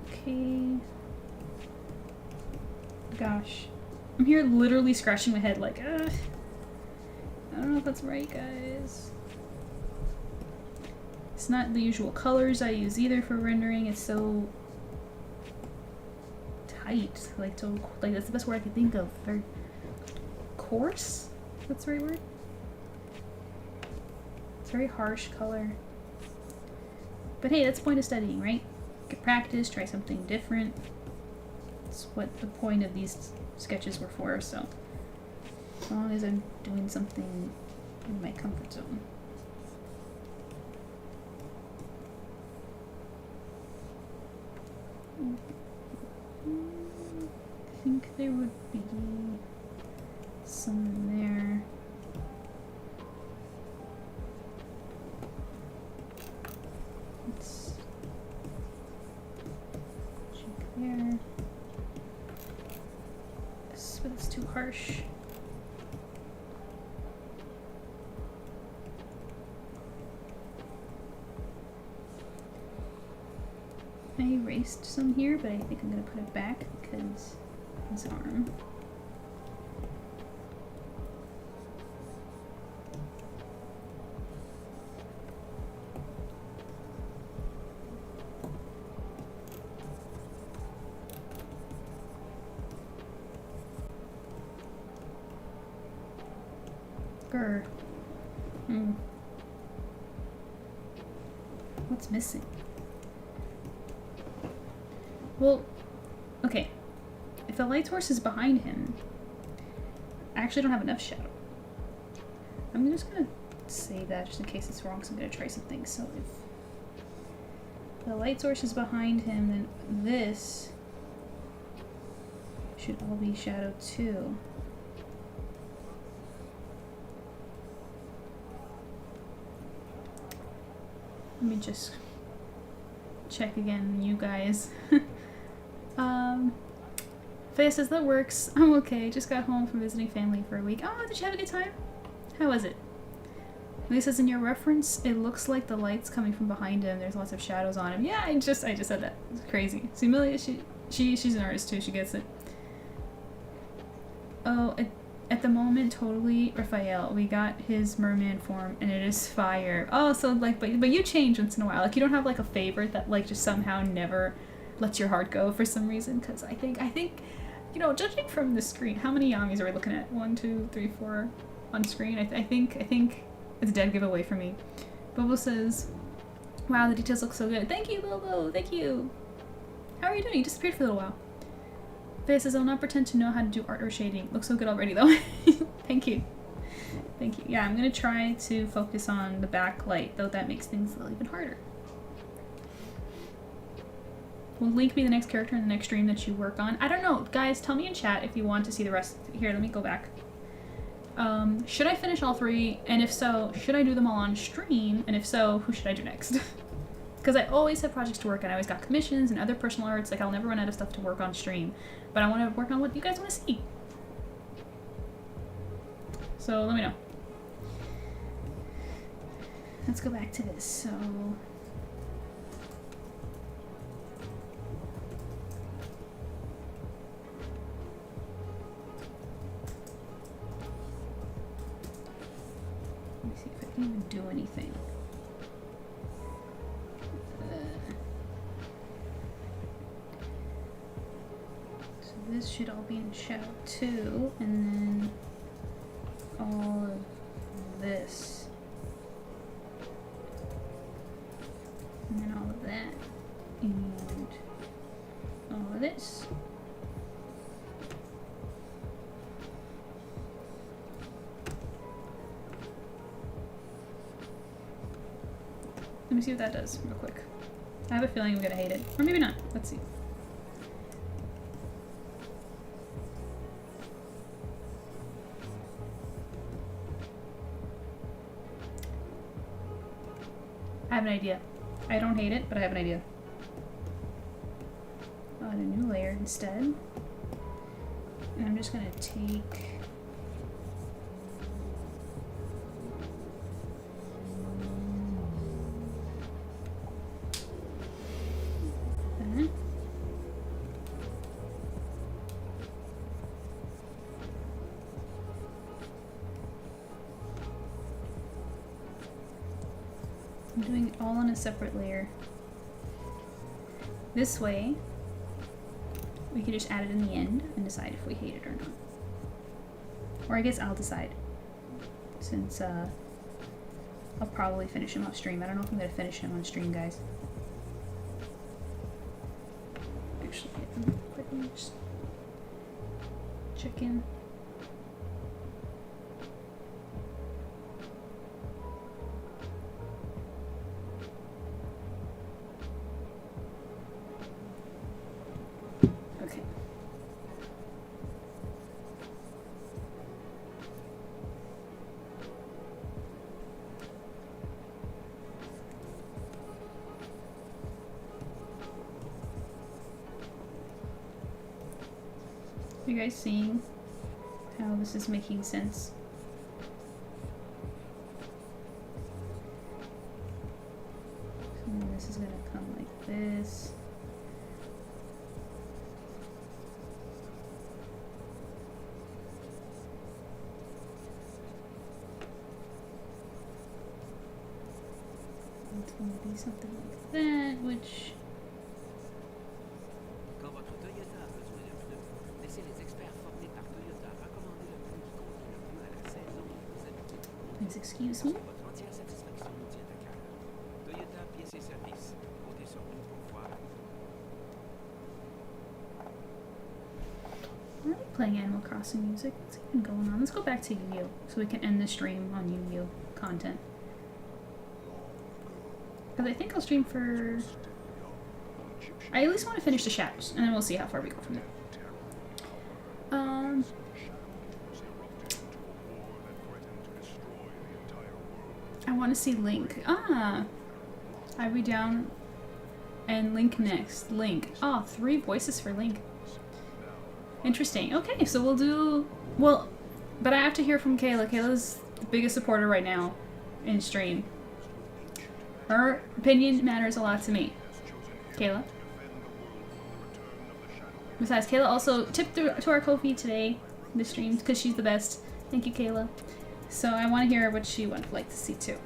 Okay. Gosh. I'm here literally scratching my head like, ugh. I don't know if that's right, guys. It's not the usual colors I use either for rendering. It's so tight. Like that's the best word I could think of. Very coarse? That's the right word? It's very harsh color. But hey, that's the point of studying, right? Get practice, try something different. That's what the point of these sketches were for, so as long as I'm doing something in my comfort zone. I think there would be some there. Let's check there. But it's too harsh. I erased some here, but I think I'm gonna put it back because his arm. her. Hmm. What's missing? Well, okay. If the light source is behind him, I actually don't have enough shadow. I'm just gonna say that just in case it's wrong, so I'm gonna try something. So if the light source is behind him, then this should all be shadow too. Let me just check again, you guys. Faye says that works. I'm okay. Just got home from visiting family for a week. Oh, did you have a good time? How was it? Lee says in your reference, it looks like the light's coming from behind him. There's lots of shadows on him. Yeah, I just said that. It's crazy. See, Amelia, she's an artist too. She gets it. Oh, at the moment, totally, Raphael. We got his merman form, and it is fire. Oh, so like, but you change once in a while. Like, you don't have like a favorite that like just somehow never lets your heart go for some reason. Because I think, you know, judging from the screen, how many Yamis are we looking at? 1, 2, 3, 4 on screen. I think it's a dead giveaway for me. Bobo says, "Wow, the details look so good." Thank you, Bobo. Thank you. How are you doing? You disappeared for a little while. Faye says, "I'll not pretend to know how to do art or shading." Looks so good already, though. Thank you. Thank you. Yeah, I'm gonna try to focus on the backlight, though that makes things a little even harder. Will Link be the next character in the next stream that you work on? I don't know. Guys, tell me in chat if you want to see the rest. Here, let me go back. Should I finish all 3? And if so, should I do them all on stream? And if so, who should I do next? Because I always have projects to work on. I always got commissions and other personal arts. Like, I'll never run out of stuff to work on stream. But I want to work on what you guys want to see. So, let me know. Let's go back to this. So... let me see if I can even do anything. So this should all be in shadow too, and then all of this, and then all of that, and all of this. Let me see what that does real quick. I have a feeling I'm gonna hate it. Or maybe not. Let's see. I have an idea. I don't hate it, but I have an idea. I'll add a new layer instead. And I'm just gonna take... that. I'm doing it all on a separate layer. This way, we can just add it in the end and decide if we hate it or not. Or I guess I'll decide, since I'll probably finish him off stream. I don't know if I'm gonna finish him on stream, guys. Actually, let me just check in. Okay. You guys seeing how this is making sense? So then this is gonna come like this. It's gonna be something like that, which... Quand votre Toyota a besoin de pneus, laissez les experts formés par Toyota recommander le pneu qui convient le mieux à la saison où vous habitez. Please excuse me. Votre entière satisfaction nous tient à cœur. Toyota Pièces et Services. Comptez sur nous pour voir. Why are we playing Animal Crossing music? What's even going on? Let's go back to Yu-Gi-Oh! So we can end the stream on Yu-Gi-Oh! Content. Because I think I'll stream for... I at least want to finish the Shadows, and then we'll see how far we go from there. I want to see Link. Ah! Are we down? And Link next. Link. Oh, 3 voices for Link. Interesting. Okay, so we'll do... Well, but I have to hear from Kayla. Kayla's the biggest supporter right now in stream. Her opinion matters a lot to me. Kayla? Besides, Kayla also tipped to our Ko-fi today, the streams, because she's the best. Thank you, Kayla. So I want to hear what she would like to see too.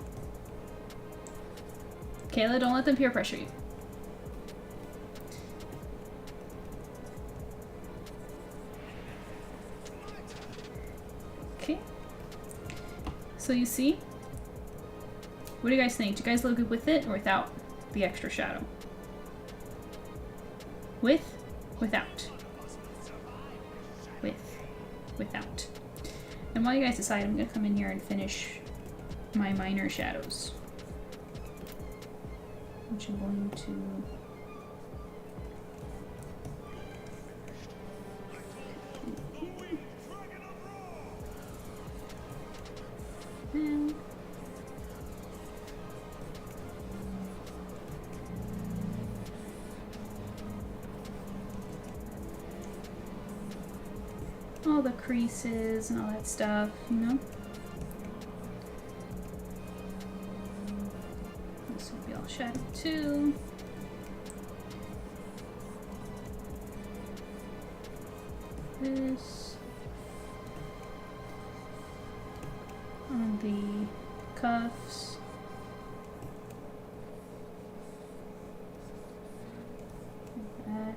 Kayla, don't let them peer pressure you. Okay. So you see? What do you guys think? Do you guys look good with it or without the extra shadow? With? Without. With. Without. And while you guys decide, I'm going to come in here and finish my minor shadows. Which I'm going to... And... all the creases and all that stuff, you know? This will be all shadow too. This on the cuffs. Like that.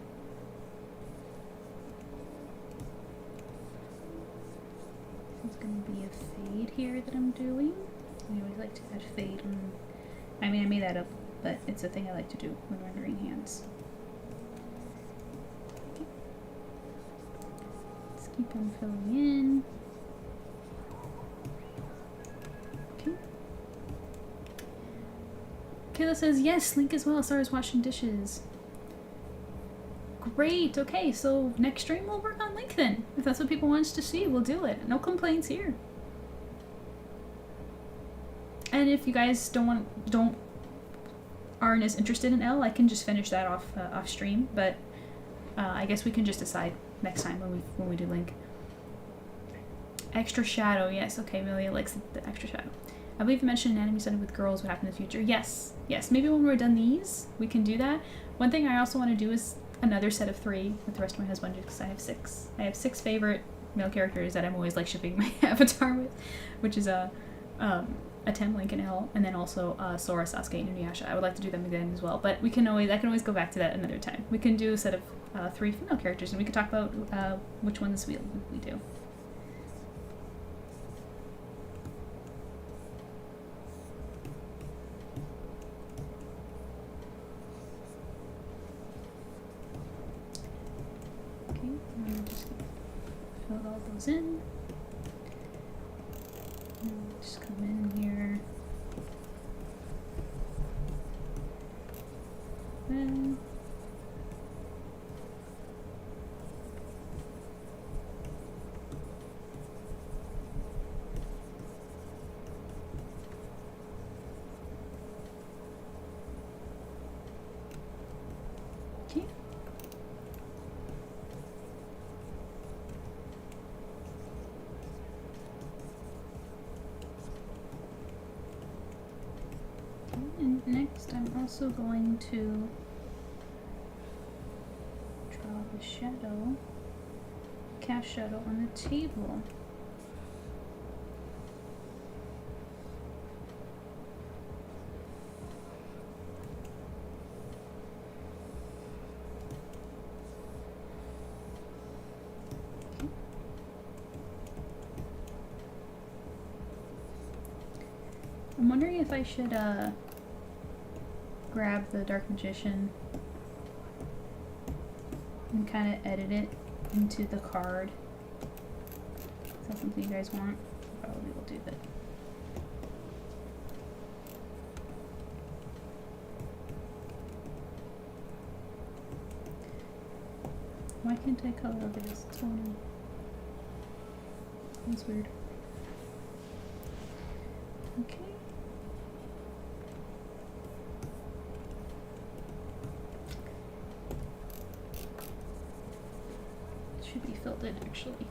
There's gonna be a fade here that I'm doing. I always like to add fade. I mean, I made that up, but it's a thing I like to do when rendering hands. Okay. Let's keep on filling in. Okay. Kayla says, yes, Link as well. Sarah's washing dishes. Great. Okay, so next stream we'll work on Link then. If that's what people want us to see, we'll do it. No complaints here. And if you guys aren't as interested in L, I can just finish that off stream. But I guess we can just decide next time when we do Link. Extra shadow, yes. Okay, Amelia likes the extra shadow. I believe you mentioned anatomy study with girls would happen in the future. Yes, yes. Maybe when we're done these, we can do that. One thing I also want to do is another set of 3 with the rest of my husband because I have 6. I have 6 favorite male characters that I'm always like shipping my avatar with, which is a Tem, Link, and L, and then also Sora, Sasuke, and Inuyasha. I would like to do them again as well, but I can always go back to that another time. We can do a set of 3 female characters, and we can talk about which ones we do. Okay, I'm just gonna fill all those in. And just come in here. Then okay. And next I'm also going to draw the shadow, cast shadow on the table. I'm wondering if I should grab the Dark Magician and kind of edit it into the card. Is that something you guys want? Probably will do that. Why can't I color over this? It's going on. That's weird. Okay. It should be filled in actually.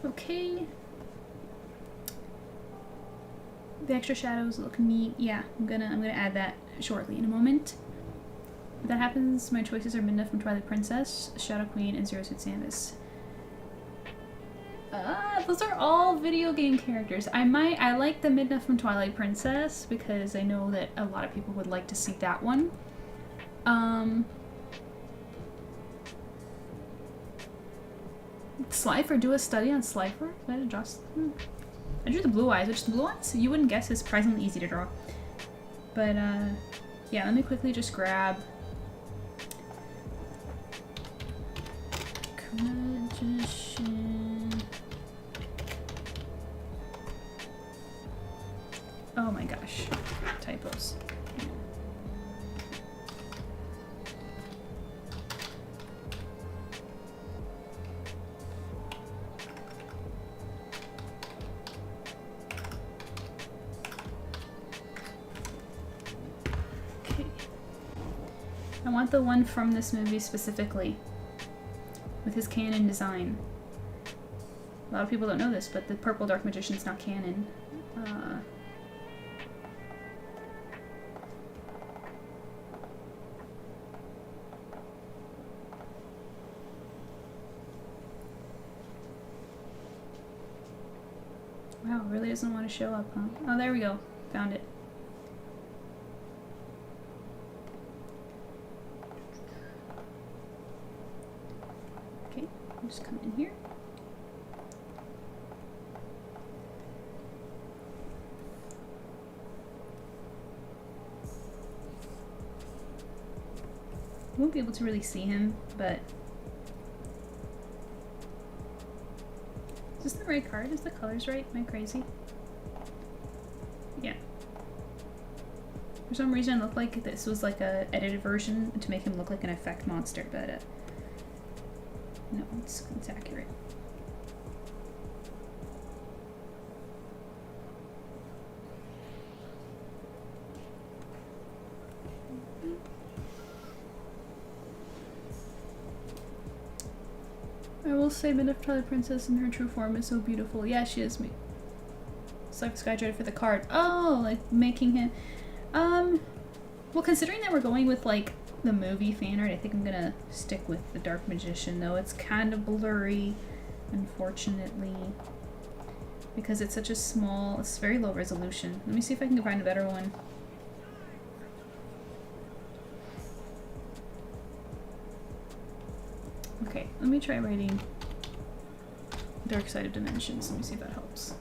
Okay. The extra shadows look neat. Yeah, I'm gonna add that shortly in a moment. If that happens, my choices are Midna from Twilight Princess, Shadow Queen, and Zero Suit Samus. Those are all video game characters. I like the Midna from Twilight Princess because I know that a lot of people would like to see that one. Slifer, do a study on Slifer? Did I just I drew the blue eyes, which the blue eyes you wouldn't guess is surprisingly easy to draw. But yeah, let me quickly just grab Magician. Oh my gosh, typos. Okay. I want the one from this movie specifically, with his canon design. A lot of people don't know this, but the purple Dark Magician's not canon. Wow, it really doesn't want to show up, huh? Oh, there we go. Found it. Okay, I'll just come in here. You won't be able to really see him, but... Is this the right card? Is the colors right? Am I crazy? Yeah. For some reason it looked like this was like a edited version to make him look like an effect monster, but no, it's accurate. I will say Midna Twilight Princess in her true form is so beautiful. Yeah, she is me. It's like Sky dreaded for the card. Oh, like making him well, considering that we're going with like the movie fan art, I think I'm gonna stick with the Dark Magician, though it's kind of blurry, unfortunately, because it's such a small, it's very low resolution. Let me see if I can find a better one. Okay, let me try writing Dark Side of Dimensions. Let me see if that helps.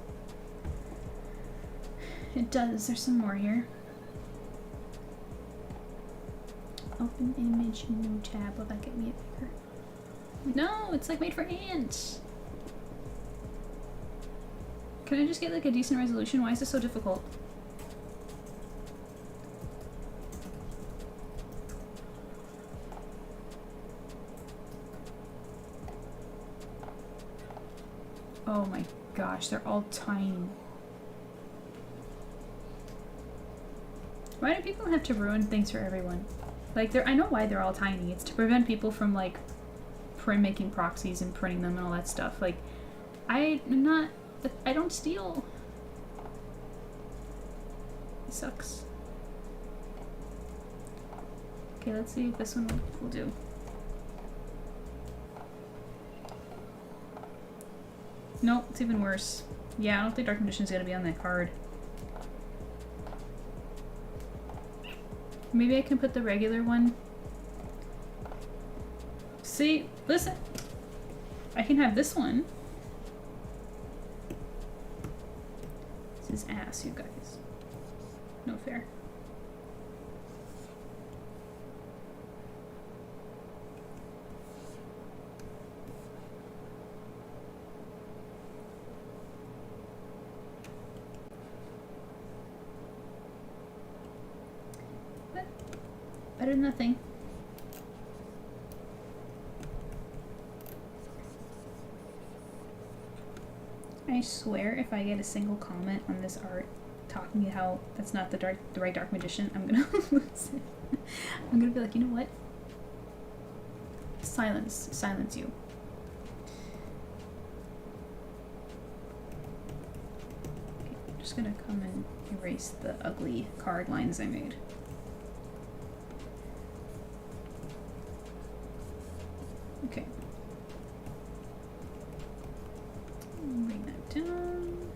It does. There's some more here. Open image, new tab. Will that get me it bigger? No, it's like made for ants. Can I just get like a decent resolution? Why is this so difficult? Oh my gosh, they're all tiny. Why do people have to ruin things for everyone? Like, I know why they're all tiny. It's to prevent people from, like, making proxies and printing them and all that stuff. Like, I don't steal. It sucks. Okay, let's see if this one will do. Nope, it's even worse. Yeah, I don't think Dark Magician's gonna be on that card. Maybe I can put the regular one. See, listen. I can have this one. his ass, you guys. No fair. But better than nothing. I swear if I get a single comment on this art talking about how that's not the right Dark Magician, I'm gonna lose it. I'm gonna be like, you know what? Silence you. Okay, I'm just gonna come and erase the ugly card lines I made. Okay. Bring that down.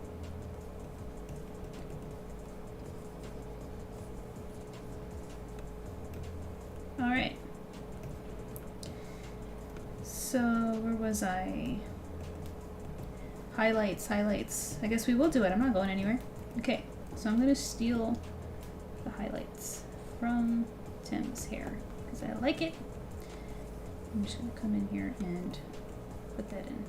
Alright. So, where was I? Highlights. I guess we will do it. I'm not going anywhere. Okay, so I'm gonna steal the highlights from Tim's hair because I like it. I'm just gonna come in here and put that in.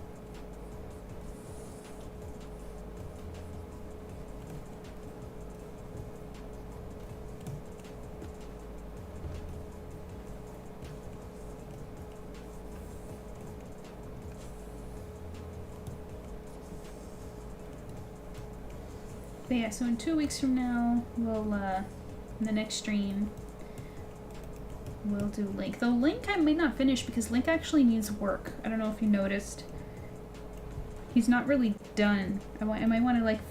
But yeah, so in 2 weeks from now, we'll, in the next stream, we'll do Link. Though Link I may not finish because Link actually needs work. I don't know if you noticed. He's not really done. I might want to, like,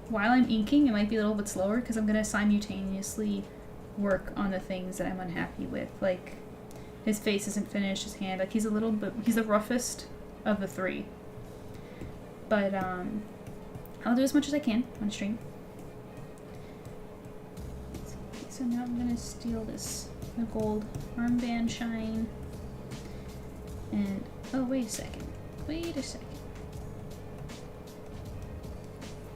while I'm inking, it might be a little bit slower because I'm going to simultaneously work on the things that I'm unhappy with. Like, his face isn't finished, his hand. Like, he's the roughest of the three. But, I'll do as much as I can on stream. So now I'm gonna steal the gold armband shine. And, oh, wait a second.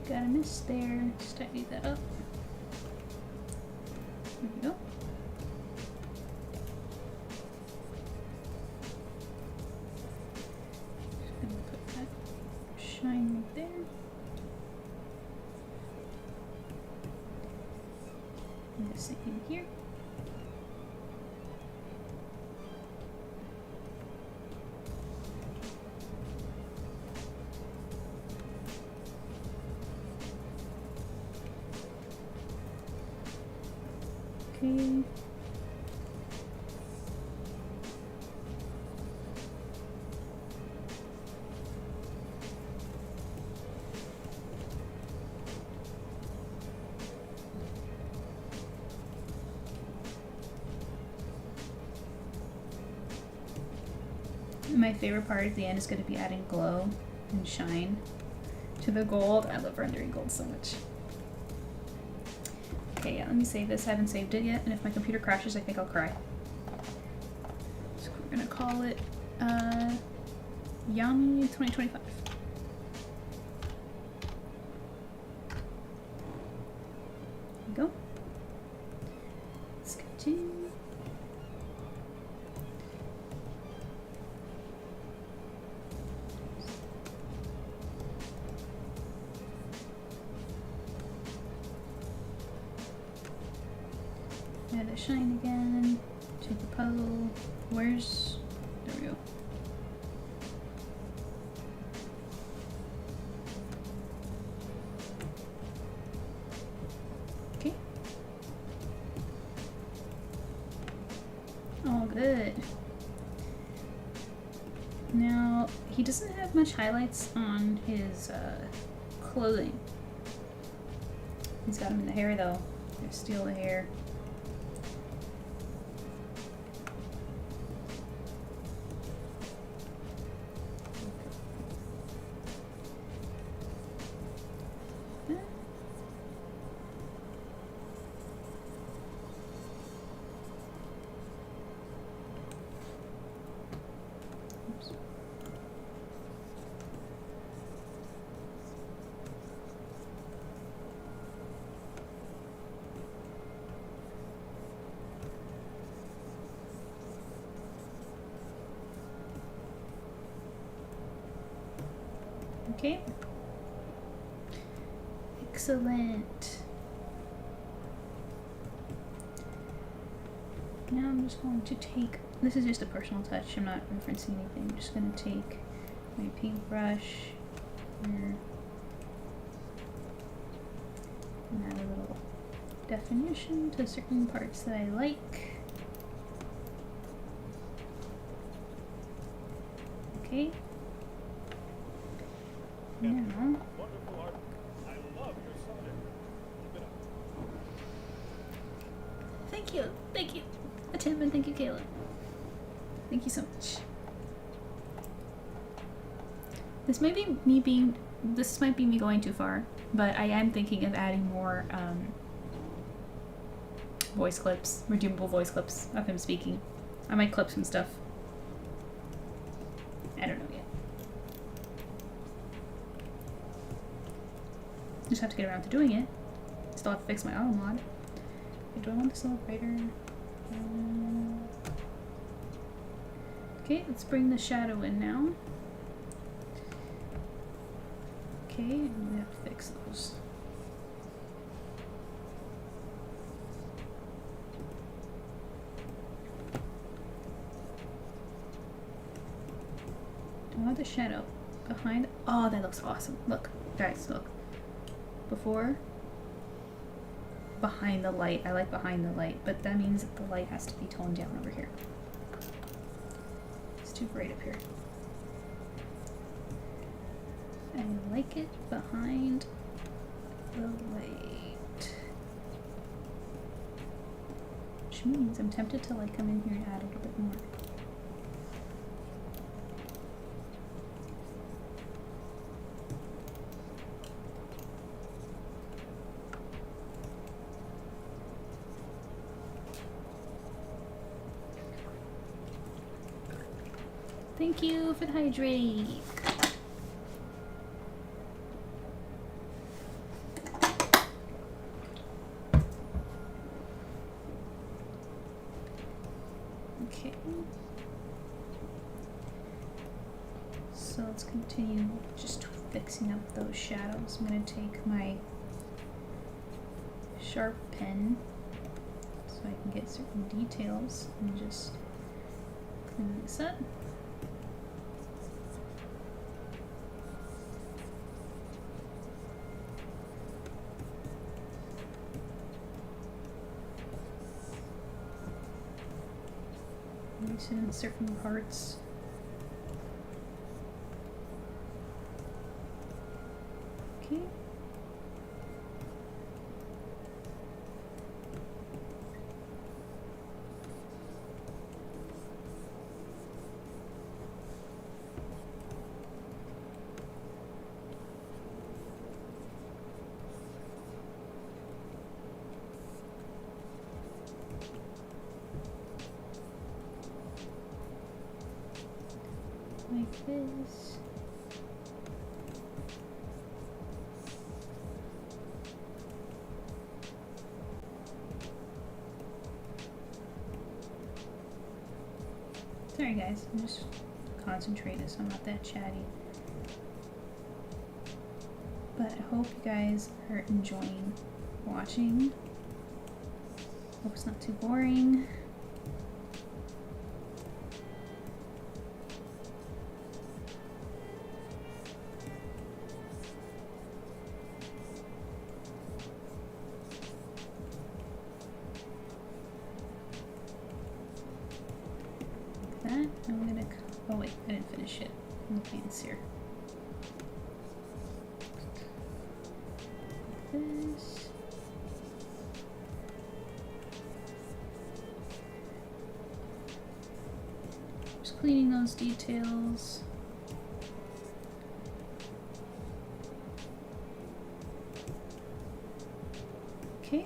Got a miss there. Just tidy that up. There we go. Just gonna put that shine right there. And the same here. Okay. My favorite part at the end is going to be adding glow and shine to the gold. I love rendering gold so much. Okay, yeah, let me save this. I haven't saved it yet, and if my computer crashes, I think I'll cry. So we're gonna call it Yami 2025. There we go. Let's continue. Add the shine again. Take the puzzle. Where's... There we go. Okay. All good. Now, he doesn't have much highlights on his clothing. He's got them in the hair though. I'm gonna steal the hair. Okay. Excellent. Now I'm just going to take, this is just a personal touch, I'm not referencing anything. I'm just going to take my paintbrush here and add a little definition to certain parts that I like. Okay. Now, Wonderful art. I love your subject. Keep it up. thank you, Tim, and thank you, Kayla. Thank you so much. This might be this might be me going too far, but I am thinking of adding more voice clips, redeemable voice clips of him speaking. I might clip some stuff. I don't know yet. Just have to get around to doing it. Still have to fix my auto mod. Okay, do I want this a little brighter? Okay, let's bring the shadow in now. Okay, and we have to fix those. Do I want the shadow behind? Oh, that looks awesome. Look, guys, look. Before, behind the light. I like behind the light, but that means that the light has to be toned down over here. It's too bright up here. I like it behind the light. Which means I'm tempted to like come in here and add a little bit more. Thank you for the hydrate. Okay. So let's continue just fixing up those shadows. I'm going to take my sharp pen so I can get certain details and just clean this up. In certain parts. Okay. Like this. Sorry guys, I'm just concentrated so I'm not that chatty. But I hope you guys are enjoying watching. Hope it's not too boring. That. I'm gonna. Oh wait, I didn't finish it. In the pants here. Like this. Just cleaning those details. Okay.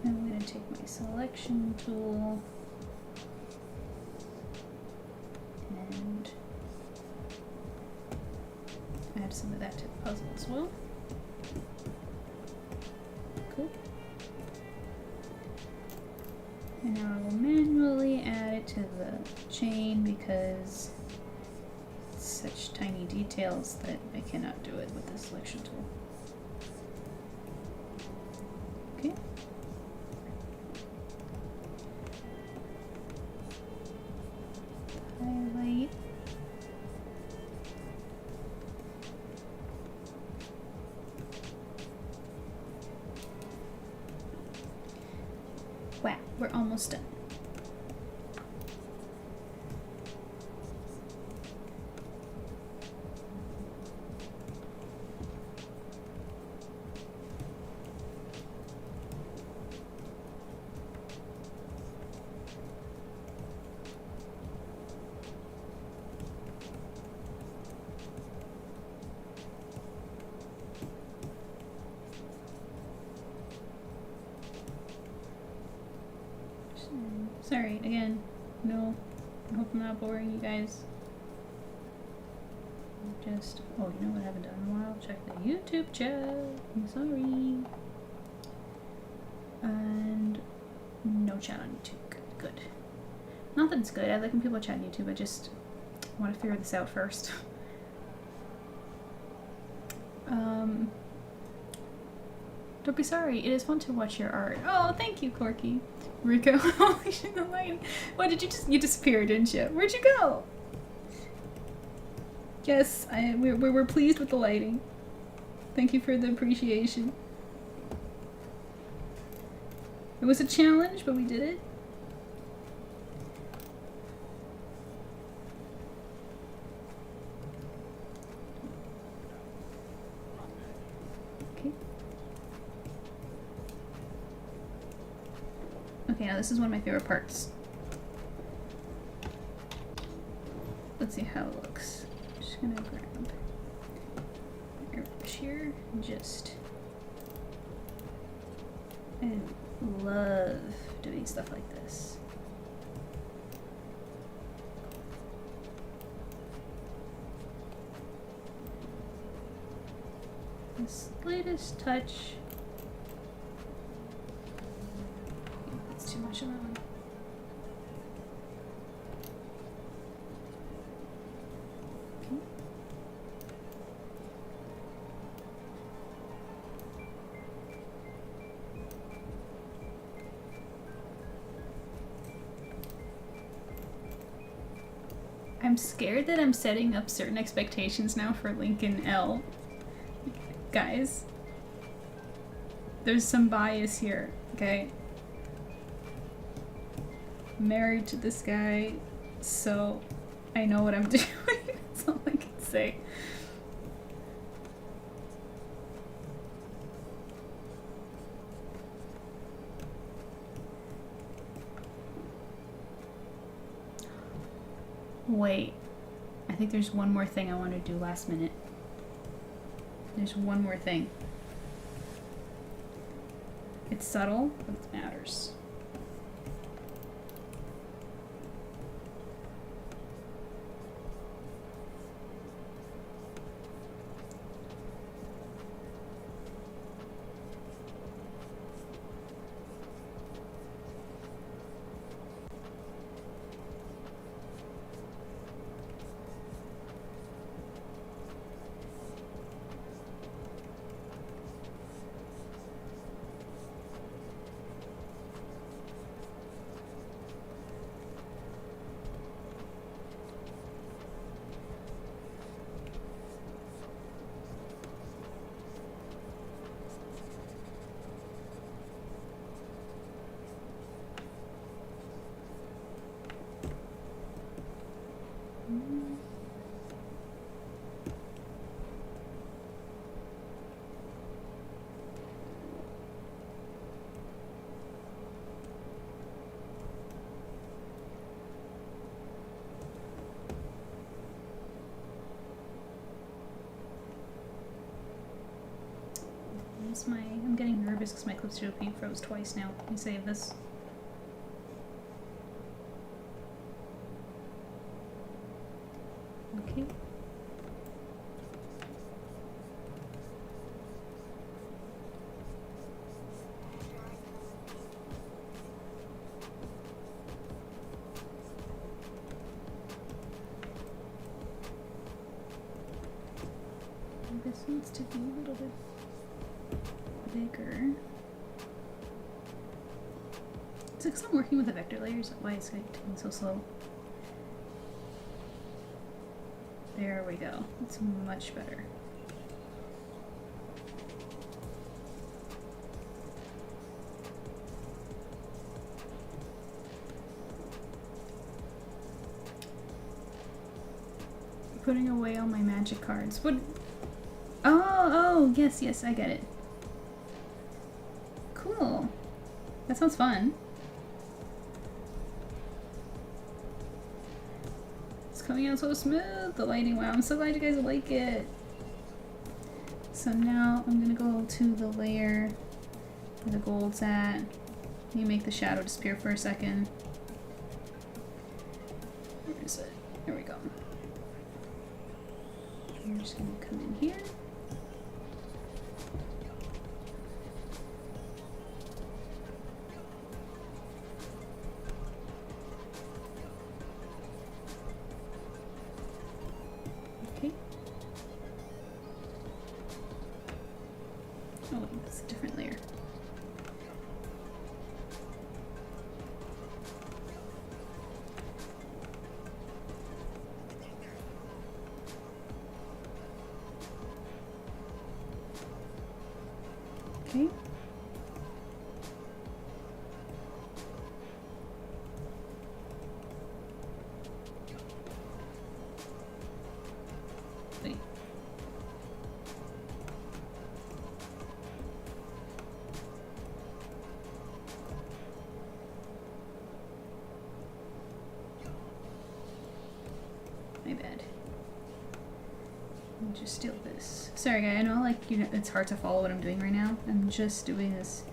I'm going to take my selection tool and add some of that to the puzzle as well. Cool. And now I will manually add it to the chain because it's such tiny details that I cannot do it with the selection tool. Okay. Highlight. Wow, we're almost done. Sorry, again, no, I hope I'm not boring you guys. Just, oh, you know what I haven't done in a while? Check the YouTube chat. I'm sorry. And no chat on YouTube. Good. Not that it's good. I like when people chat on YouTube. I just want to figure this out first. Don't be sorry. It is fun to watch your art. Oh, thank you, Corky. Rico, holy shit, the lighting. What did you disappeared, didn't you? Where'd you go? Yes, we're pleased with the lighting. Thank you for the appreciation. It was a challenge, but we did it. Okay. Okay, now this is one of my favorite parts. Let's see how it looks. I'm just gonna grab my airbrush here and just... I love doing stuff like this. The slightest touch. That's too much of that one. Okay. I'm scared that I'm setting up certain expectations now for Lincoln L. Guys, there's some bias here, okay? I'm married to this guy, so I know what I'm doing. That's all I can say. Wait, I think there's one more thing I want to do last minute. There's one more thing. It's subtle, but it matters. I'm getting nervous because my Clip froze twice now. Let me save this. Okay. this needs to be a little bit bigger. It's because I'm working with the vector layers. Why is it taking so slow? There we go. It's much better. Putting away all my magic cards. What? Oh, yes, yes, I get it. Cool. That sounds fun. It's coming out so smooth, the lighting. Wow, I'm so glad you guys like it. So now I'm gonna go to the layer where the gold's at. Let me make the shadow disappear for a second. Where is it? There we go. I'm just gonna come in here. Okay. Oh, that's a different layer. Okay. Wait. My bad. Let me just steal this. Sorry, guy. I know, like, you know, it's hard to follow what I'm doing right now. I'm just doing this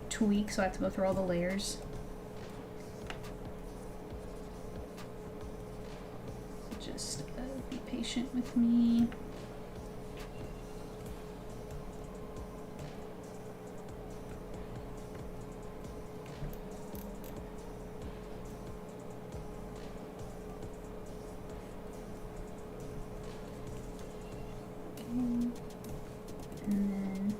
tweak, so I have to go through all the layers. Just be patient with me. And then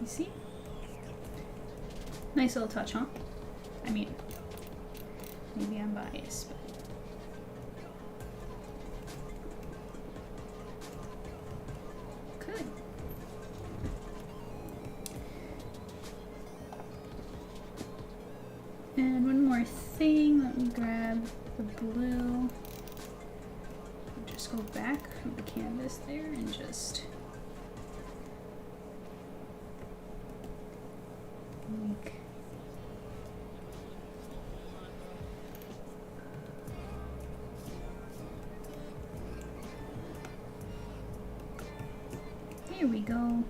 you see? Nice little touch, huh? I mean, maybe I'm biased, but good. And one more thing, let me grab the blue. Just go back from the canvas there and just make there we go.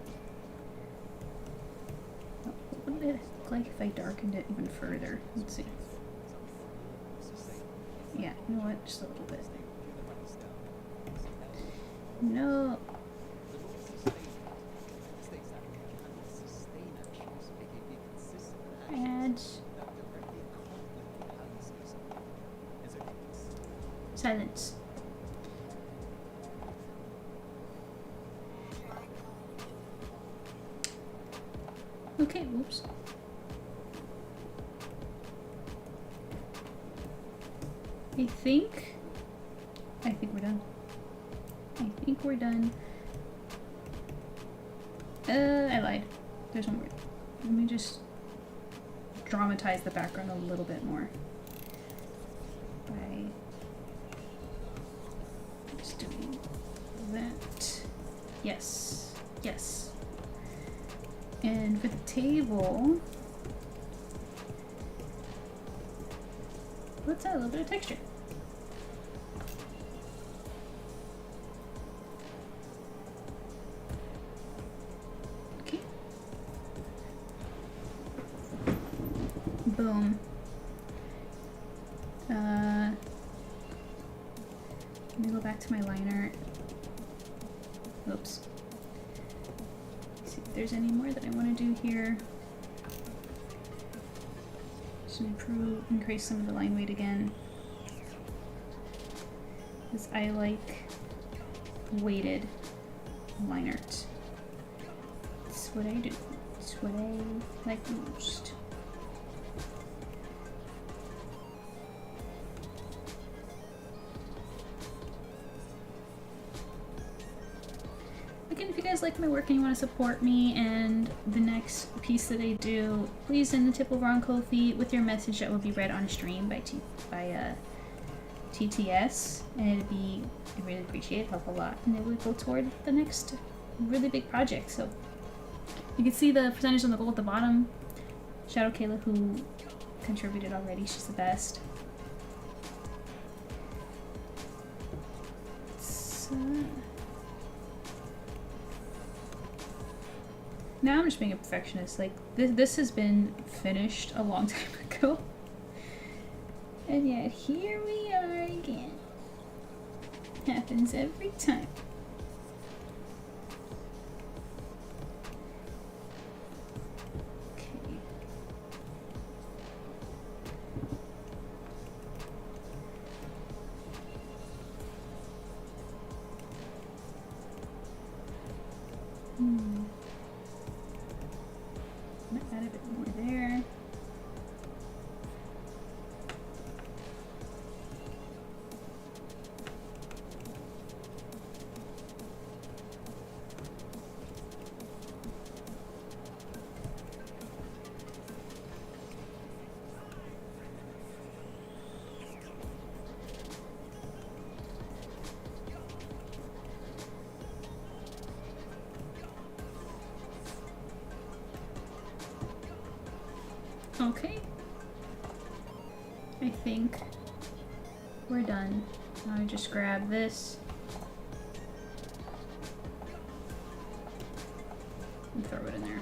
What would it look like if I darkened it even further? Let's see. Yeah, you know what? Just a little bit. No. Add silence. Okay, whoops. I think we're done. I think we're done. I lied. There's one more. Let me just dramatize the background a little bit more by just doing that. Yes, yes. And for the table, let's add a little bit of texture. Okay. Boom. Let me go back to my liner. Oops. See if there's any more that I want to do here. Just improve, increase some of the line weight again. Because I like weighted line art. That's what I do. That's what I like most. Again, if you guys like my work and you want to support me and the next piece that I do, please send the tip over on Ko-fi with your message that will be read on stream by TTS, and I really appreciate it, help a lot, and it would go toward the next really big project. So you can see the percentage on the goal at the bottom. Shout out Kayla who contributed already, she's the best. So now I'm just being a perfectionist. Like this has been finished a long time ago. And yet here we are again. Happens every time. Okay. Might add a bit more there. Okay. I think we're done. Now I just grab this and throw it in there.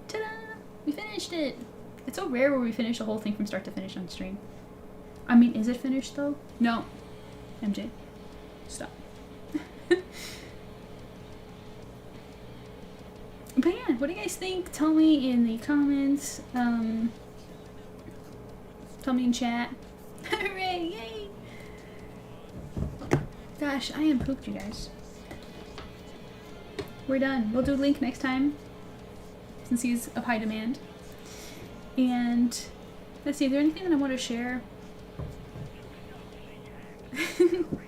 Ta-da! We finished it! It's so rare where we finish the whole thing from start to finish on stream. I mean, is it finished though? No. MJ. Stop. But yeah, what do you guys think? Tell me in the comments. Tell me in chat. Hooray! Yay! Gosh, I am pooped, you guys. We're done. We'll do Link next time, since he's of high demand. And let's see, is there anything that I want to share?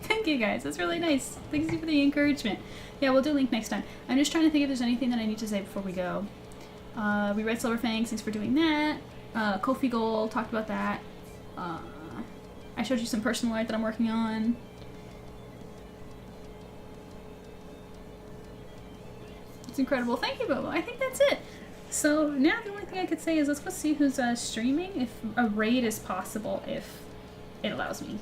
Thank you guys, that's really nice. Thank you for the encouragement. Yeah, we'll do Link next time. I'm just trying to think if there's anything that I need to say before we go. We read Silver FANGS, thanks for doing that. Ko-fi goal, talked about that. I showed you some personal art that I'm working on. It's incredible. Thank you, Bobo. I think that's it. So now the only thing I could say is let's go see who's streaming, if a raid is possible, if it allows me.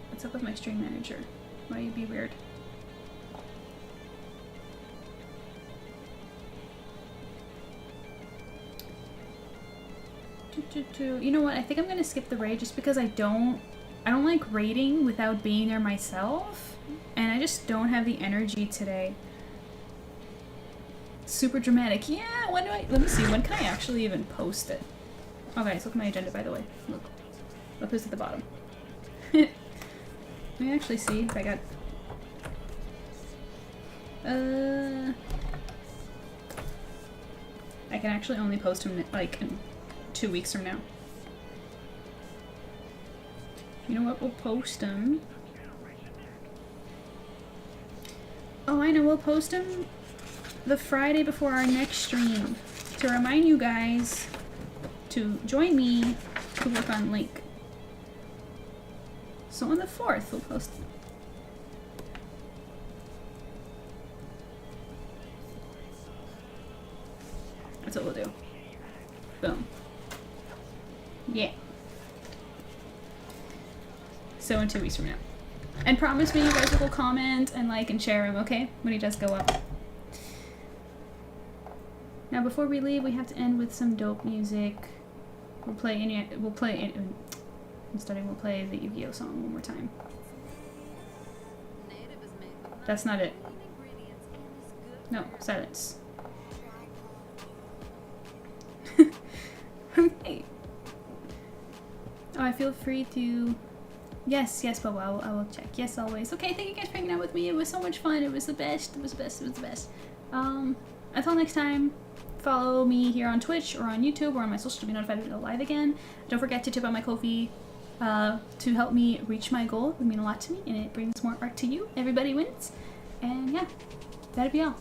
What's up with my stream manager? Why you be weird? You know what? I think I'm gonna skip the raid just because I don't like raiding without being there myself, and I just don't have the energy today. Super dramatic. Yeah. When do I? Let me see. When can I actually even post it? Oh, guys, look at my agenda. By the way, look. I'll post at the bottom. Let me actually see if I got. I can actually only post them like in 2 weeks from now. You know what? We'll post them. Oh, I know. We'll post them the Friday before our next stream to remind you guys to join me to work on Link. So on the 4th, we'll post them. That's what we'll do. Boom. Yeah. So in 2 weeks from now. And promise me you guys will comment and like and share him, okay? When he does go up. Now before we leave, we have to end with some dope music. We'll play the Yu-Gi-Oh song one more time. That's not it. No, silence. Okay. Oh, I feel free to... Yes, Bubba, I will check. Yes, always. Okay, thank you guys for hanging out with me. It was so much fun. It was the best. It was the best. It was the best. Until next time, follow me here on Twitch or on YouTube or on my social to be notified when I go live again. Don't forget to tip on my Ko-fi to help me reach my goal. It would mean a lot to me, and it brings more art to you. Everybody wins. And yeah, that'd be all.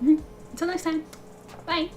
Until next time. Bye.